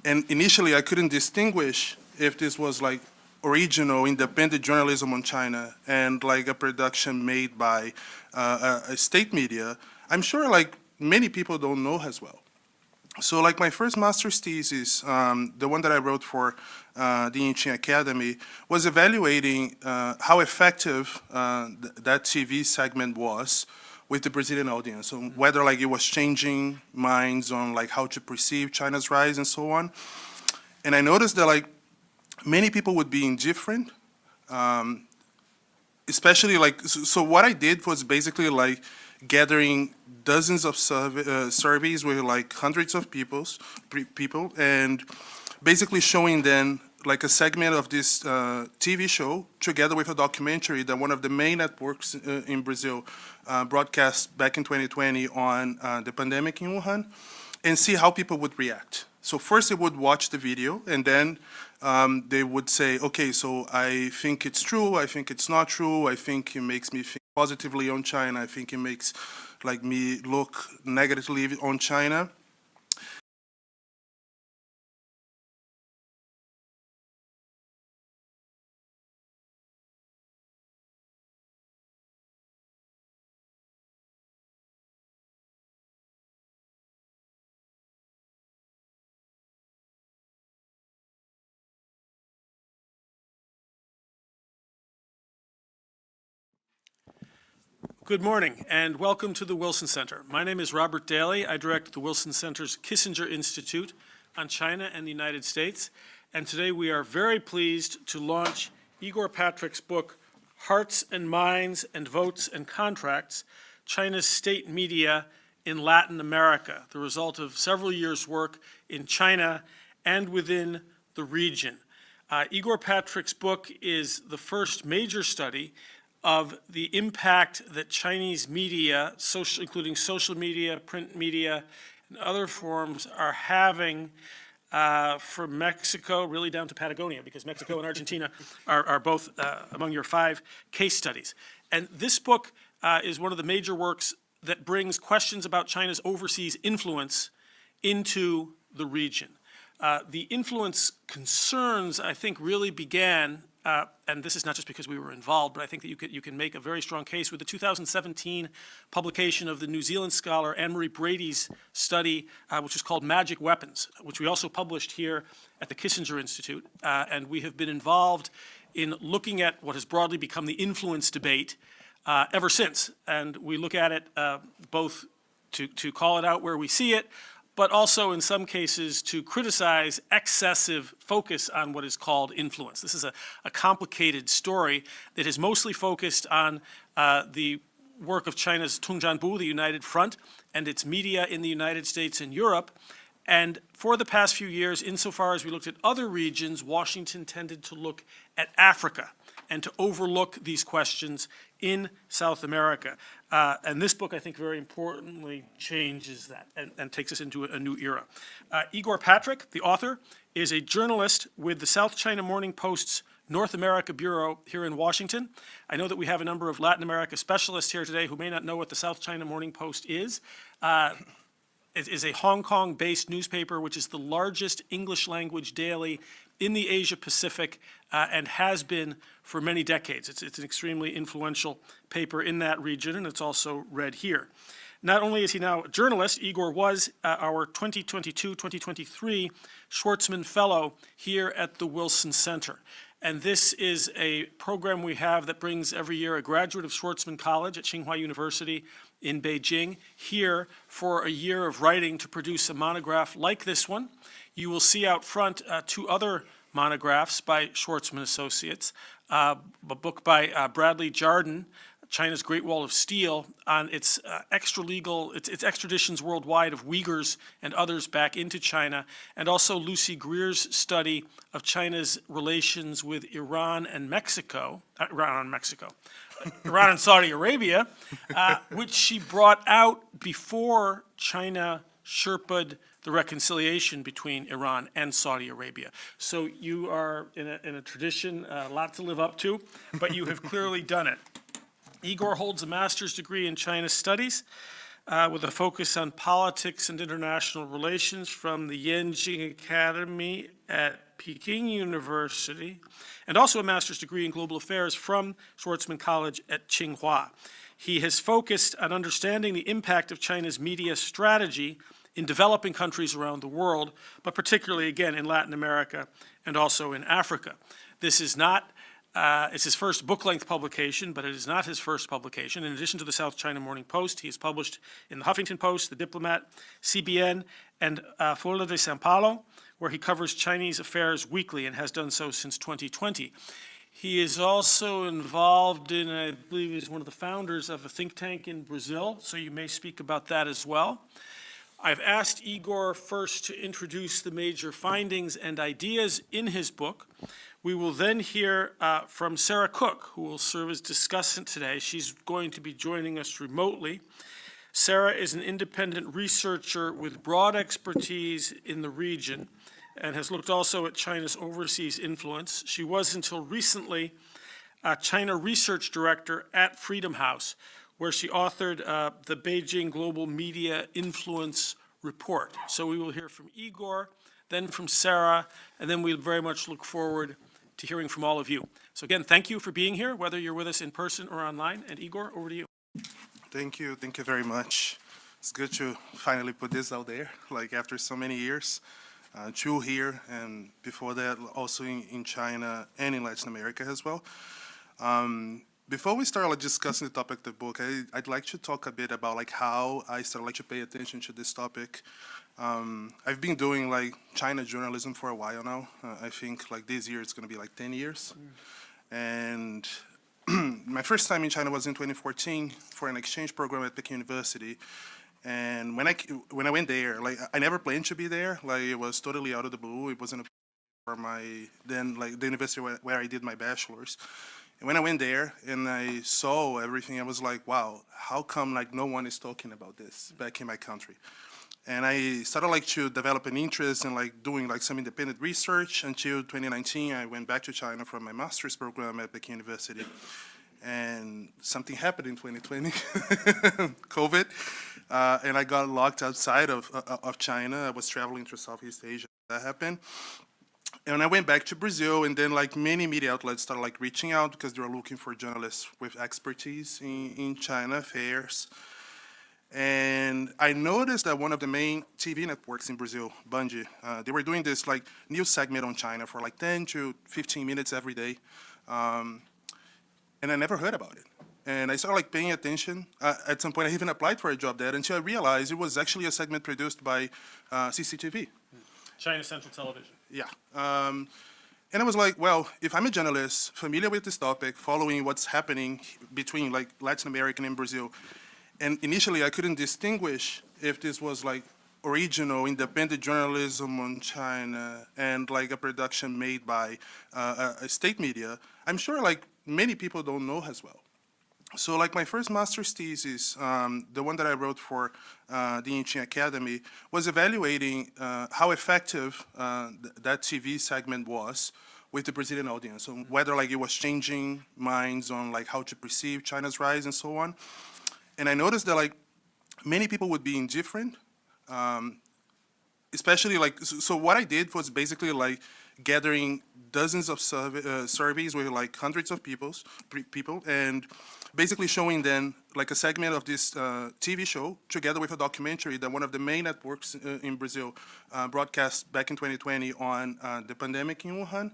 and initially I couldn't distinguish if this was like original independent journalism on China and like a production made by a state media, I'm sure like many people don't know as well. So like my first master's thesis, the one that I wrote for the Inching Academy, was evaluating how effective that TV segment was with the Brazilian audience, so whether like it was changing minds on like how to perceive China's rise and so on. And I noticed that like many people would be indifferent, especially like, so what I did was basically like gathering dozens of surveys with like hundreds of people, and basically showing them like a segment of this TV show together with a documentary that one of the main networks in Brazil broadcast back in 2020 on the pandemic in Wuhan, and see how people would react. So first they would watch the video, and then they would say, okay, so I think it's true, I think it's not true, I think it makes me think positively on China, I think it makes like me look negatively on China. Good morning and welcome to the Wilson Center. My name is Robert Daly. I direct the Wilson Center's Kissinger Institute on China and the United States. And today we are very pleased to launch Igor Patrick's book, Hearts and Minds and Votes and Contracts, China's State Media in Latin America, the result of several years' work in China and within the region. Igor Patrick's book is the first major study of the impact that Chinese media, including social media, print media, and other forms, are having for Mexico, really down to Patagonia, because Mexico and Argentina are both among your 5 case studies. And this book is one of the major works that brings questions about China's overseas influence into the region. The influence concerns, I think, really began, and this is not just because we were involved, but I think that you can make a very strong case with the 2017 publication of the New Zealand scholar Anne-Marie Brady's study, which is called Magic Weapons, which we also published here at the Kissinger Institute. And we have been involved in looking at what has broadly become the influence debate ever since. And we look at it both to call it out where we see it, but also in some cases to criticize excessive focus on what is called influence. This is a complicated story that is mostly focused on the work of China's Tungjianbu, the United Front, and its media in the United States and Europe. And for the past few years, insofar as we looked at other regions, Washington tended to look at Africa and to overlook these questions in South America. And this book, I think, very importantly changes that and takes us into a new era. Igor Patrick, the author, is a journalist with the South China Morning Post's North America Bureau here in Washington. I know that we have a number of Latin America specialists here today who may not know what the South China Morning Post is. It is a Hong Kong-based newspaper, which is the largest English-language daily in the Asia-Pacific and has been for many decades. It's an extremely influential paper in that region, and it's also read here. Not only is he now a journalist, Igor was our 2022-2023 Schwartzman Fellow here at the Wilson Center. And this is a program we have that brings every year a graduate of Schwartzman College at Tsinghua University in Beijing, here for a year of writing to produce a monograph like this one. You will see out front two other monographs by Schwartzman Associates, a book by Bradley Jardin, China's Great Wall of Steel, on its its extraditions worldwide of Uyghurs and others back into China, and also Lucy Greer's study of China's relations with Iran and Iran and Saudi Arabia, which she brought out before China Sherpa'd the reconciliation between Iran and Saudi Arabia. So you are in a tradition, a lot to live up to, but you have clearly done it. Igor holds a master's degree in China Studies with a focus on politics and international relations from the Yenjing Academy at Peking University, and also a master's degree in global affairs from Schwartzman College at Tsinghua. He has focused on understanding the impact of China's media strategy in developing countries around the world, but particularly, again, in Latin America and also in Africa. This is not it's his first book-length publication, but it is not his first publication. In addition to the South China Morning Post, he has published in the Huffington Post, the Diplomat, CBN, and Folha de São Paulo, where he covers Chinese affairs weekly and has done so since 2020. He is also involved in, I believe he's one of the founders of a think tank in Brazil, so you may speak about that as well. I've asked Igor first to introduce the major findings and ideas in his book. We will then hear from Sarah Cook, who will serve as discussant today. She's going to be joining us remotely. Sarah is an independent researcher with broad expertise in the region and has looked also at China's overseas influence. She was until recently China Research Director at Freedom House, where she authored the Beijing Global Media Influence Report. So we will hear from Igor, then from Sarah, and then we very much look forward to hearing from all of you. So again, thank you for being here, whether you're with us in person or online. And Igor, over to you. Thank you very much. It's good to finally put this out there, like after so many years. True here, and before that, also in China and in Latin America as well. Before we start discussing the topic of the book, I'd like to talk a bit about how I started to pay attention to this topic. I've been doing China journalism for a while now. I think this year it's going to be 10 years. And my first time in China was in 2014 for an exchange program at Peking University. And when I went there, I never planned to be there. It was totally out of the blue. It wasn't for the university where I did my bachelor's. And when I went there and I saw everything, I was like, wow, how come no one is talking about this back in my country? And I started to develop an interest in doing some independent research until 2019. I went back to China for my master's program at Peking University. And something happened in 2020, COVID, and I got locked outside of China. I was traveling through Southeast Asia. That happened. And I went back to Brazil, and then many media outlets started reaching out because they were looking for journalists with expertise in China affairs. And I noticed that one of the main TV networks in Brazil, Band, they were doing this news segment on China for 10 to 15 minutes every day. And I never heard about it. And I started paying attention. At some point, I even applied for a job there until I realized it was actually a segment produced by CCTV. China Central Television. Yeah. And I was like, well, if I'm a journalist familiar with this topic, following what's happening between Latin America and Brazil, and initially I couldn't distinguish if this was original independent journalism on China and a production made by a state media, I'm sure many people don't know as well. So my first master's thesis, the one that I wrote for the Yenjing Academy, was evaluating how effective that TV segment was with the Brazilian audience, so whether it was changing minds on how to perceive China's rise and so on. And I noticed that many people would be indifferent, especially so what I did was basically gathering dozens of surveys with hundreds of people and basically showing them a segment of this TV show together with a documentary that one of the main networks in Brazil broadcast back in 2020 on the pandemic in Wuhan,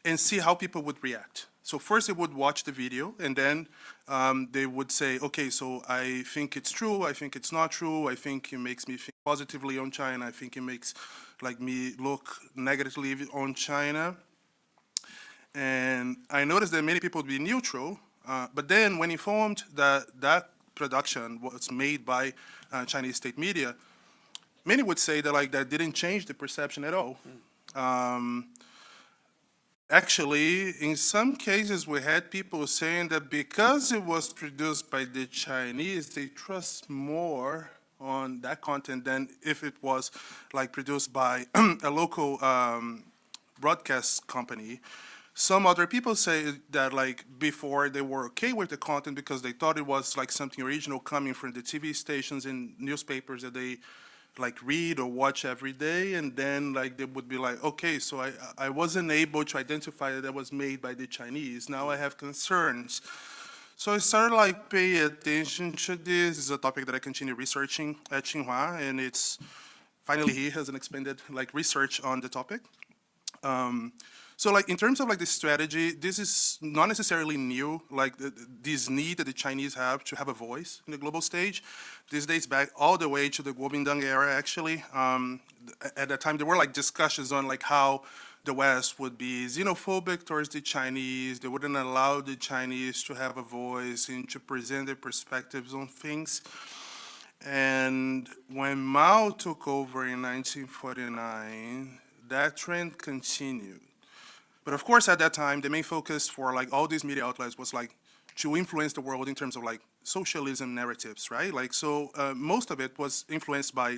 and see how people would react. So first they would watch the video, and then they would say, okay, so I think it's true, I think it's not true, I think it makes me think positively on China, I think it makes like me look negatively on China. And I noticed that many people would be neutral, but then when informed that that production was made by Chinese state media, many would say that like that didn't change the perception at all. Actually, in some cases, we had people saying that because it was produced by the Chinese, they trust more on that content than if it was like produced by a local broadcast company. Some other people say that like before they were okay with the content because they thought it was like something original coming from the TV stations and newspapers that they like read or watch every day, and then like they would be like, okay, so I wasn't able to identify that it was made by the Chinese. Now I have concerns. So I started like pay attention to this. This is a topic that I continue researching at Tsinghua, and it's finally he has an expanded like research on the topic. So like in terms of like the strategy, this is not necessarily new, like this need that the Chinese have to have a voice in the global stage. This dates back all the way to the Kuomintang era, actually. At that time, there were like discussions on like how the West would be xenophobic towards the Chinese. They wouldn't allow the Chinese to have a voice and to present their perspectives on things. And when Mao took over in 1949, that trend continued. But of course, at that time, the main focus for like all these media outlets was like to influence the world in terms of like socialism narratives, right? Like so, most of it was influenced by.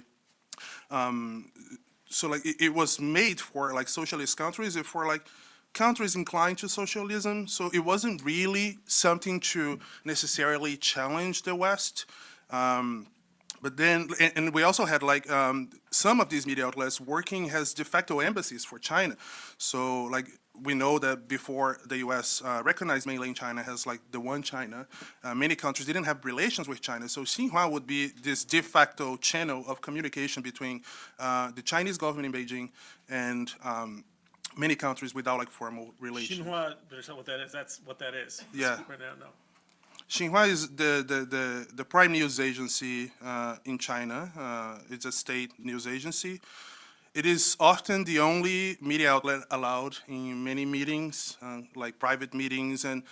So like it was made for like socialist countries, and for like countries inclined to socialism. So it wasn't really something to necessarily challenge the West. But then, and we also had like some of these media outlets working as de facto embassies for China. So like we know that before the U.S. Recognized mainland China as like the one China, many countries didn't have relations with China. So Xinhua would be this de facto channel of communication between the Chinese government in Beijing and many countries without like formal relations. Xinhua, there's not what that is. That's what that is. Yeah. Right now, no. Xinhua is the prime news agency in China. It's a state news agency. It is often the only media outlet allowed in many meetings, like private meetings, and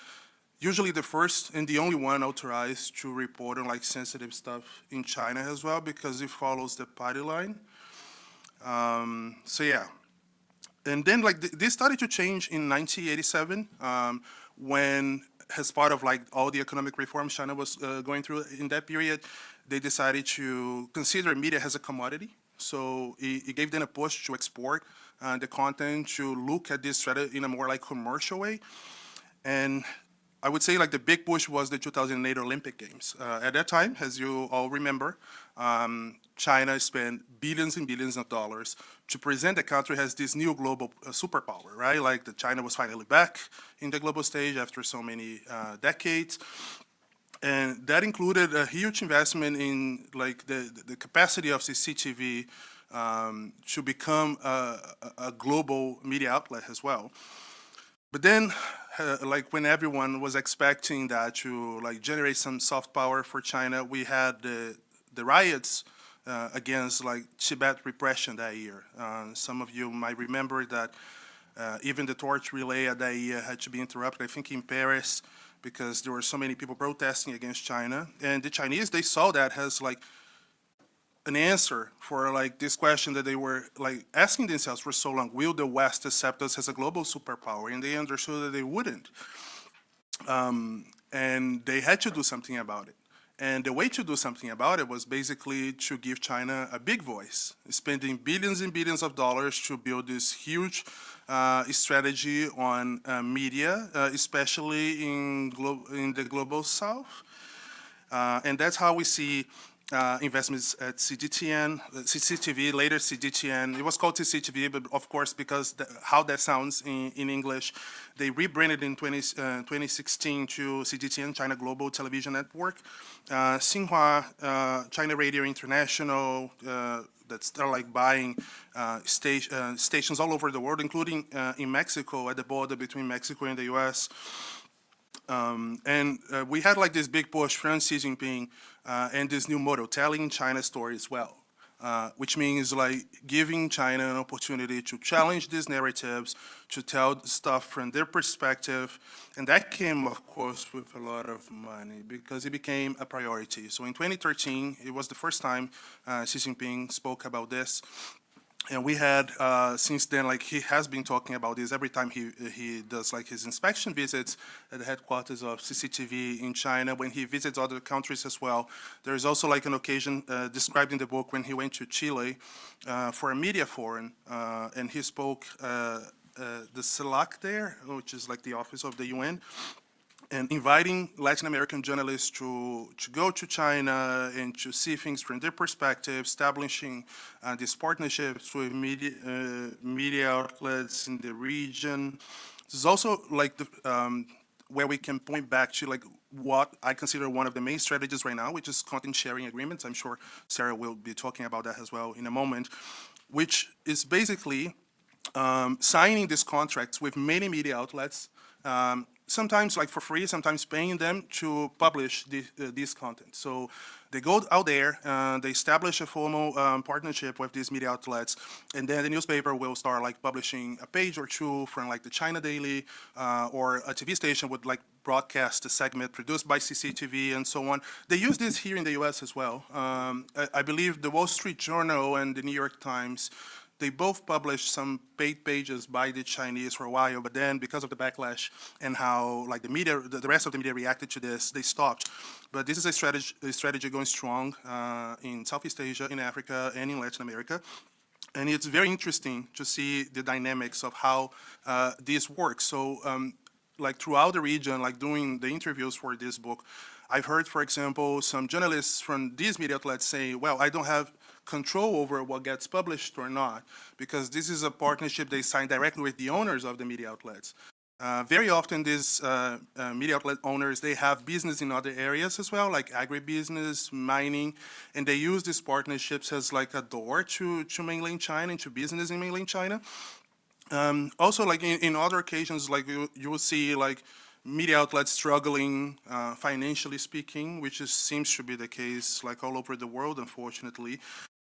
usually the first and the only one authorized to report on like sensitive stuff in China as well, because it follows the party line. So yeah. And then like this started to change in 1987 when, as part of like all the economic reforms China was going through in that period, they decided to consider media as a commodity. So it gave them a push to export the content, to look at this strategy in a more like commercial way. And I would say like the big push was the 2008 Olympic Games. At that time, as you all remember, China spent billions and billions of dollars to present the country as this new global superpower, right? Like that China was finally back in the global stage after so many decades. And that included a huge investment in like the capacity of CCTV to become a global media outlet as well. But then, like when everyone was expecting that to like generate some soft power for China, we had the riots against like Tibet repression that year. Some of you might remember that even the torch relay at that year had to be interrupted, I think in Paris, because there were so many people protesting against China. And the Chinese, they saw that as like an answer for like this question that they were like asking themselves for so long: will the West accept us as a global superpower? And they understood that they wouldn't. And they had to do something about it. And the way to do something about it was basically to give China a big voice, spending billions and billions of dollars to build this huge strategy on media, especially in the global south. And that's how we see investments at CCTV, later CGTN. It was called CCTV, but of course, because how that sounds in English, they rebranded in 2016 to CGTN, China Global Television Network. Xinhua, China Radio International, that start like buying stations all over the world, including in Mexico, at the border between Mexico and the U.S. We had like this big push from Xi Jinping and this new motto, telling China's story as well. Which means like giving China an opportunity to challenge these narratives, to tell stuff from their perspective. And that came, of course, with a lot of money because it became a priority. So in 2013, it was the first time Xi Jinping spoke about this. And we had, since then, like he has been talking about this every time he does like his inspection visits at the headquarters of CCTV in China, when he visits other countries as well. There is also like an occasion described in the book when he went to Chile for a media forum, and he spoke the CELAC there, which is like the office of the UN, and inviting Latin American journalists to go to China and to see things from their perspective, establishing these partnerships with media outlets in the region. This is also like the, where we can point back to like what I consider one of the main strategies right now, which is content sharing agreements. I'm sure Sarah will be talking about that as well in a moment, which is basically signing these contracts with many media outlets, sometimes like for free, sometimes paying them to publish this content. So they go out there, they establish a formal partnership with these media outlets, and then the newspaper will start like publishing a page or two from like the China Daily, or a TV station would like broadcast a segment produced by CCTV and so on. They use this here in the US as well. I believe the Wall Street Journal and the New York Times, they both published some paid pages by the Chinese for a while, but then because of the backlash and how like the media, the rest of the media reacted to this, they stopped. But this is a strategy going strong in Southeast Asia, in Africa, and in Latin America. And it's very interesting to see the dynamics of how this works. So like throughout the region, like doing the interviews for this book, I've heard, for example, some journalists from these media outlets say, well, I don't have control over what gets published or not, because this is a partnership they sign directly with the owners of the media outlets. Very often these media outlet owners, they have business in other areas as well, like agribusiness, mining, and they use these partnerships as like a door to mainland China and to business in mainland China. Also, like in other occasions, like you will see like media outlets struggling financially speaking, which seems to be the case like all over the world, unfortunately.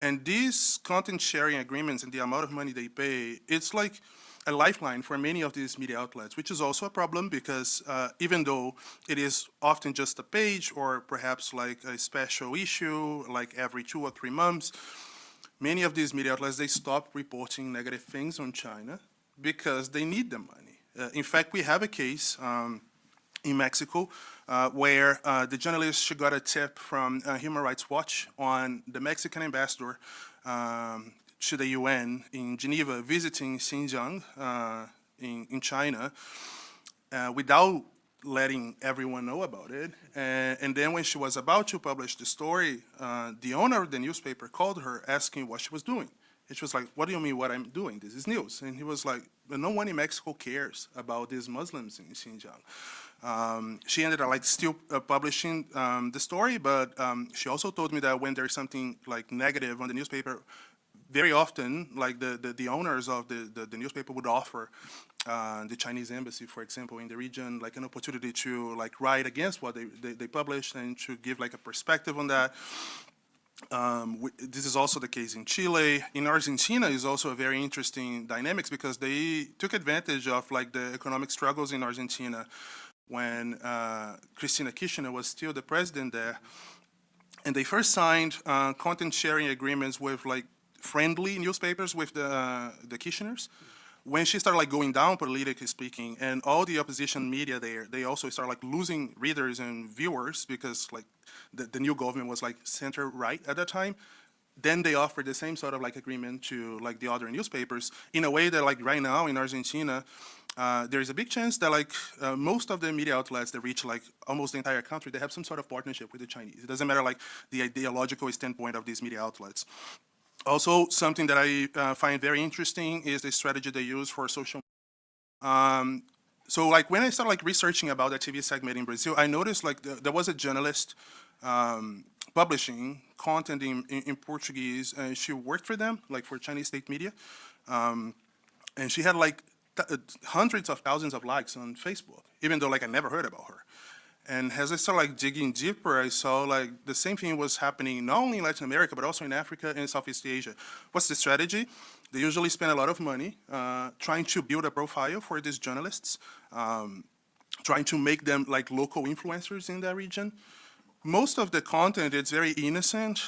And these content sharing agreements and the amount of money they pay, it's like a lifeline for many of these media outlets, which is also a problem because even though it is often just a page or perhaps like a special issue, like every 2 or 3 months, many of these media outlets, they stop reporting negative things on China because they need the money. In fact, we have a case in Mexico where the journalist, she got a tip from Human Rights Watch on the Mexican ambassador to the UN in Geneva visiting Xinjiang in China without letting everyone know about it. And then when she was about to publish the story, the owner of the newspaper called her asking what she was doing. And she was like, what do you mean what I'm doing? This is news. And he was like, no one in Mexico cares about these Muslims in Xinjiang. She ended up like still publishing the story, but she also told me that when there's something like negative on the newspaper, very often like the owners of the newspaper would offer the Chinese embassy, for example, in the region, like an opportunity to like write against what they published and to give like a perspective on that. This is also the case in Chile. In Argentina is also a very interesting dynamics because they took advantage of like the economic struggles in Argentina when Cristina Kirchner was still the president there. And they first signed content sharing agreements with like friendly newspapers with the Kirchners. When she started like going down politically speaking, and all the opposition media there, they also started like losing readers and viewers because like the new government was like center right at that time. Then they offered the same sort of like agreement to like the other newspapers in a way that like right now in Argentina, there is a big chance that like most of the media outlets that reach like almost the entire country, they have some sort of partnership with the Chinese. It doesn't matter like the ideological standpoint of these media outlets. Also, something that I find very interesting is the strategy they use for social media. So like when I started like researching about that TV segment in Brazil, I noticed like there was a journalist publishing content in Portuguese, and she worked for them, like for Chinese state media. And she had like hundreds of thousands of likes on Facebook, even though like I never heard about her. And as I started like digging deeper, I saw like the same thing was happening not only in Latin America, but also in Africa and Southeast Asia. What's the strategy? They usually spend a lot of money trying to build a profile for these journalists, trying to make them like local influencers in that region. Most of the content, it's very innocent.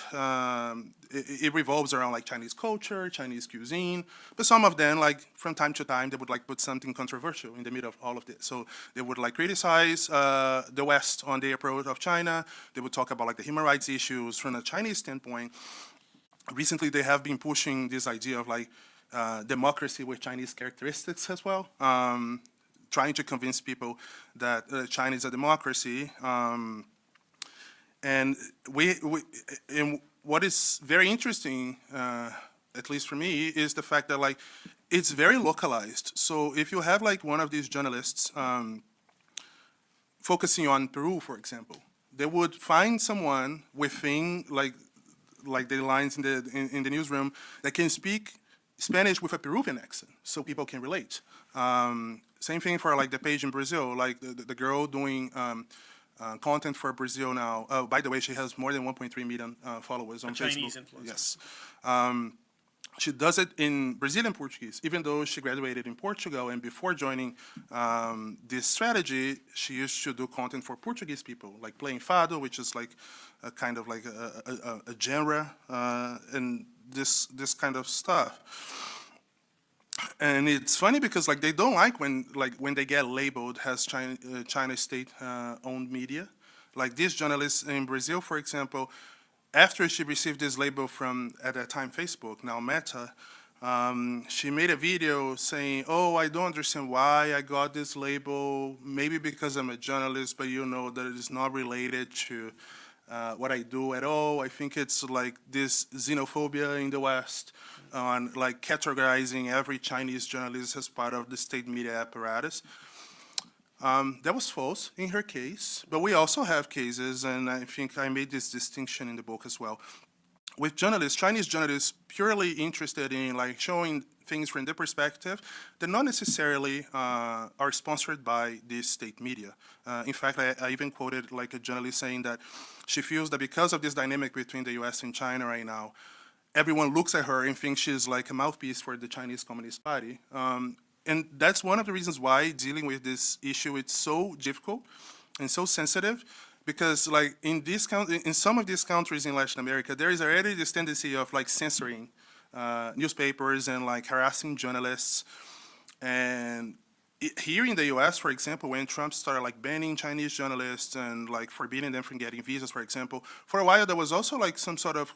It revolves around like Chinese culture, Chinese cuisine, but some of them, like from time to time, they would like put something controversial in the middle of all of this. So they would like criticize the West on the approach of China. They would talk about like the human rights issues from a Chinese standpoint. Recently, they have been pushing this idea of like democracy with Chinese characteristics as well, trying to convince people that China is a democracy. And what is very interesting, at least for me, is the fact that like it's very localized. So if you have like one of these journalists focusing on Peru, for example, they would find someone within like the lines in the newsroom that can speak Spanish with a Peruvian accent, so people can relate. Same thing for like the page in Brazil, like the girl doing. Content for Brazil now. By the way, she has more than 1.3 million followers on Facebook. Chinese influencer. Yes. She does it in Brazilian Portuguese, even though she graduated in Portugal. And before joining this strategy, she used to do content for Portuguese people, like playing fado, which is like a kind of like a genre, and this kind of stuff. And it's funny because like they don't like when they get labeled as China state-owned media. Like this journalist in Brazil, for example, after she received this label from, at that time, Facebook, now Meta, she made a video saying, "Oh, I don't understand why I got this label. Maybe because I'm a journalist, but you know that it is not related to what I do at all. I think it's like this xenophobia in the West on like categorizing every Chinese journalist as part of the state media apparatus." That was false in her case, but we also have cases, and I think I made this distinction in the book as well, with journalists, Chinese journalists purely interested in like showing things from their perspective that not necessarily are sponsored by the state media. In fact, I even quoted like a journalist saying that she feels that because of this dynamic between the US and China right now, everyone looks at her and thinks she's like a mouthpiece for the Chinese Communist Party. And that's one of the reasons why dealing with this issue is so difficult and so sensitive, because like in some of these countries in Latin America, there is already this tendency of like censoring newspapers and like harassing journalists. And here in the US, for example, when Trump started like banning Chinese journalists and like forbidding them from getting visas, for example, for a while there was also like some sort of,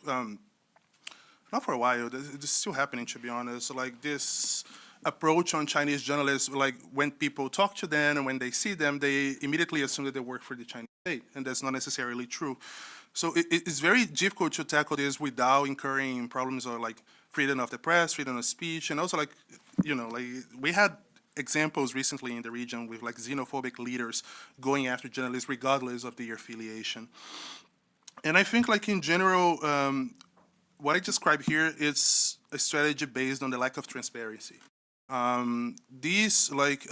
not for a while, this is still happening to be honest, like this approach on Chinese journalists, like when people talk to them and when they see them, they immediately assume that they work for the Chinese state, and that's not necessarily true. So it's very difficult to tackle this without incurring problems of like freedom of the press, freedom of speech, and also like, you know, like we had examples recently in the region with like xenophobic leaders going after journalists regardless of their affiliation. And I think like in general, what I describe here is a strategy based on the lack of transparency. These like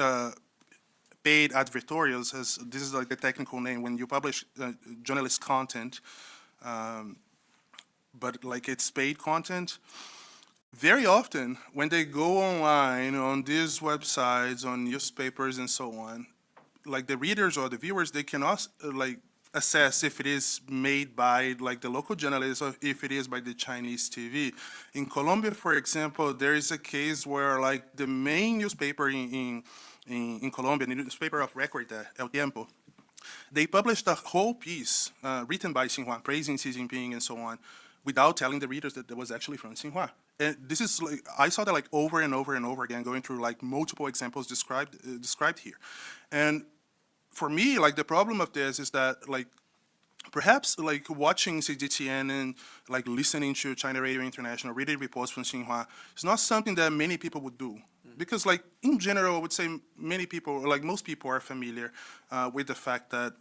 paid advertorials, as this is like the technical name, when you publish journalist content, but like it's paid content, very often when they go online on these websites, on newspapers and so on, like the readers or the viewers, they cannot like assess if it is made by like the local journalists or if it is by the Chinese TV. In Colombia, for example, there is a case where like the main newspaper in Colombia, the newspaper of record, El Tiempo, they published a whole piece written by Xinhua, praising Xi Jinping and so on, without telling the readers that it was actually from Xinhua. And this is like, I saw that like over and over and over again, going through like multiple examples described here. And for me, like the problem of this is that like perhaps like watching CGTN and like listening to China Radio International, reading reports from Xinhua is not something that many people would do. Because like in general, I would say many people, like most people are familiar with the fact that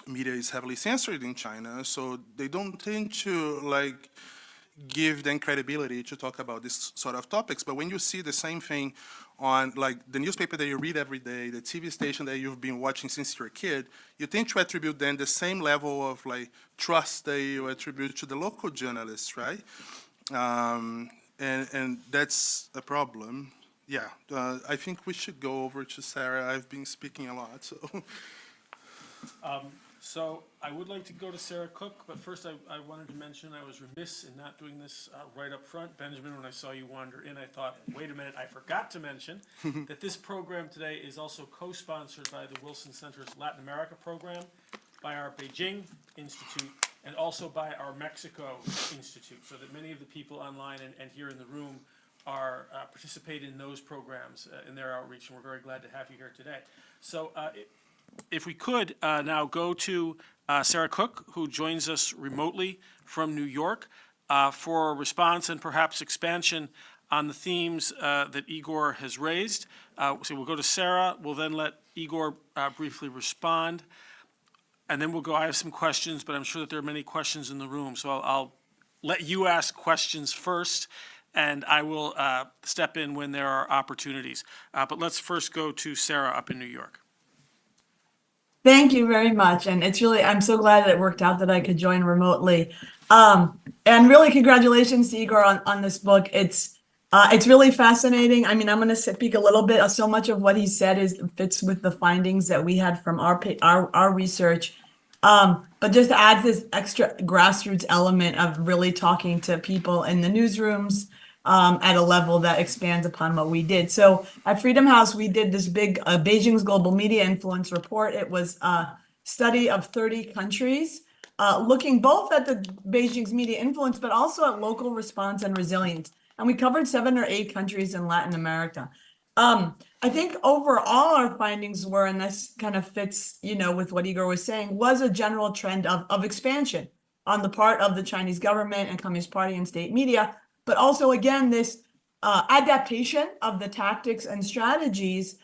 media is heavily censored in China, so they don't tend to like give them credibility to talk about this sort of topics. But when you see the same thing on like the newspaper that you read every day, the TV station that you've been watching since you're a kid, you tend to attribute then the same level of like trust that you attribute to the local journalists, right? And that's a problem. Yeah, I think we should go over to Sarah. I've been speaking a lot, so. So I would like to go to Sarah Cook, but first I wanted to mention I was remiss in not doing this right up front. Benjamin, when I saw you wander in, I thought, wait a minute, I forgot to mention that this program today is also co-sponsored by the Wilson Center's Latin America program, by our Beijing Institute, and also by our Mexico Institute, so that many of the people online and here in the room are participate in those programs in their outreach, and we're very glad to have you here today. So if we could now go to Sarah Cook, who joins us remotely from New York, for a response and perhaps expansion on the themes that Igor has raised. So we'll go to Sarah, we'll then let Igor briefly respond, and then we'll go, I have some questions, but I'm sure that there are many questions in the room, so I'll let you ask questions first, and I will step in when there are opportunities. But let's first go to Sarah up in New York. Thank you very much. And it's really, I'm so glad that it worked out that I could join remotely. And really congratulations to Igor on this book. It's really fascinating. I mean, I'm going to speak a little bit. So much of what he said fits with the findings that we had from our research. But just adds this extra grassroots element of really talking to people in the newsrooms, at a level that expands upon what we did. So at Freedom House, we did this big Beijing's Global Media Influence report. It was a study of 30 countries, looking both at the Beijing's media influence, but also at local response and resilience. And we covered 7 or 8 countries in Latin America. I think overall our findings were, and this kind of fits, with what Igor was saying, was a general trend of expansion on the part of the Chinese government and Communist Party and state media. But also, again, this adaptation of the tactics and strategies,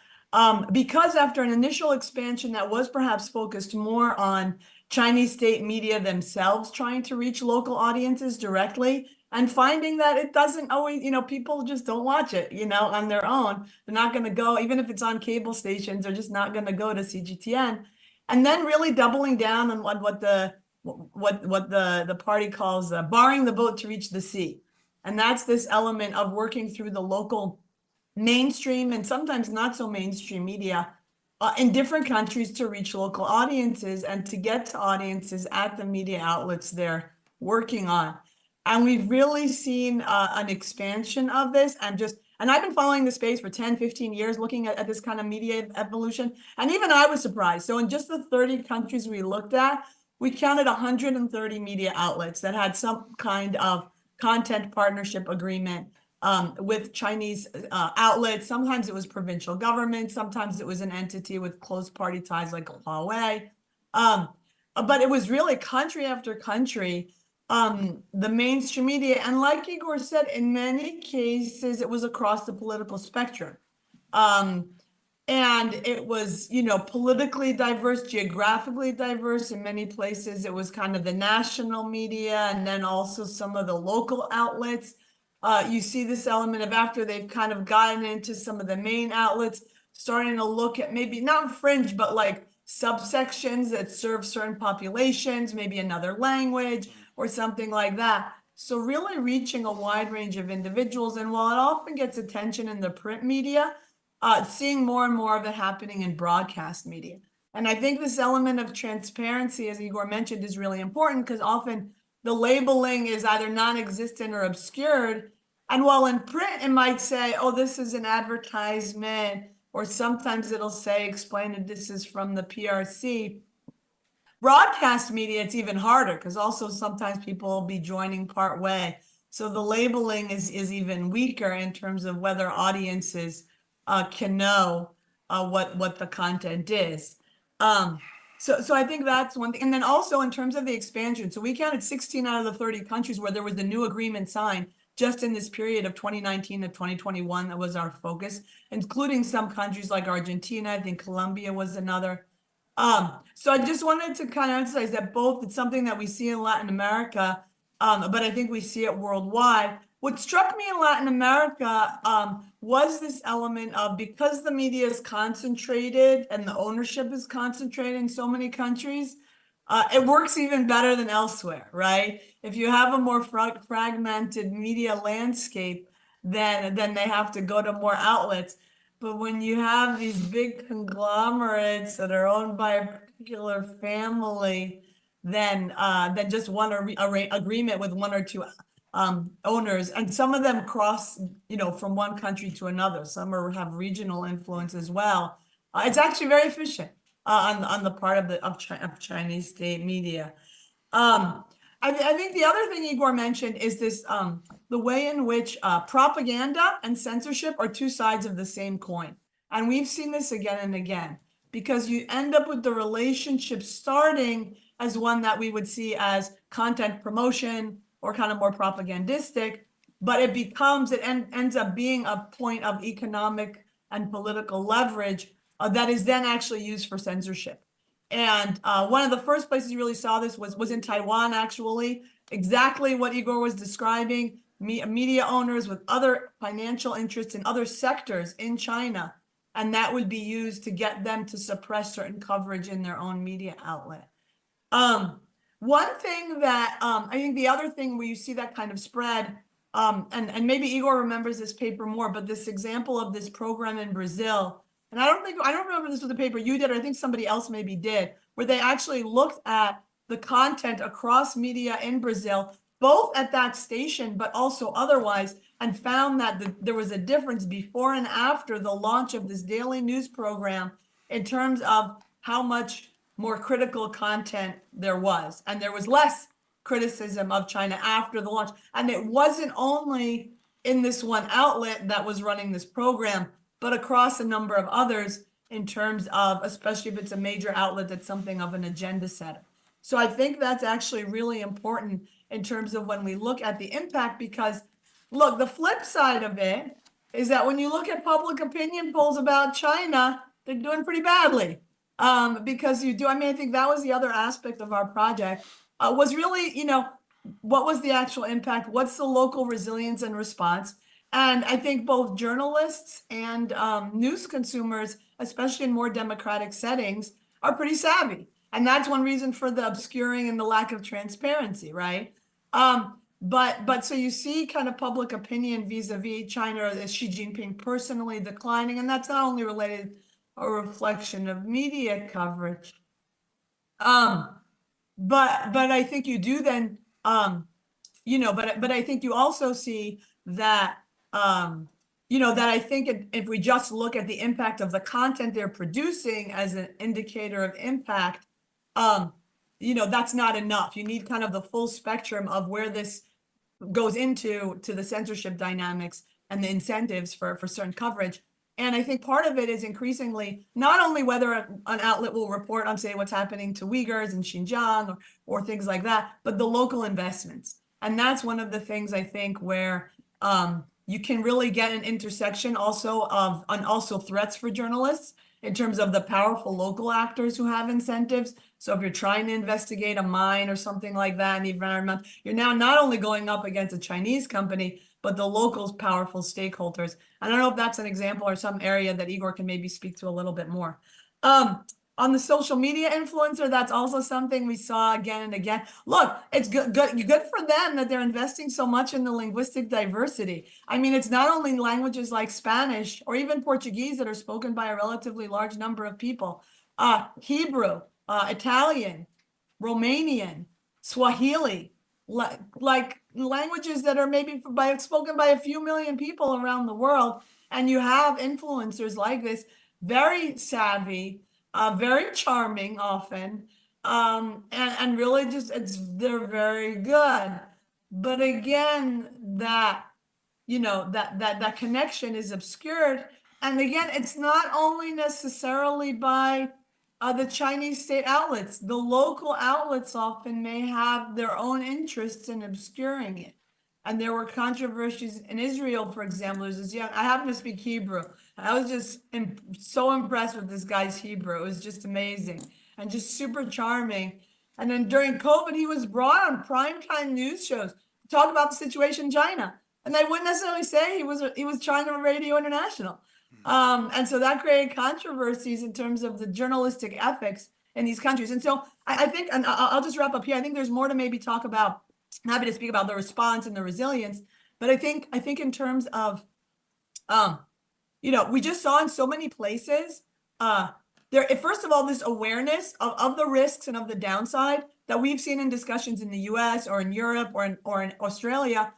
because after an initial expansion that was perhaps focused more on Chinese state media themselves trying to reach local audiences directly, and finding that it doesn't always, people just don't watch it, on their own. They're not going to go, even if it's on cable stations, they're just not going to go to CGTN. And then really doubling down on what the party calls barring the boat to reach the sea. And that's this element of working through the local mainstream and sometimes not so mainstream media in different countries to reach local audiences and to get to audiences at the media outlets they're working on. And we've really seen an expansion of this. And I've been following the space for 10, 15 years, looking at this kind of media evolution. And even I was surprised. So in just the 30 countries we looked at, we counted 130 media outlets that had some kind of content partnership agreement with Chinese outlets. Sometimes it was provincial government. Sometimes it was an entity with close party ties like Huawei. But it was really country after country, the mainstream media. And like Igor said, in many cases, it was across the political spectrum. And it was, politically diverse, geographically diverse. In many places, it was kind of the national media and then also some of the local outlets. You see this element of after they've kind of gotten into some of the main outlets, starting to look at maybe not fringe, but like subsections that serve certain populations, maybe another language or something like that. So really reaching a wide range of individuals. And while it often gets attention in the print media, seeing more and more of it happening in broadcast media. And I think this element of transparency, as Igor mentioned, is really important because often the labeling is either non-existent or obscured. And while in print, it might say, oh, this is an advertisement, or sometimes it'll say, explain that this is from the PRC. Broadcast media, it's even harder because also sometimes people will be joining part way. So the labeling is even weaker in terms of whether audiences can know what the content is. So I think that's one thing. And then also in terms of the expansion, so we counted 16 out of the 30 countries where there was a new agreement signed just in this period of 2019 to 2021. That was our focus, including some countries like Argentina. I think Colombia was another. So I just wanted to kind of emphasize that both, it's something that we see in Latin America, but I think we see it worldwide. What struck me in Latin America was this element of, because the media is concentrated and the ownership is concentrated in so many countries, it works even better than elsewhere, right? If you have a more fragmented media landscape, then they have to go to more outlets. But when you have these big conglomerates that are owned by a particular family, then just one agreement with one or two owners, and some of them cross, from one country to another. Some have regional influence as well. It's actually very efficient on the part of Chinese state media. I think the other thing Igor mentioned is this, the way in which propaganda and censorship are two sides of the same coin. And we've seen this again and again, because you end up with the relationship starting as one that we would see as content promotion or kind of more propagandistic, but it ends up being a point of economic and political leverage that is then actually used for censorship. And one of the first places you really saw this was in Taiwan, actually. Exactly what Igor was describing, media owners with other financial interests in other sectors in China. And that would be used to get them to suppress certain coverage in their own media outlet. One thing that I think the other thing where you see that kind of spread, and maybe Igor remembers this paper more, but this example of this program in Brazil, and I don't remember this was the paper you did, or I think somebody else maybe did, where they actually looked at the content across media in Brazil, both at that station, but also otherwise, and found that there was a difference before and after the launch of this daily news program in terms of how much more critical content there was. And there was less criticism of China after the launch. And it wasn't only in this one outlet that was running this program, but across a number of others in terms of, especially if it's a major outlet that's something of an agenda setter. So I think that's actually really important in terms of when we look at the impact, because look, the flip side of it is that when you look at public opinion polls about China, they're doing pretty badly. Because I think that was the other aspect of our project, was really, what was the actual impact? What's the local resilience and response? And I think both journalists and news consumers, especially in more democratic settings, are pretty savvy. And that's one reason for the obscuring and the lack of transparency, right? But so you see kind of public opinion vis-a-vis China, or Xi Jinping personally declining, and that's not only related a reflection of media coverage. But I think you do then, but I think you also see that, that I think if we just look at the impact of the content they're producing as an indicator of impact, that's not enough. You need kind of the full spectrum of where this goes into the censorship dynamics and the incentives for certain coverage. And I think part of it is increasingly not only whether an outlet will report on, say, what's happening to Uyghurs in Xinjiang or things like that, but the local investments. And that's one of the things I think where you can really get an intersection also of, and also threats for journalists in terms of the powerful local actors who have incentives. So if you're trying to investigate a mine or something like that in the environment, you're now not only going up against a Chinese company, but the local powerful stakeholders. I don't know if that's an example or some area that Igor can maybe speak to a little bit more. On the social media influencer, that's also something we saw again and again. Look, it's good for them that they're investing so much in the linguistic diversity. I mean, it's not only languages like Spanish or even Portuguese that are spoken by a relatively large number of people. Hebrew, Italian, Romanian, Swahili, like languages that are maybe spoken by a few million people around the world. And you have influencers like this, very savvy, very charming often, and really they're very good. But again, that connection is obscured. And again, it's not only necessarily by the Chinese state outlets. The local outlets often may have their own interests in obscuring it. And there were controversies in Israel, for example. There's this I happen to speak Hebrew. I was just so impressed with this guy's Hebrew. It was just amazing. and just super charming. And then during COVID, he was brought on primetime news shows to talk about the situation in China. And they wouldn't necessarily say he was China Radio International. And so that created controversies in terms of the journalistic ethics in these countries. And so I think, and I'll just wrap up here, I think there's more to maybe talk about. I'm happy to speak about the response and the resilience. But I think in terms of, we just saw in so many places, first of all, this awareness of the risks and of the downside that we've seen in discussions in the US or in Europe or in Australia.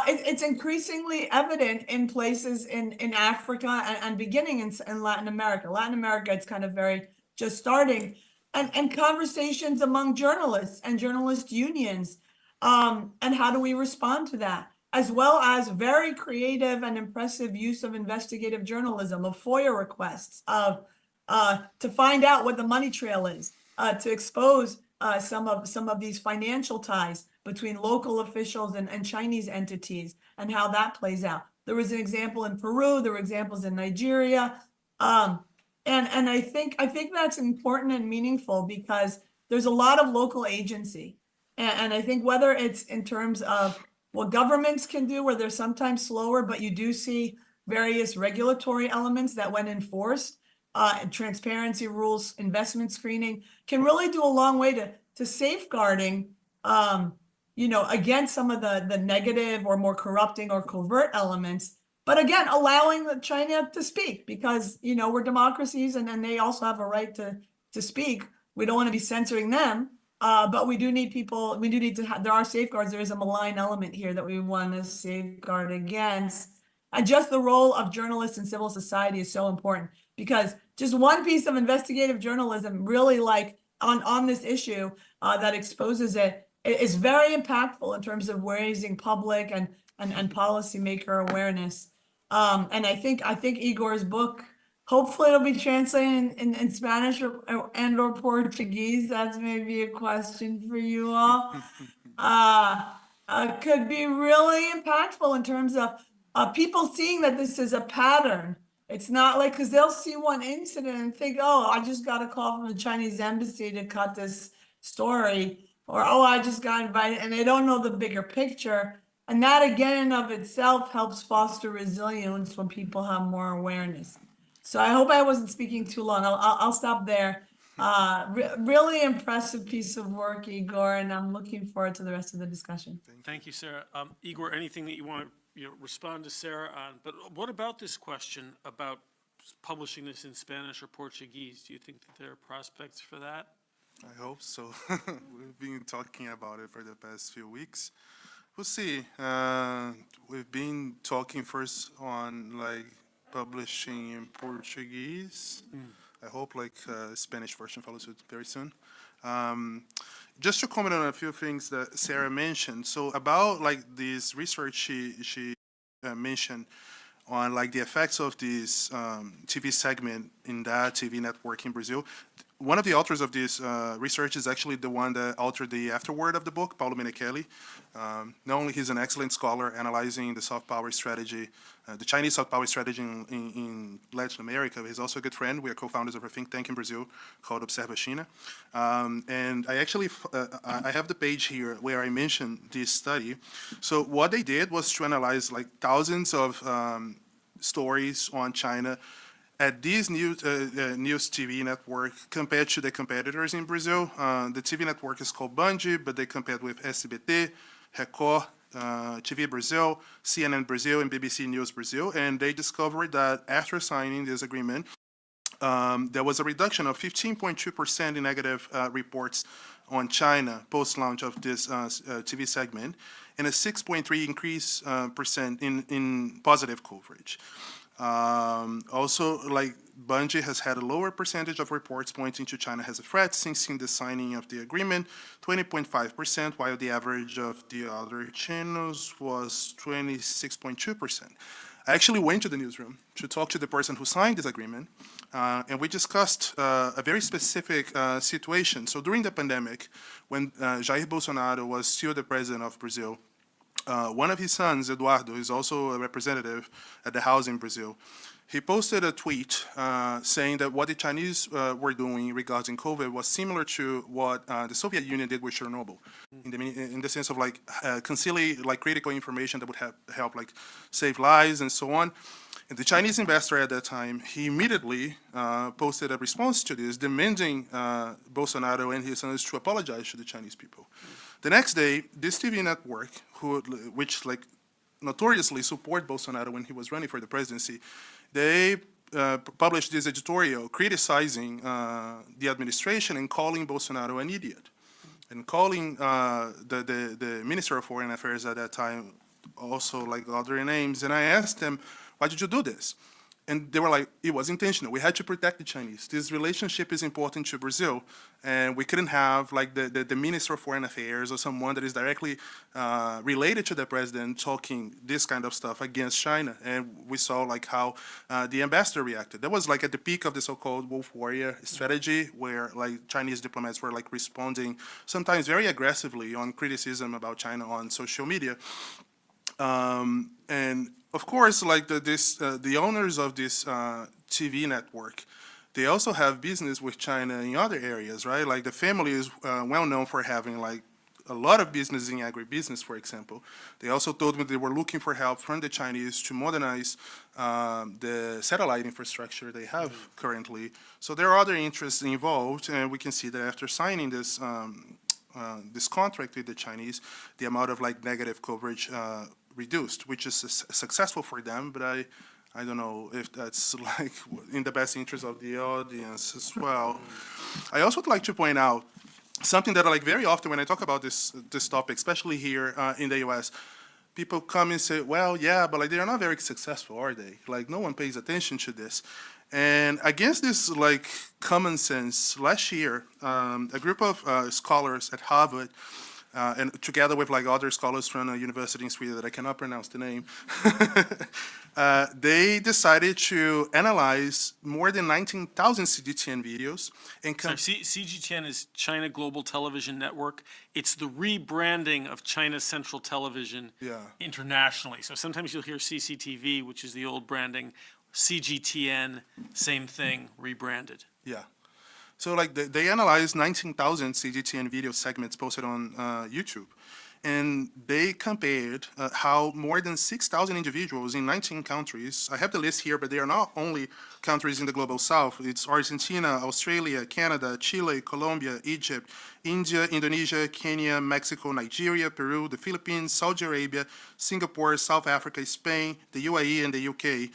It's increasingly evident in places in Africa and beginning in Latin America. Latin America, it's kind of very just starting. And conversations among journalists and journalist unions. And how do we respond to that? As well as very creative and impressive use of investigative journalism, of FOIA requests, to find out what the money trail is, to expose some of these financial ties between local officials and Chinese entities and how that plays out. There was an example in Peru, there were examples in Nigeria. And I think that's important and meaningful because there's a lot of local agency. And I think whether it's in terms of what governments can do, where they're sometimes slower, but you do see various regulatory elements that when enforced, and transparency rules, investment screening, can really do a long way to safeguarding, against some of the negative or more corrupting or covert elements. But again, allowing China to speak because, we're democracies and they also have a right to speak. We don't want to be censoring them. But we do need to have, there are safeguards. There is a malign element here that we want to safeguard against. And just the role of journalists and civil society is so important because just one piece of investigative journalism really on this issue that exposes it is very impactful in terms of raising public and policymaker awareness. And I think Igor's book, hopefully it'll be translated in Spanish or Portuguese. That's maybe a question for you all. Could be really impactful in terms of people seeing that this is a pattern. It's not like, because they'll see one incident and think, oh, I just got a call from the Chinese embassy to cut this story, or, oh, I just got invited, and they don't know the bigger picture. And that again in of itself helps foster resilience when people have more awareness. So I hope I wasn't speaking too long. I'll stop there. Really impressive piece of work, Igor, and I'm looking forward to the rest of the discussion. Thank you, Sarah. Igor, anything that you want to respond to Sarah on? But what about this question about publishing this in Spanish or Portuguese? Do you think that there are prospects for that? I hope so. We've been talking about it for the past few weeks. We'll see. We've been talking first on publishing in Portuguese. I hope Spanish version follows suit very soon. Just to comment on a few things that Sarah mentioned. So about this research she mentioned on the effects of this TV segment in that TV network in Brazil. One of the authors of this research is actually the one that authored the afterword of the book, Paulo Menecheli. Not only he's an excellent scholar analyzing the soft power strategy, the Chinese soft power strategy in Latin America, he's also a good friend. We are co-founders of a think tank in Brazil called Observa China. And I actually, I have the page here where I mentioned this study. So what they did was to analyze thousands of stories on China at this news TV network compared to the competitors in Brazil. The TV network is called Band, but they compared with SBT, Record, TV Brazil, CNN Brazil, and BBC News Brazil. And they discovered that after signing this agreement, there was a reduction of 15.2% in negative reports on China post-launch of this TV segment, and a 6.3% increase in positive coverage. Also, Bungie has had a lower percentage of reports pointing to China as a threat since the signing of the agreement, 20.5%, while the average of the other channels was 26.2%. I actually went to the newsroom to talk to the person who signed this agreement, and we discussed a very specific situation. So during the pandemic, when Jair Bolsonaro was still the president of Brazil, one of his sons, Eduardo, is also a representative at the House in Brazil. He posted a tweet saying that what the Chinese were doing regarding COVID was similar to what the Soviet Union did with Chernobyl, in the sense of like concealing like critical information that would help like save lives and so on. And the Chinese investor at that time, he immediately posted a response to this, demanding Bolsonaro and his sons to apologize to the Chinese people. The next day, this TV network, which like notoriously support Bolsonaro when he was running for the presidency, they published this editorial criticizing the administration and calling Bolsonaro an idiot, and calling the Minister of Foreign Affairs at that time also like other names. And I asked them, why did you do this? And they were like, it was intentional. We had to protect the Chinese. This relationship is important to Brazil, and we couldn't have like the Minister of Foreign Affairs or someone that is directly related to the president talking this kind of stuff against China. And we saw like how the ambassador reacted. That was like at the peak of the so-called wolf warrior strategy, where like Chinese diplomats were like responding sometimes very aggressively on criticism about China on social media. And of course, like the owners of this TV network, they also have business with China in other areas, right? Like the family is well known for having like a lot of business in agribusiness, for example. They also told me they were looking for help from the Chinese to modernize the satellite infrastructure they have currently. So there are other interests involved, and we can see that after signing this this contract with the Chinese, the amount of like negative coverage reduced, which is successful for them, but I don't know if that's like in the best interest of the audience as well. I also would like to point out something that like very often when I talk about this topic, especially here in the US, people come and say, well, yeah, but like they're not very successful, are they? Like no one pays attention to this. And against this like common sense, last year, a group of scholars at Harvard, and together with like other scholars from a university in Sweden that I cannot pronounce the name, they decided to analyze more than 19,000 CGTN videos. And CGTN is China Global Television Network. It's the rebranding of China Central Television internationally. So sometimes you'll hear CCTV, which is the old branding, CGTN, same thing, rebranded. Yeah. So like they analyzed 19,000 CGTN video segments posted on YouTube, and they compared how more than 6,000 individuals in 19 countries, I have the list here, but they are not only countries in the global south, it's Argentina, Australia, Canada, Chile, Colombia, Egypt, India, Indonesia, Kenya, Mexico, Nigeria, Peru, the Philippines, Saudi Arabia, Singapore, South Africa, Spain, the UAE, and the UK.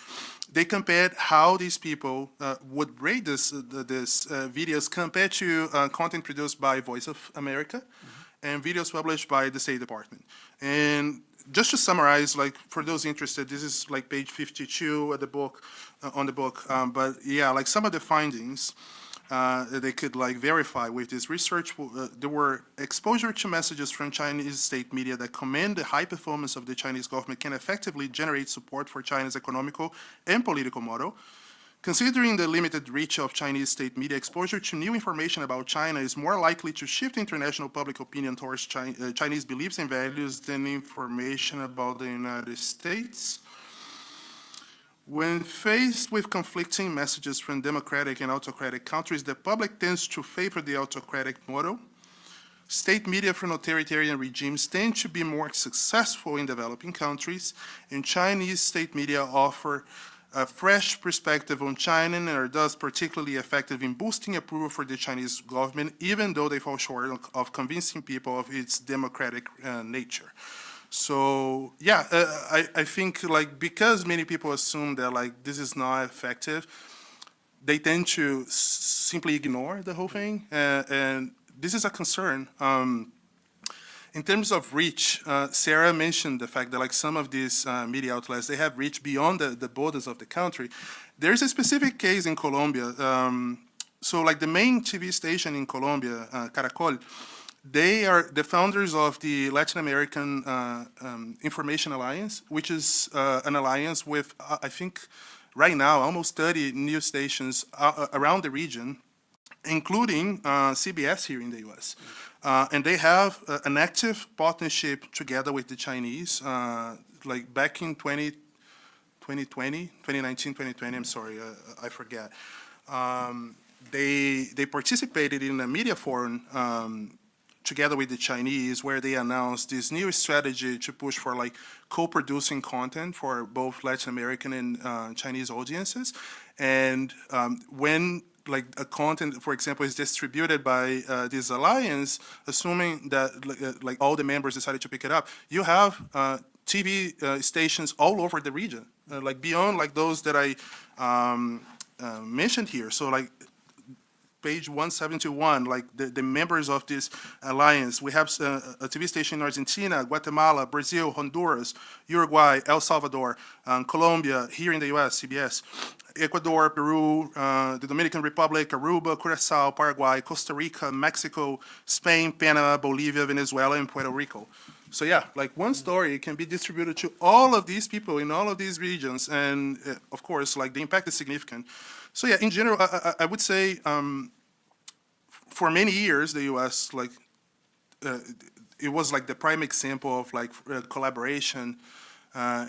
They compared how these people would rate this videos compared to content produced by Voice of America and videos published by the State Department. And just to summarize, like for those interested, this is like page 52 of the book, on the book. But yeah, like some of the findings that they could like verify with this research, there were exposure to messages from Chinese state media that commend the high performance of the Chinese government can effectively generate support for China's economical and political model. Considering the limited reach of Chinese state media, exposure to new information about China is more likely to shift international public opinion towards Chinese beliefs and values than information about the United States. When faced with conflicting messages from democratic and autocratic countries, the public tends to favor the autocratic model. State media from authoritarian regimes tend to be more successful in developing countries, and Chinese state media offer a fresh perspective on China and are thus particularly effective in boosting approval for the Chinese government, even though they fall short of convincing people of its democratic nature. So yeah, I think like because many people assume that like this is not effective, they tend to simply ignore the whole thing, and this is a concern. In terms of reach, Sarah mentioned the fact that like some of these media outlets, they have reached beyond the borders of the country. There's a specific case in Colombia. So like the main TV station in Colombia, Caracol, they are the founders of the Latin American Information Alliance, which is an alliance with, I think, right now, almost 30 news stations around the region, including CBS here in the U.S. And they have an active partnership together with the Chinese, like back in 2019, I'm sorry, I forget. They participated in a media forum together with the Chinese, where they announced this new strategy to push for like co-producing content for both Latin American and Chinese audiences. And when like a content, for example, is distributed by this alliance, assuming that like all the members decided to pick it up, you have TV stations all over the region, like beyond like those that I mentioned here. So like page 171, like the members of this alliance, we have a TV station in Argentina, Guatemala, Brazil, Honduras, Uruguay, El Salvador, Colombia, here in the US, CBS, Ecuador, Peru, the Dominican Republic, Aruba, Curacao, Paraguay, Costa Rica, Mexico, Spain, Panama, Bolivia, Venezuela, and Puerto Rico. So yeah, like one story can be distributed to all of these people in all of these regions, and of course, like the impact is significant. So yeah, in general, I would say for many years, the U.S., like, it was like the prime example of like collaboration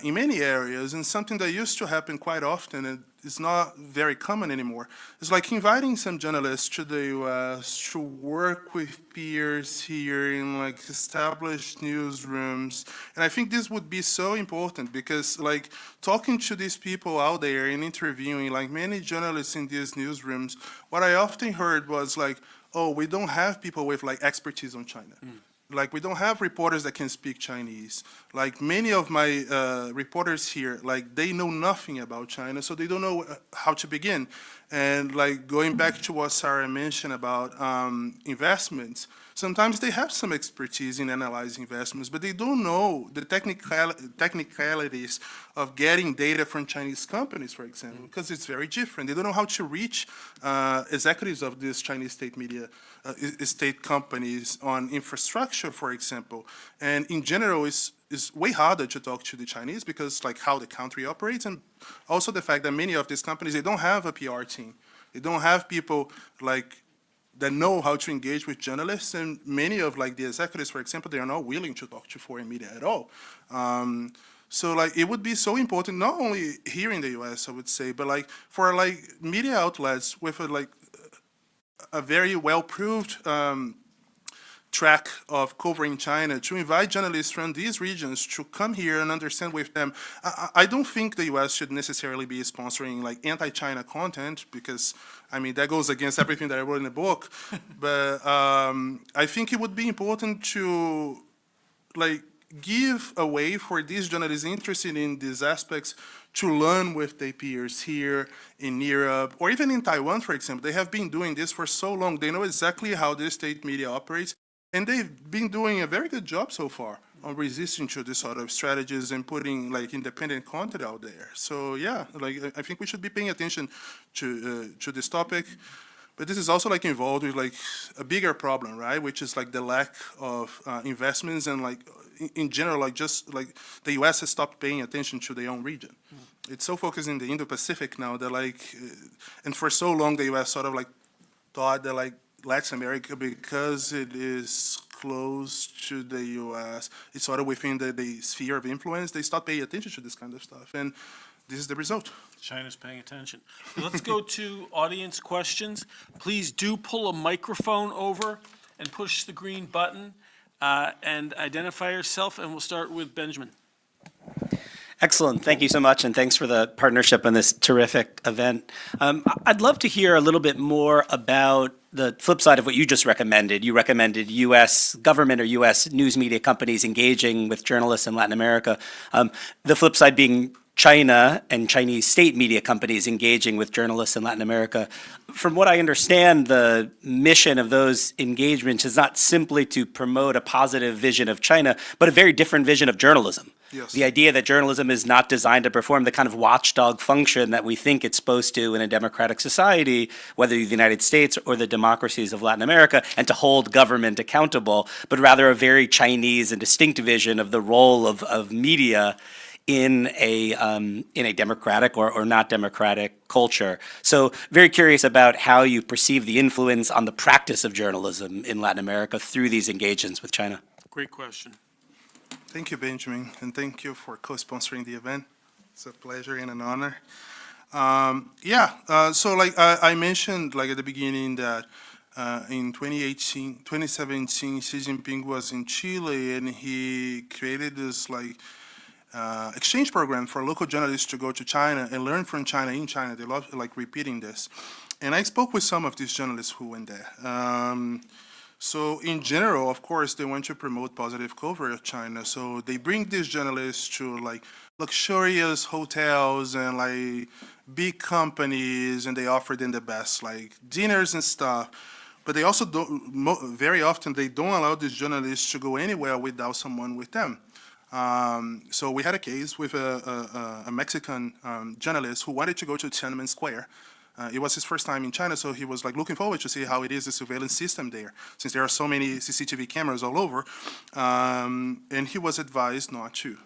in many areas, and something that used to happen quite often, and it's not very common anymore. It's like inviting some journalists to the U.S. to work with peers here in like established newsrooms. And I think this would be so important because like talking to these people out there and interviewing like many journalists in these newsrooms, what I often heard was like, oh, we don't have people with like expertise on China. Like, we don't have reporters that can speak Chinese. Like, many of my reporters here, like, they know nothing about China, so they don't know how to begin. And, like, going back to what Sarah mentioned about investments, sometimes they have some expertise in analyzing investments, but they don't know the technicalities of getting data from Chinese companies, for example, because it's very different. They don't know how to reach executives of these Chinese state media, state companies on infrastructure, for example. And in general, it's way harder to talk to the Chinese because like how the country operates, and also the fact that many of these companies, they don't have a PR team. They don't have people like that know how to engage with journalists, and many of like the executives, for example, they are not willing to talk to foreign media at all. So like it would be so important, not only here in the U.S., I would say, but like for like media outlets with a very well-proved track of covering China, to invite journalists from these regions to come here and understand with them. I don't think the U.S. should necessarily be sponsoring like anti-China content, because I mean that goes against everything that I wrote in the book. But I think it would be important to like give a way for these journalists interested in these aspects to learn with their peers here in Europe, or even in Taiwan, for example. They have been doing this for so long. They know exactly how the state media operates, and they've been doing a very good job so far on resisting to this sort of strategies and putting like independent content out there. So yeah, like I think we should be paying attention to this topic. But this is also like involved with like a bigger problem, right? Which is like the lack of investments, and like in general, like just like the U.S. has stopped paying attention to their own region. It's so focused in the Indo-Pacific now that like, and for so long the U.S. sort of like thought that like Latin America, because it is close to the U.S., it's sort of within the sphere of influence, they stopped paying attention to this kind of stuff. And this is the result. China's paying attention. Let's go to audience questions. Please do pull a microphone over and push the green button and identify yourself, and we'll start with Benjamin. Excellent. Thank you so much, and thanks for the partnership on this terrific event. I'd love to hear a little bit more about the flip side of what you just recommended. You recommended U.S. government or U.S. news media companies engaging with journalists in Latin America. The flip side being China and Chinese state media companies engaging with journalists in Latin America. From what I understand, the mission of those engagements is not simply to promote a positive vision of China, but a very different vision of journalism. Yes. The idea that journalism is not designed to perform the kind of watchdog function that we think it's supposed to in a democratic society, whether the United States or the democracies of Latin America, and to hold government accountable, but rather a very Chinese and distinct vision of the role of media in a democratic or not democratic culture. So very curious about how you perceive the influence on the practice of journalism in Latin America through these engagements with China. Great question. Thank you, Benjamin, and thank you for co-sponsoring the event. It's a pleasure and an honor. So like I mentioned like at the beginning that in 2017, Xi Jinping was in Chile and he created this like exchange program for local journalists to go to China and learn from China in China. They love like repeating this. And I spoke with some of these journalists who went there. So in general, of course, they want to promote positive coverage of China. So they bring these journalists to like luxurious hotels and like big companies, and they offer them the best like dinners and stuff. But they also don't, very often they don't allow these journalists to go anywhere without someone with them. So we had a case with a Mexican journalist who wanted to go to Tiananmen Square. It was his first time in China, so he was like looking forward to see how it is, the surveillance system there, since there are so many CCTV cameras all over. And he was advised not to.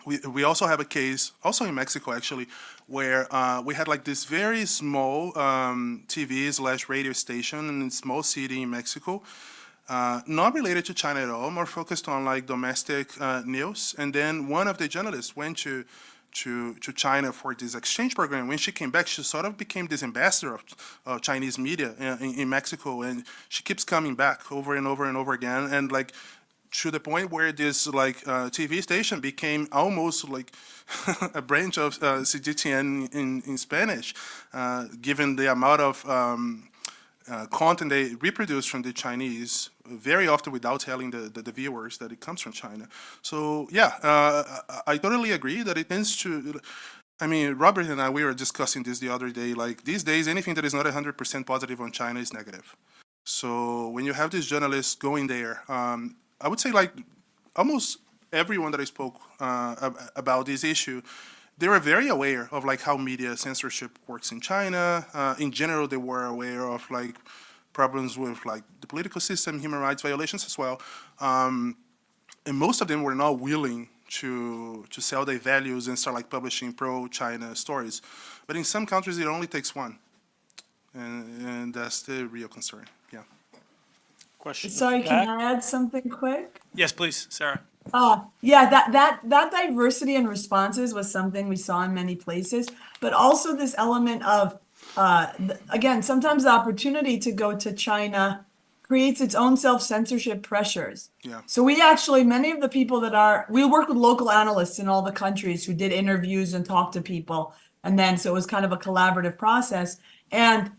We also have a case, also in Mexico actually, where we had like this very small TV/radio station in a small city in Mexico, not related to China at all, more focused on like domestic news. And then one of the journalists went to China for this exchange program. When she came back, she sort of became this ambassador of Chinese media in Mexico, and she keeps coming back over and over and over again, and like to the point where this like TV station became almost like a branch of CGTN in Spanish, given the amount of content they reproduce from the Chinese, very often without telling the viewers that it comes from China. So yeah, I totally agree that it tends to, I mean, Robert and I, we were discussing this the other day, like these days, anything that is not 100% positive on China is negative. So when you have these journalists going there, I would say like almost everyone that I spoke about this issue, they were very aware of like how media censorship works in China. In general, they were aware of like problems with like the political system, human rights violations as well. And most of them were not willing to sell their values and start like publishing pro-China stories. But in some countries, it only takes one. And that's the real concern, yeah. Question. Sorry, can I add something quick? Yes, please, Sarah. Yeah, that diversity in responses was something we saw in many places, but also this element of, again, sometimes the opportunity to go to China creates its own self-censorship pressures. Yeah. So we actually, many of the people we work with local analysts in all the countries who did interviews and talked to people. And then, so it was kind of a collaborative process. And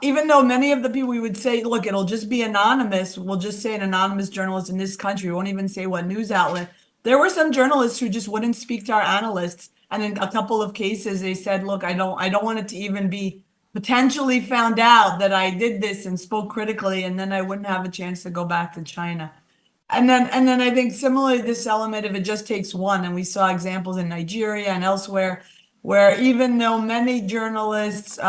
even though many of the people we would say, look, it'll just be anonymous, we'll just say an anonymous journalist in this country, we won't even say what news outlet. There were some journalists who just wouldn't speak to our analysts. And in a couple of cases, they said, look, I don't want it to even be potentially found out that I did this and spoke critically, and then I wouldn't have a chance to go back to China. And then I think similarly, this element of it just takes one, and we saw examples in Nigeria and elsewhere, where even though many journalists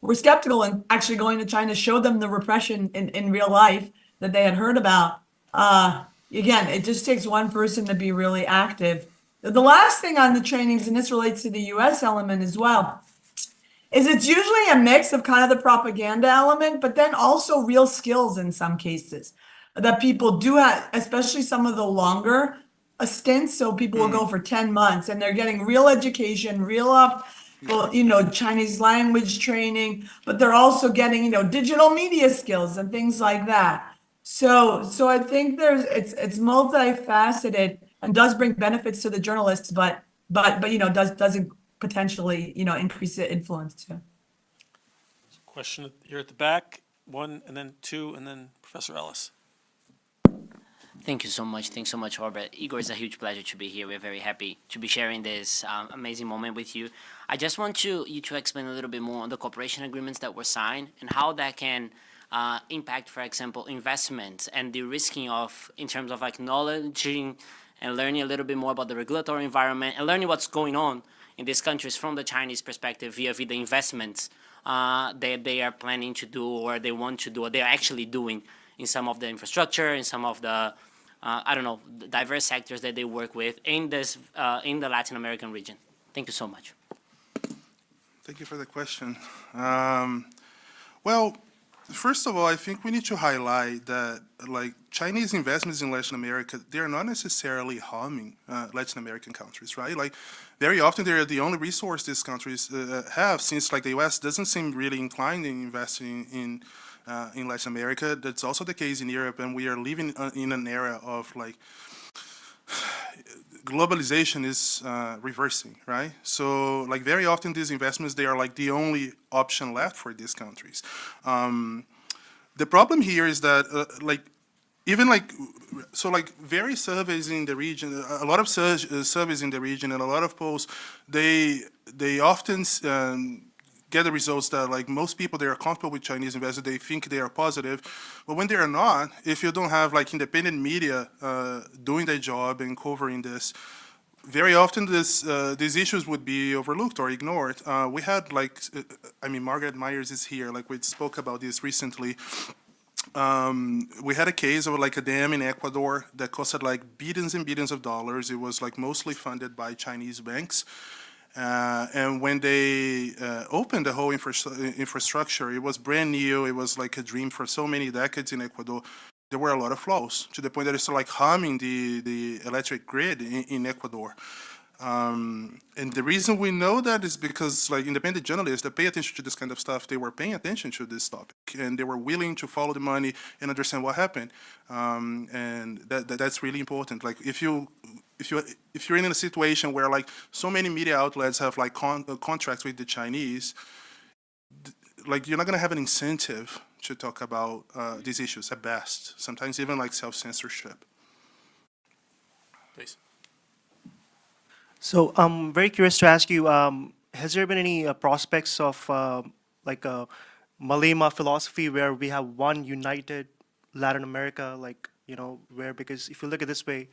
were skeptical and actually going to China showed them the repression in real life that they had heard about. Again, it just takes one person to be really active. The last thing on the trainings, and this relates to the US element as well, is it's usually a mix of kind of the propaganda element, but then also real skills in some cases that people do have, especially some of the longer stints. So people will go for 10 months and they're getting real education, Chinese language training, but they're also getting, digital media skills and things like that. So I think it's multifaceted and does bring benefits to the journalists, but doesn't potentially, increase the influence too. Question here at the back, one, and then two, and then Professor Ellis. Thank you so much. Thanks so much, Robert. Igor, it's a huge pleasure to be here. We're very happy to be sharing this amazing moment with you. I just want you to explain a little bit more on the cooperation agreements that were signed and how that can impact, for example, investments and the risking of, in terms of acknowledging and learning a little bit more about the regulatory environment and learning what's going on in these countries from the Chinese perspective via the investments that they are planning to do or they want to do or they are actually doing in some of the infrastructure, in some of the I don't know, diverse sectors that they work with in this in the Latin American region? Thank you so much. Thank you for the question. Well, first of all, I think we need to highlight that, like, Chinese investments in Latin America, they are not necessarily harming Latin American countries, right? Like, very often they are the only resource these countries have, since, like, the U.S. doesn't seem really inclined in investing in Latin America. That's also the case in Europe, and we are living in an era of, like, globalization is reversing, right? So, like, very often these investments, they are like the only option left for these countries. The problem here is that, like, even like, so like various surveys in the region, a lot of surveys in the region and a lot of polls, they often get the results that, like, most people, they are comfortable with Chinese investors, they think they are positive, but when they are not, if you don't have, like, independent media doing their job and covering this, very often these issues would be overlooked or ignored. We had, like, I mean, Margaret Myers is here, like, we spoke about this recently. We had a case of, like, a dam in Ecuador that costed, like, billions and billions of dollars. It was, like, mostly funded by Chinese banks. And when they opened the whole infrastructure, it was brand new. It was like a dream for so many decades in Ecuador. There were a lot of flaws, to the point that it's like harming the electric grid in Ecuador. And the reason we know that is because, like, independent journalists that pay attention to this kind of stuff, they were paying attention to this topic, and they were willing to follow the money and understand what happened. And that's really important. Like, if you're in a situation where, like, so many media outlets have, like, contracts with the Chinese, like, you're not going to have an incentive to talk about these issues at best. Sometimes even, like, self-censorship. Please. So I'm very curious to ask you, has there been any prospects of like a Malema philosophy where we have one united Latin America, like, you know, where, because if you look at this way,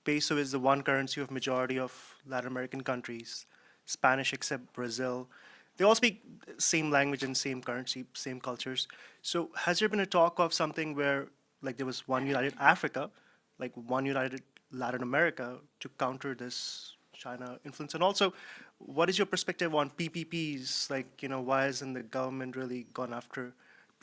peso is the one currency of majority of Latin American countries, Spanish except Brazil. They all speak same language and same currency, same cultures. So has there been a talk of something where, like, there was one united Africa, like one united Latin America to counter this China influence? And also, what is your perspective on PPPs? Like, you know, why hasn't the government really gone after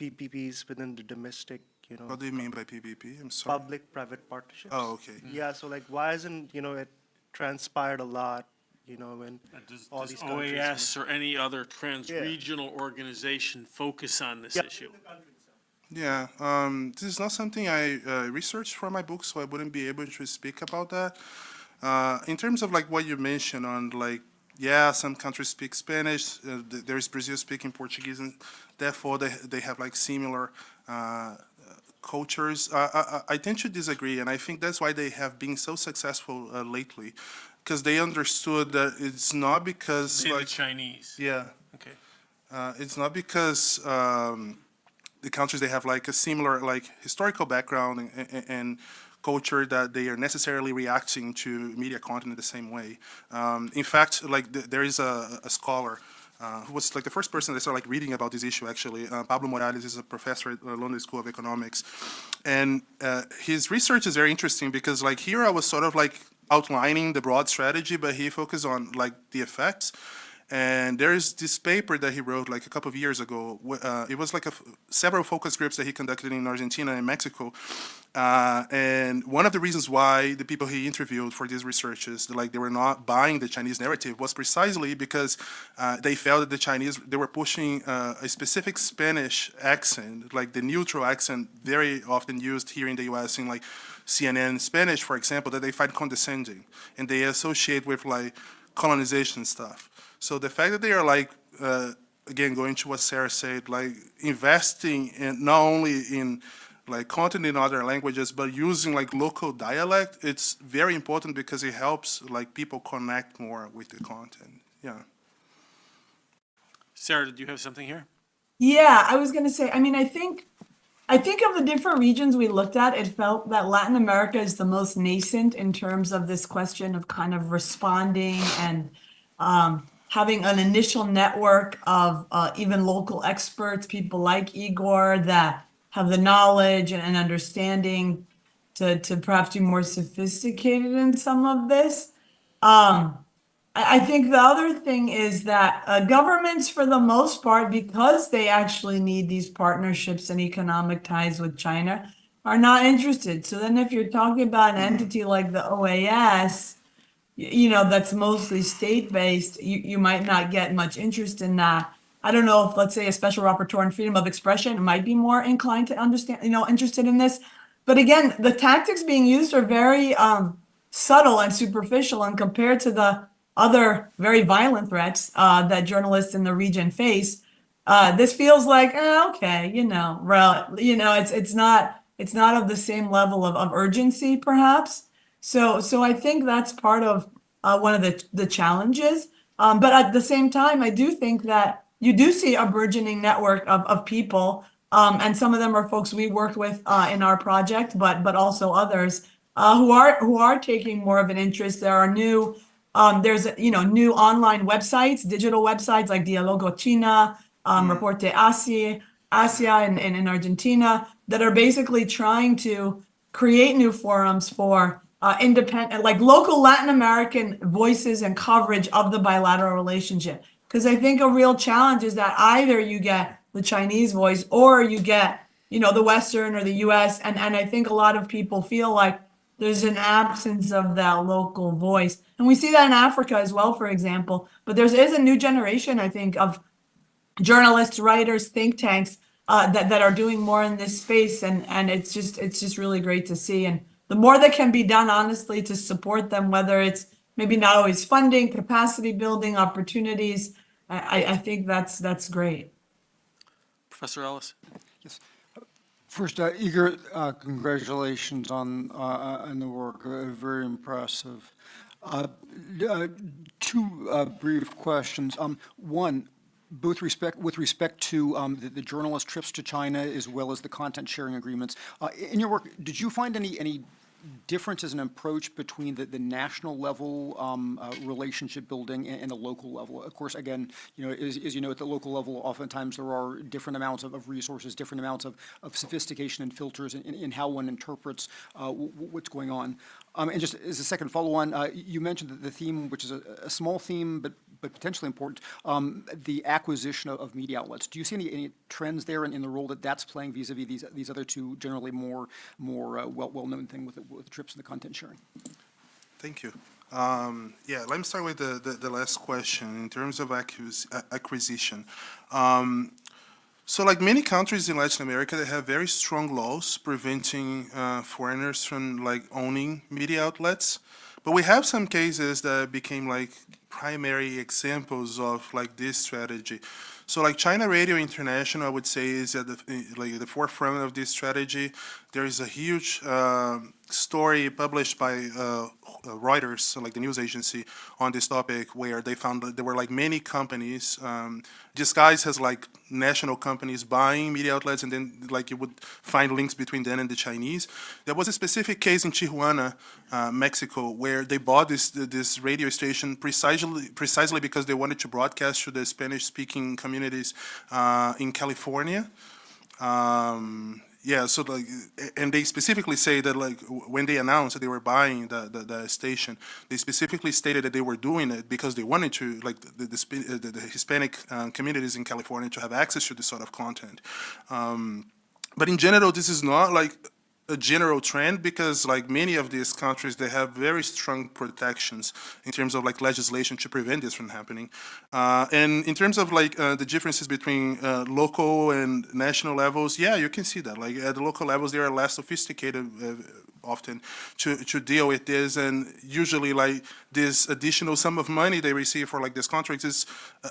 PPPs within the domestic, you know? What do you mean by PPP? I'm sorry. Public-private partnerships. Oh, okay. Yeah, so, like, why hasn't, you know, it transpired a lot, you know, when all these countries... OAS or any other trans-regional organization focus on this issue? Yeah, this is not something I researched for my book, so I wouldn't be able to speak about that. In terms of, like, what you mentioned on, like, yeah, some countries speak Spanish, there is Brazil speaking Portuguese, and therefore they have, like, similar cultures. I tend to disagree, and I think that's why they have been so successful lately, because they understood that it's not because, Like like, the Chinese. yeah, Okay. it's not because the countries, they have, like, a similar, like, historical background and culture that they are necessarily reacting to media content in the same way. In fact, like, there is a scholar who was, like, the first person that started, like, reading about this issue, actually. Pablo Morales is a professor at London School of Economics. And his research is very interesting because, like, here I was sort of, like, outlining the broad strategy, but he focused on, like, the effects. And there's this paper that he wrote, like, a couple of years ago. It was like several focus groups that he conducted in Argentina and Mexico. And one of the reasons why the people he interviewed for these researches, like, they were not buying the Chinese narrative was precisely because they felt that the Chinese, they were pushing a specific Spanish accent, like the neutral accent very often used here in the US in, like, CNN Spanish, for example, that they find condescending. And they associate with, like, colonization stuff. So the fact that they are, like, again, going to what Sarah said, like, investing in not only in, like, content in other languages, but using, like, local dialect, it's very important because it helps, like, people connect more with the content. Yeah. Sarah, did you have something here? Yeah, I was going to say, I mean, I think of the different regions we looked at, it felt that Latin America is the most nascent in terms of this question of kind of responding and having an initial network of even local experts, people like Igor that have the knowledge and understanding to perhaps be more sophisticated in some of this. I think the other thing is that governments, for the most part, because they actually need these partnerships and economic ties with China, are not interested. So then if you're talking about an entity like the OAS, that's mostly state-based, you might not get much interest in that. I don't know if, let's say, a special rapporteur on freedom of expression might be more inclined to understand, interested in this. But again, the tactics being used are very subtle and superficial, and compared to the other very violent threats that journalists in the region face, this feels like okay, it's not of the same level of urgency, perhaps. So I think that's part of one of the challenges. But at the same time, I do think that you do see a burgeoning network of people, and some of them are folks we worked with in our project, but also others who are taking more of an interest. There are new new online websites, digital websites like Diálogo China, Reporte Asia in Argentina, that are basically trying to create new forums for independent, like local Latin American voices and coverage of the bilateral relationship. Because I think a real challenge is that either you get the Chinese voice or you get, the Western or the US. And I think a lot of people feel like there's an absence of that local voice. And we see that in Africa as well, for example. But there is a new generation, I think, of journalists, writers, think tanks that are doing more in this space. And it's just really great to see. And the more that can be done, honestly, to support them, whether it's maybe not always funding, capacity building, opportunities, I think that's great. Professor Ellis. Yes. First, Igor, congratulations on the work. Very impressive. Two brief questions. One, with respect to the journalist trips to China as well as the content sharing agreements. In your work, did you find any differences in approach between the national level relationship building and the local level? Of course, again, as you know, at the local level, oftentimes there are different amounts of resources, different amounts of sophistication and filters in how one interprets what's going on. And just as a second follow-on, you mentioned that the theme, which is a small theme but potentially important, the acquisition of media outlets. Do you see any trends there in the role that's playing vis-a-vis these other two generally more well-known thing with trips and the content sharing? Thank you. Yeah, let me start with the last question in terms of acquisition. So like many countries in Latin America, they have very strong laws preventing foreigners from like owning media outlets. But we have some cases that became like primary examples of like this strategy. So like China Radio International, I would say, is at the forefront of this strategy. There is a huge story published by Reuters, so like the news agency, on this topic, where they found that there were like many companies disguised as like national companies buying media outlets, and then like you would find links between them and the Chinese. There was a specific case in Tijuana, Mexico, where they bought this radio station precisely because they wanted to broadcast to the Spanish-speaking communities in California. Yeah, so like, and they specifically say that like when they announced that they were buying the station, they specifically stated that they were doing it because they wanted to like the Hispanic communities in California to have access to this sort of content. But in general, this is not like a general trend, because like many of these countries, they have very strong protections in terms of like legislation to prevent this from happening. And in terms of like the differences between local and national levels, yeah, you can see that. Like at the local levels, they are less sophisticated often to deal with this, and usually like this additional sum of money they receive for like these contracts is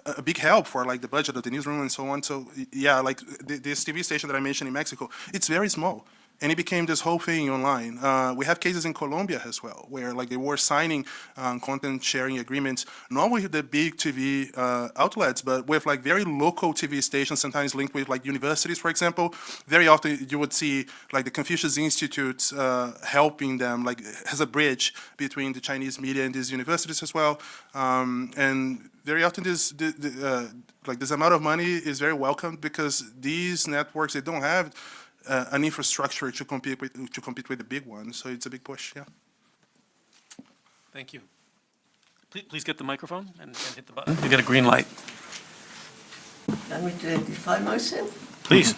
a big help for like the budget of the newsroom and so on. So yeah, like this TV station that I mentioned in Mexico, it's very small. And it became this whole thing online. We have cases in Colombia as well, where like they were signing content sharing agreements, not with the big TV outlets, but with like very local TV stations, sometimes linked with like universities, for example. Very often you would see like the Confucius Institute helping them, like as a bridge between the Chinese media and these universities as well. And very often this amount of money is very welcomed, because these networks, they don't have an infrastructure to compete with the big ones. So it's a big push. Yeah. Thank you. Please get the microphone and hit the button. You get a green light. Let me identify myself. Please.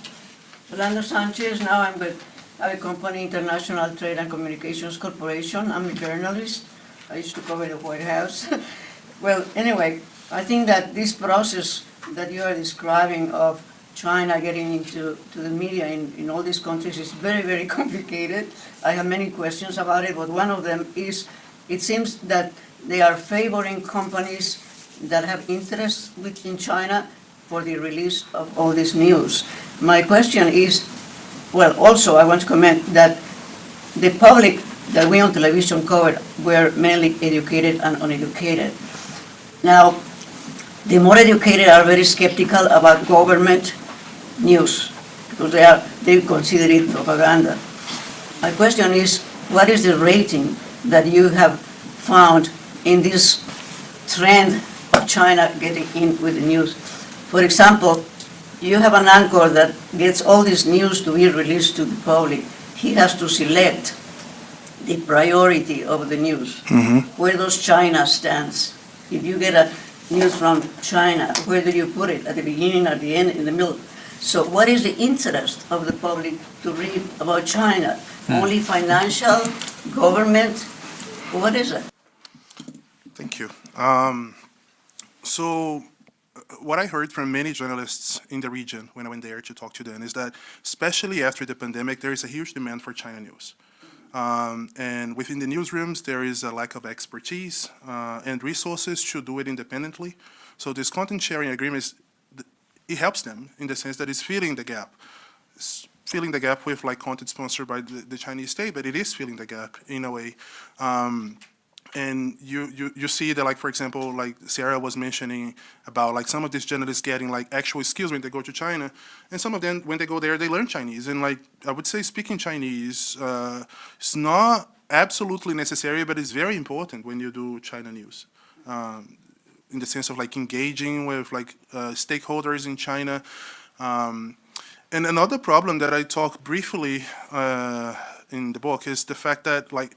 Rolando Sanchez. Now I'm with a company, International Trade and Communications Corporation. I'm a journalist. I used to cover the White House. Well, anyway, I think that this process that you are describing of China getting into the media in all these countries is very, very complicated. I have many questions about it, but one of them is, it seems that they are favoring companies that have interests in China for the release of all this news. My question is, well, also I want to comment that the public that we on television covered were mainly educated and uneducated. Now, the more educated are very skeptical about government news because they consider it propaganda. My question is, what is the rating that you have found in this trend of China getting in with the news? For example, you have an anchor that gets all this news to be released to the public. He has to select the priority of the news. Where does China stands? If you get a news from China, where do you put it? At the beginning, at the end, in the middle? So what is the interest of the public to read about China? Only financial, government? What is it? Thank you. So what I heard from many journalists in the region when I went there to talk to them is that, especially after the pandemic, there is a huge demand for China news. And within the newsrooms, there is a lack of expertise and resources to do it independently. So this content sharing agreements, it helps them in the sense that it's filling the gap. It's filling the gap with like content sponsored by the Chinese state, but it is filling the gap in a way. And you see that, like, for example, like Sarah was mentioning about like some of these journalists getting like actual skills when they go to China, and some of them when they go there they learn Chinese. And like I would say, speaking Chinese is not absolutely necessary, but it's very important when you do China news. In the sense of like engaging with like stakeholders in China. And another problem that I talk briefly in the book is the fact that like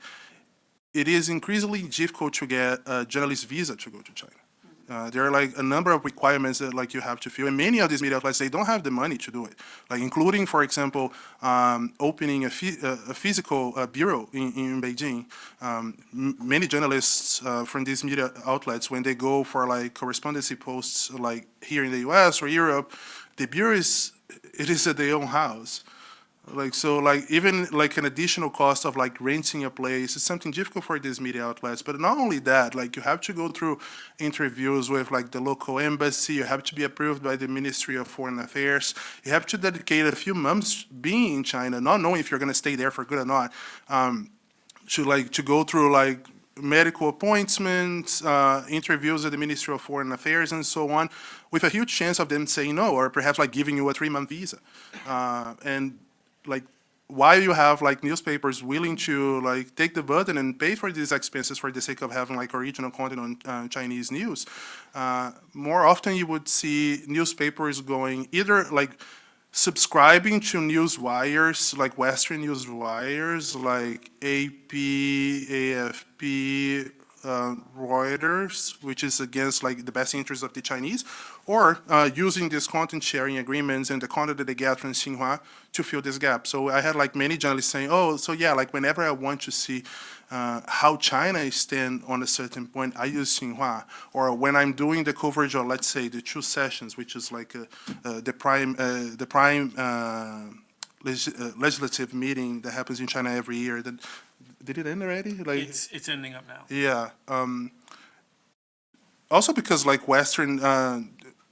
it is increasingly difficult to get a journalist visa to go to China. There are like a number of requirements that like you have to fill, and many of these media outlets, they don't have the money to do it. Like including, for example, opening a physical bureau in Beijing. Many journalists from these media outlets, when they go for like correspondency posts, like here in the U.S. or Europe, the bureau is at their own house. Like, so like even like an additional cost of like renting a place is something difficult for these media outlets. But not only that, like you have to go through interviews with like the local embassy, you have to be approved by the Ministry of Foreign Affairs, you have to dedicate a few months being in China, not knowing if you're gonna stay there for good or not, to go through like medical appointments, interviews at the Ministry of Foreign Affairs and so on, with a huge chance of them saying no, or perhaps like giving you a 3-month visa. And like while you have like newspapers willing to like take the burden and pay for these expenses for the sake of having like original content on Chinese news, more often you would see newspapers going either like subscribing to news wires, like Western news wires, like AP, AFP, Reuters, which is against like the best interests of the Chinese, or using these content sharing agreements and the content that they get from Xinhua to fill this gap. So I had like many journalists saying, oh, so yeah, like whenever I want to see how China stand on a certain point, I use Xinhua. Or when I'm doing the coverage of, let's say, the 2 sessions, which is like the prime legislative meeting that happens in China every year. Did it end already? Like it's ending up now. Yeah. Also because like Western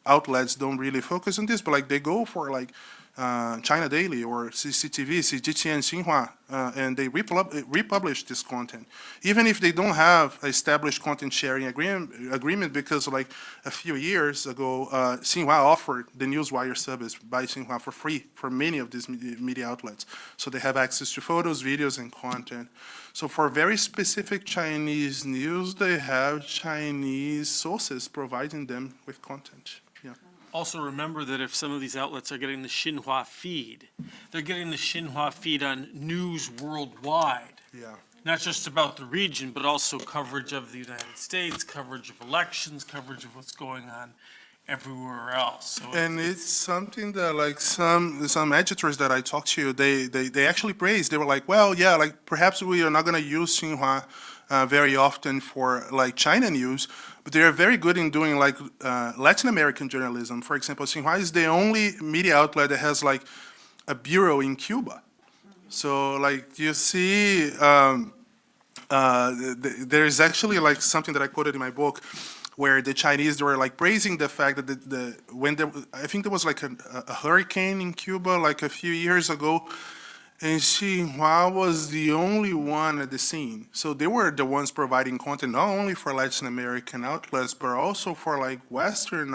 outlets don't really focus on this, but like they go for like China Daily or CCTV, CGTN, Xinhua, and they republish this content, even if they don't have established content sharing agreement, because like a few years ago, Xinhua offered the Newswire service by Xinhua for free for many of these media outlets. So they have access to photos, videos, and content. So for very specific Chinese news, they have Chinese sources providing them with content. Yeah. also remember that if some of these outlets are getting the Xinhua feed, they're getting the Xinhua feed on news worldwide. Yeah. Not just about the region, but also coverage of the United States, coverage of elections, coverage of what's going on everywhere else. So And it's something that like some editors that I talked to, they actually praised. They were like, well, yeah, like perhaps we are not going to use Xinhua very often for like China news, but they are very good in doing like Latin American journalism. For example, Xinhua is the only media outlet that has like a bureau in Cuba. So like you see, there's actually like something that I quoted in my book, where the Chinese, they were like praising the fact that I think there was like a hurricane in Cuba like a few years ago, and Xinhua was the only one at the scene. So they were the ones providing content not only for Latin American outlets, but also for like Western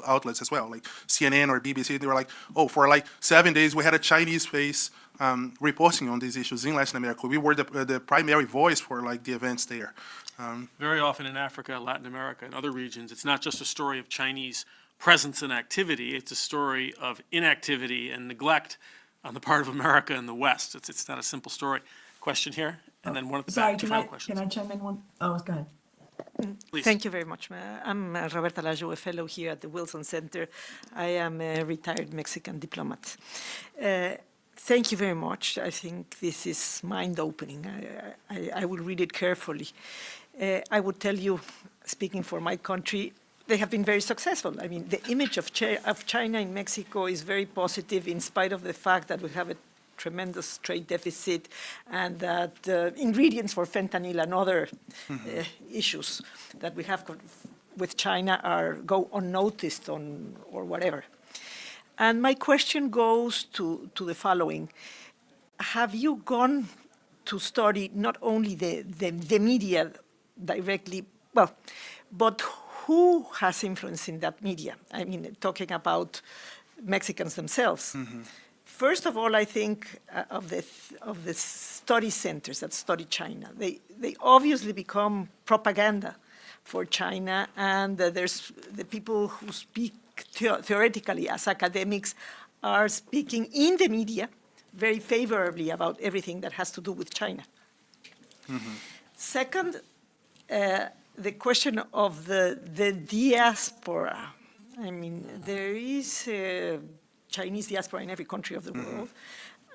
outlets as well, like CNN or BBC. They were like, oh, for like 7 days we had a Chinese face reporting on these issues in Latin America. We were the primary voice for like the events there. very often in Africa, Latin America, and other regions, it's not just a story of Chinese presence and activity, it's a story of inactivity and neglect on the part of America and the West. It's not a simple story. Question here, and then one at the Sorry, back, two can I, final questions. can I chime in one? Oh, go ahead. Please. Thank you very much. I'm Roberta Lajo, a fellow here at the Wilson Center. I am a retired Mexican diplomat. Thank you very much. I think this is mind-opening. I will read it carefully. I would tell you, speaking for my country, they have been very successful. I mean, the image of China in Mexico is very positive in spite of the fact that we have a tremendous trade deficit and that ingredients for fentanyl and other issues that we have with China go unnoticed or whatever. And my question goes to the following. Have you gone to study not only the media directly, but who has influence in that media? I mean, talking about Mexicans themselves. Mm-hmm. First of all, I think of the study centers that study China. They obviously become propaganda for China, and there's the people who speak theoretically as academics are speaking in the media very favorably about everything that has to do with China. Mm-hmm. Second, the question of the diaspora. I mean, there is a Chinese diaspora in every country of the world.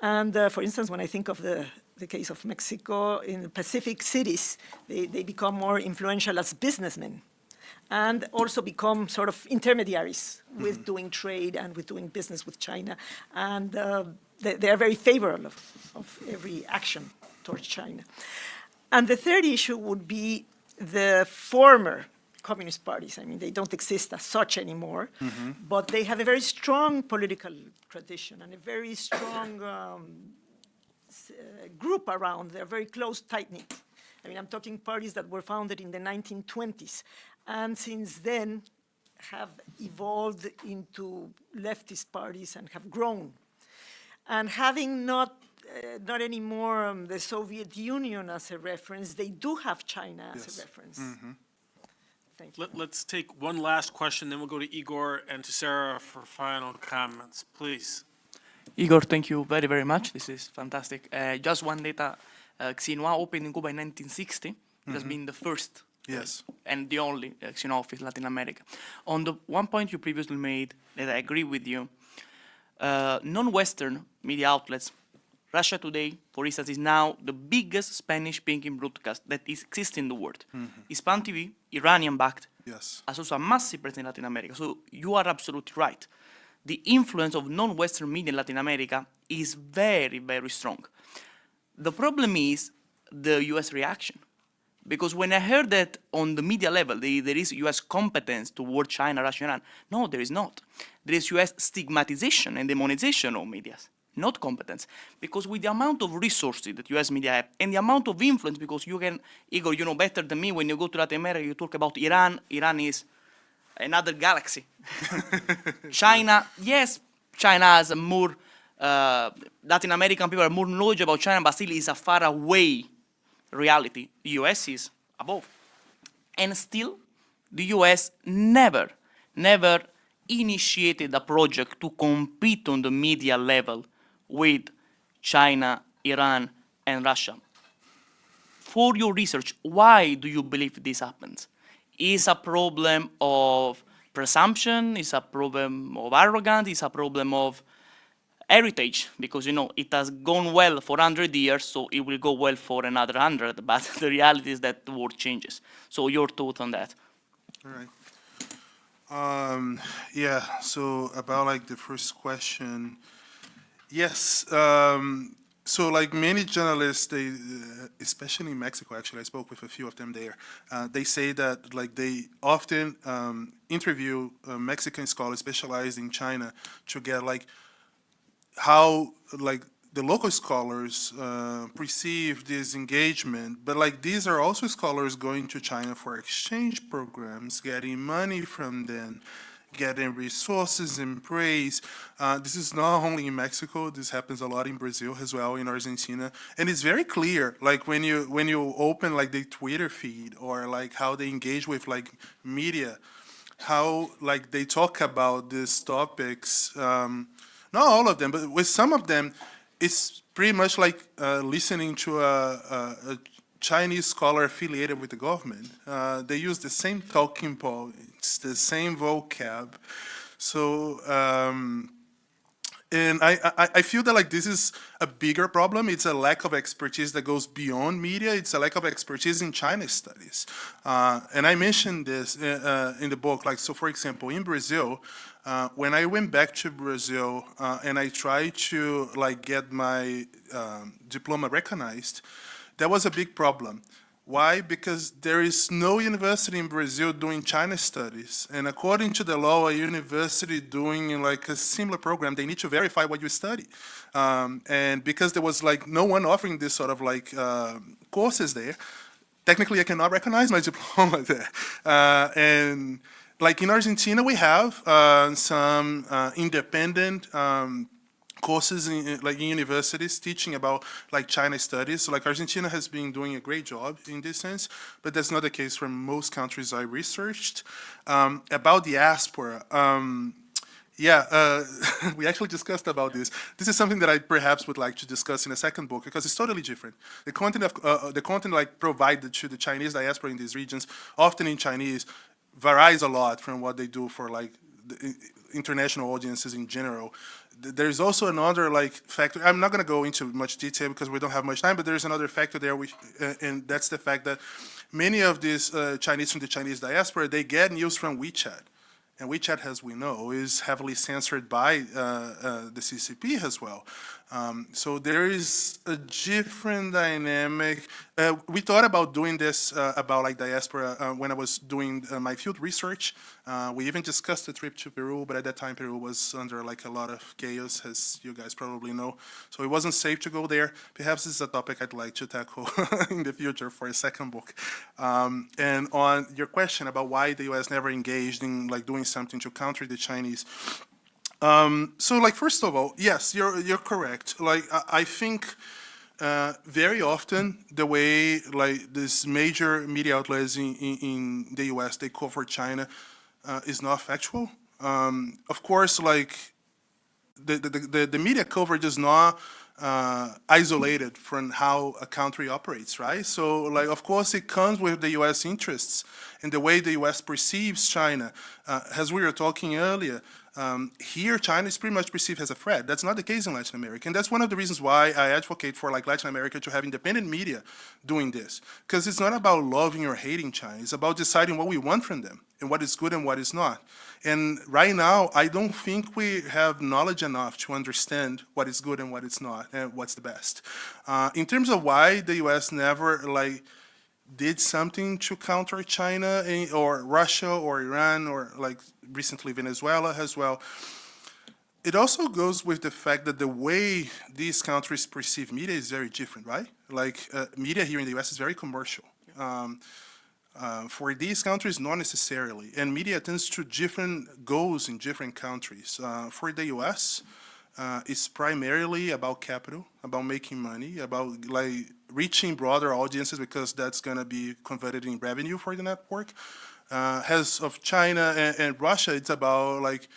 And for instance, when I think of the case of Mexico, in the Pacific cities, they become more influential as businessmen and also become sort of intermediaries with doing trade and with doing business with China. And they are very favorable of every action towards China. And the third issue would be the former communist parties. I mean, they don't exist as such anymore, but they have a very strong political tradition and a very strong group around. They're very close, tight-knit. I mean, I'm talking parties that were founded in the 1920s, and since then have evolved into leftist parties and have grown. And having not anymore the Soviet Union as a reference, they do have China as a reference. Thank you. Let's take one last question, then we'll go to Igor and to Sarah for final comments, please. Igor, thank you very, very much. This is fantastic. Just one data. Xinhua opened in Cuba in 1960. It has been the first and the only Xinhua office in Latin America. On the one point you previously made that I agree with you, non-Western media outlets, Russia Today, for instance, is now the biggest Spanish-speaking broadcast that exists in the world. Hispan TV, Iranian-backed, has also a massive presence in Latin America. So you are absolutely right. The influence of non-Western media in Latin America is very, very strong. The problem is the US reaction. Because when I heard that on the media level, there is US competence toward China, Russia, Iran, no, there is not. There is US stigmatization and demonization of media, not competence. Because with the amount of resources that US media have and the amount of influence, because you can, Igor, you know better than me, when you go to Latin America, you talk about Iran. Iran is another galaxy. China, yes, China has more, Latin American people are more knowledgeable about China, but still is a far away reality. The US is above. And still, the US never initiated a project to compete on the media level with China, Iran, and Russia. For your research, why do you believe this happens? Is a problem of presumption? Is a problem of arrogance? Is a problem of heritage? Because, you know, it has gone well for 100 years, so it will go well for another 100, but the reality is that the world changes. So your thought on that? All right. Yeah, so about like the first question, yes. So like many journalists, they, especially in Mexico, actually, I spoke with a few of them there. They say that like they often interview Mexican scholars specialized in China to get like how like the local scholars perceive this engagement, but like these are also scholars going to China for exchange programs, getting money from them, getting resources and praise. This is not only in Mexico, this happens a lot in Brazil as well, in Argentina. And it's very clear, like when you open like the Twitter feed or like how they engage with like media, how like they talk about these topics, not all of them, but with some of them, it's pretty much like listening to a Chinese scholar affiliated with the government. They use the same talking points, the same vocab. So, and I feel that like this is a bigger problem. It's a lack of expertise that goes beyond media. It's a lack of expertise in China studies. And I mentioned this in the book. Like, so for example, in Brazil, when I went back to Brazil and I tried to like get my diploma recognized, that was a big problem. Why? Because there is no university in Brazil doing China studies. And according to the law, a university doing like a similar program, they need to verify what you study. And because there was like no one offering this sort of like courses there, technically I cannot recognize my diploma there. And like in Argentina, we have some independent courses in like in universities teaching about like China studies. So like Argentina has been doing a great job in this sense, but that's not the case for most countries I researched. About diaspora, we actually discussed about this. This is something that I perhaps would like to discuss in a second book because it's totally different. The content like provided to the Chinese diaspora in these regions, often in Chinese, varies a lot from what they do for like the international audiences in general. There's also another like factor. I'm not going to go into much detail because we don't have much time, but there's another factor there, and that's the fact that many of these Chinese from the Chinese diaspora, they get news from WeChat. And WeChat, as we know, is heavily censored by the CCP as well. So there is a different dynamic. We thought about doing this about like diaspora when I was doing my field research. We even discussed the trip to Peru, but at that time Peru was under like a lot of chaos, as you guys probably know. So it wasn't safe to go there. Perhaps this is a topic I'd like to tackle in the future for a second book. And on your question about why the U.S. never engaged in like doing something to counter the Chinese. So like, first of all, yes, you're correct. Like, I think very often the way like this major media outlets in the U.S., they cover China is not factual. Of course, like the media coverage is not isolated from how a country operates, right? So like, of course, it comes with the U.S. interests and the way the U.S. perceives China. As we were talking earlier, here China is pretty much perceived as a threat. That's not the case in Latin America. And that's one of the reasons why I advocate for like Latin America to have independent media doing this. Because it's not about loving or hating China. It's about deciding what we want from them and what is good and what is not. And right now, I don't think we have knowledge enough to understand what is good and what is not and what's the best. In terms of why the U.S. never like did something to counter China or Russia or Iran or like recently Venezuela as well, it also goes with the fact that the way these countries perceive media is very different, right? Like media here in the U.S. is very commercial. For these countries, not necessarily. And media tends to different goals in different countries. For the U.S., it's primarily about capital, about making money, about like reaching broader audiences because that's going to be converted in revenue for the network. As of China and Russia, it's about like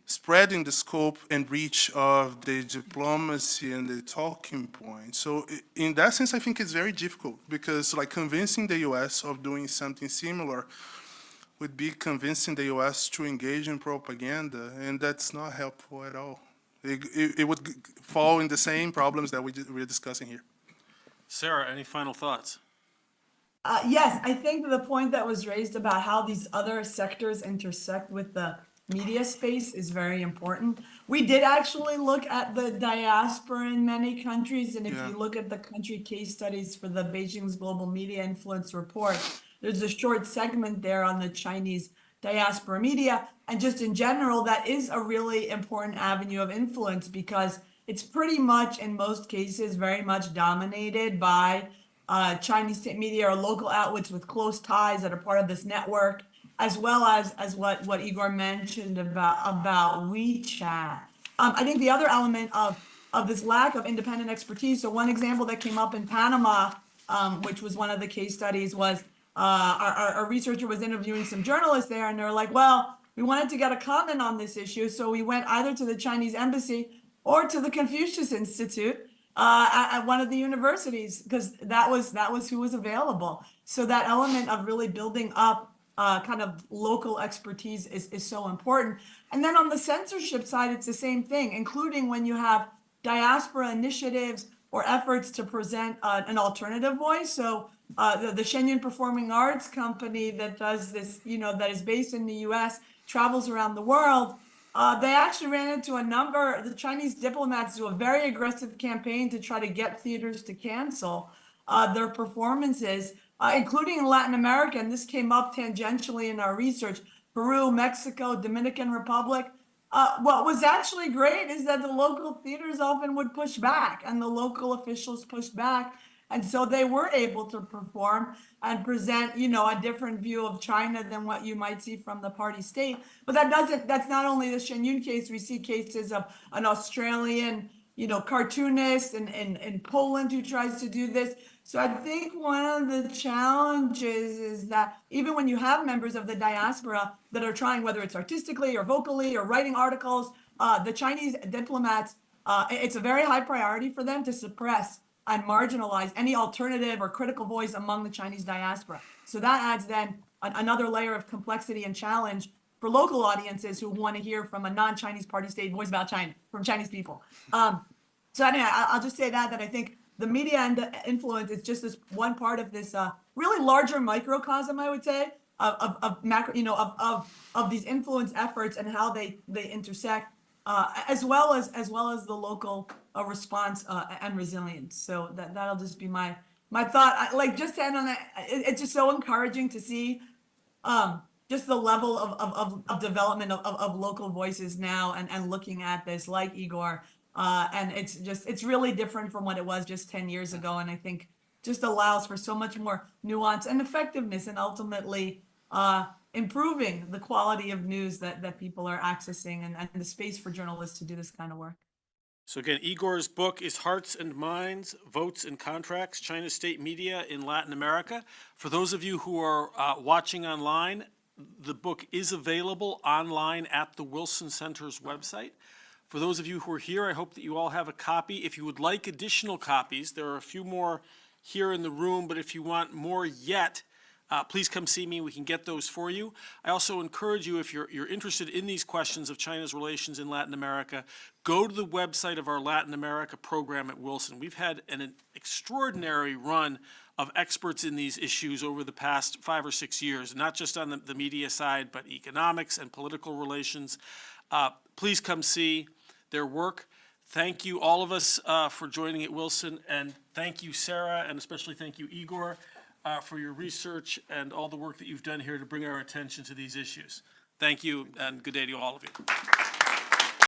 spreading the scope and reach of the diplomacy and the talking point. So in that sense, I think it's very difficult because like convincing the U.S. of doing something similar would be convincing the U.S. to engage in propaganda, and that's not helpful at all. It would fall in the same problems that we're discussing here. Sarah, any final thoughts? Yes, I think the point that was raised about how these other sectors intersect with the media space is very important. We did actually look at the diaspora in many countries, and if you look at the country case studies for the Beijing's Global Media Influence Report, there's a short segment there on the Chinese diaspora media. And just in general, that is a really important avenue of influence because it's pretty much, in most cases, very much dominated by Chinese state media or local outlets with close ties that are part of this network, as well as what Igor mentioned about WeChat. I think the other element of this lack of independent expertise, so one example that came up in Panama, which was one of the case studies, was our researcher was interviewing some journalists there, and they were like, well, we wanted to get a comment on this issue, so we went either to the Chinese embassy or to the Confucius Institute at one of the universities, because that was who was available. So that element of really building up kind of local expertise is so important. And then on the censorship side, it's the same thing, including when you have diaspora initiatives or efforts to present an alternative voice. So the Shenyang Performing Arts Company that does this, that is based in the US, travels around the world. They actually ran into the Chinese diplomats do a very aggressive campaign to try to get theaters to cancel their performances, including in Latin America. And this came up tangentially in our research, Peru, Mexico, Dominican Republic. What was actually great is that the local theaters often would push back and the local officials pushed back. And so they were able to perform and present, a different view of China than what you might see from the party state. But that's not only the Shenyang case. We see cases of an Australian, cartoonist in Poland who tries to do this. So I think one of the challenges is that even when you have members of the diaspora that are trying, whether it's artistically or vocally or writing articles, the Chinese diplomats, it's a very high priority for them to suppress and marginalize any alternative or critical voice among the Chinese diaspora. So that adds then another layer of complexity and challenge for local audiences who want to hear from a non-Chinese party state voice about China, from Chinese people. So anyway, I'll just say that I think the media and the influence is just this one part of this really larger microcosm, I would say, of macro, of these influence efforts and how they intersect, as well as the local response and resilience. So that'll just be my thought. Just to end on that, it's just so encouraging to see just the level of development of local voices now and looking at this, like Igor. And it's really different from what it was just 10 years ago. And I think just allows for so much more nuance and effectiveness and ultimately improving the quality of news that people are accessing and the space for journalists to do this kind of work. So again, Igor's book is Hearts and Minds, Votes and Contracts, China's State Media in Latin America. For those of you who are watching online, the book is available online at the Wilson Center's website. For those of you who are here, I hope that you all have a copy. If you would like additional copies, there are a few more here in the room, but if you want more yet, please come see me. We can get those for you. I also encourage you, if you're interested in these questions of China's relations in Latin America, go to the website of our Latin America program at Wilson. We've had an extraordinary run of experts in these issues over the past 5 or 6 years, not just on the media side, but economics and political relations. Please come see their work. Thank you, all of us, for joining at Wilson, and thank you, Sarah, and especially thank you, Igor, for your research and all the work that you've done here to bring our attention to these issues. Thank you, and good day to all of you.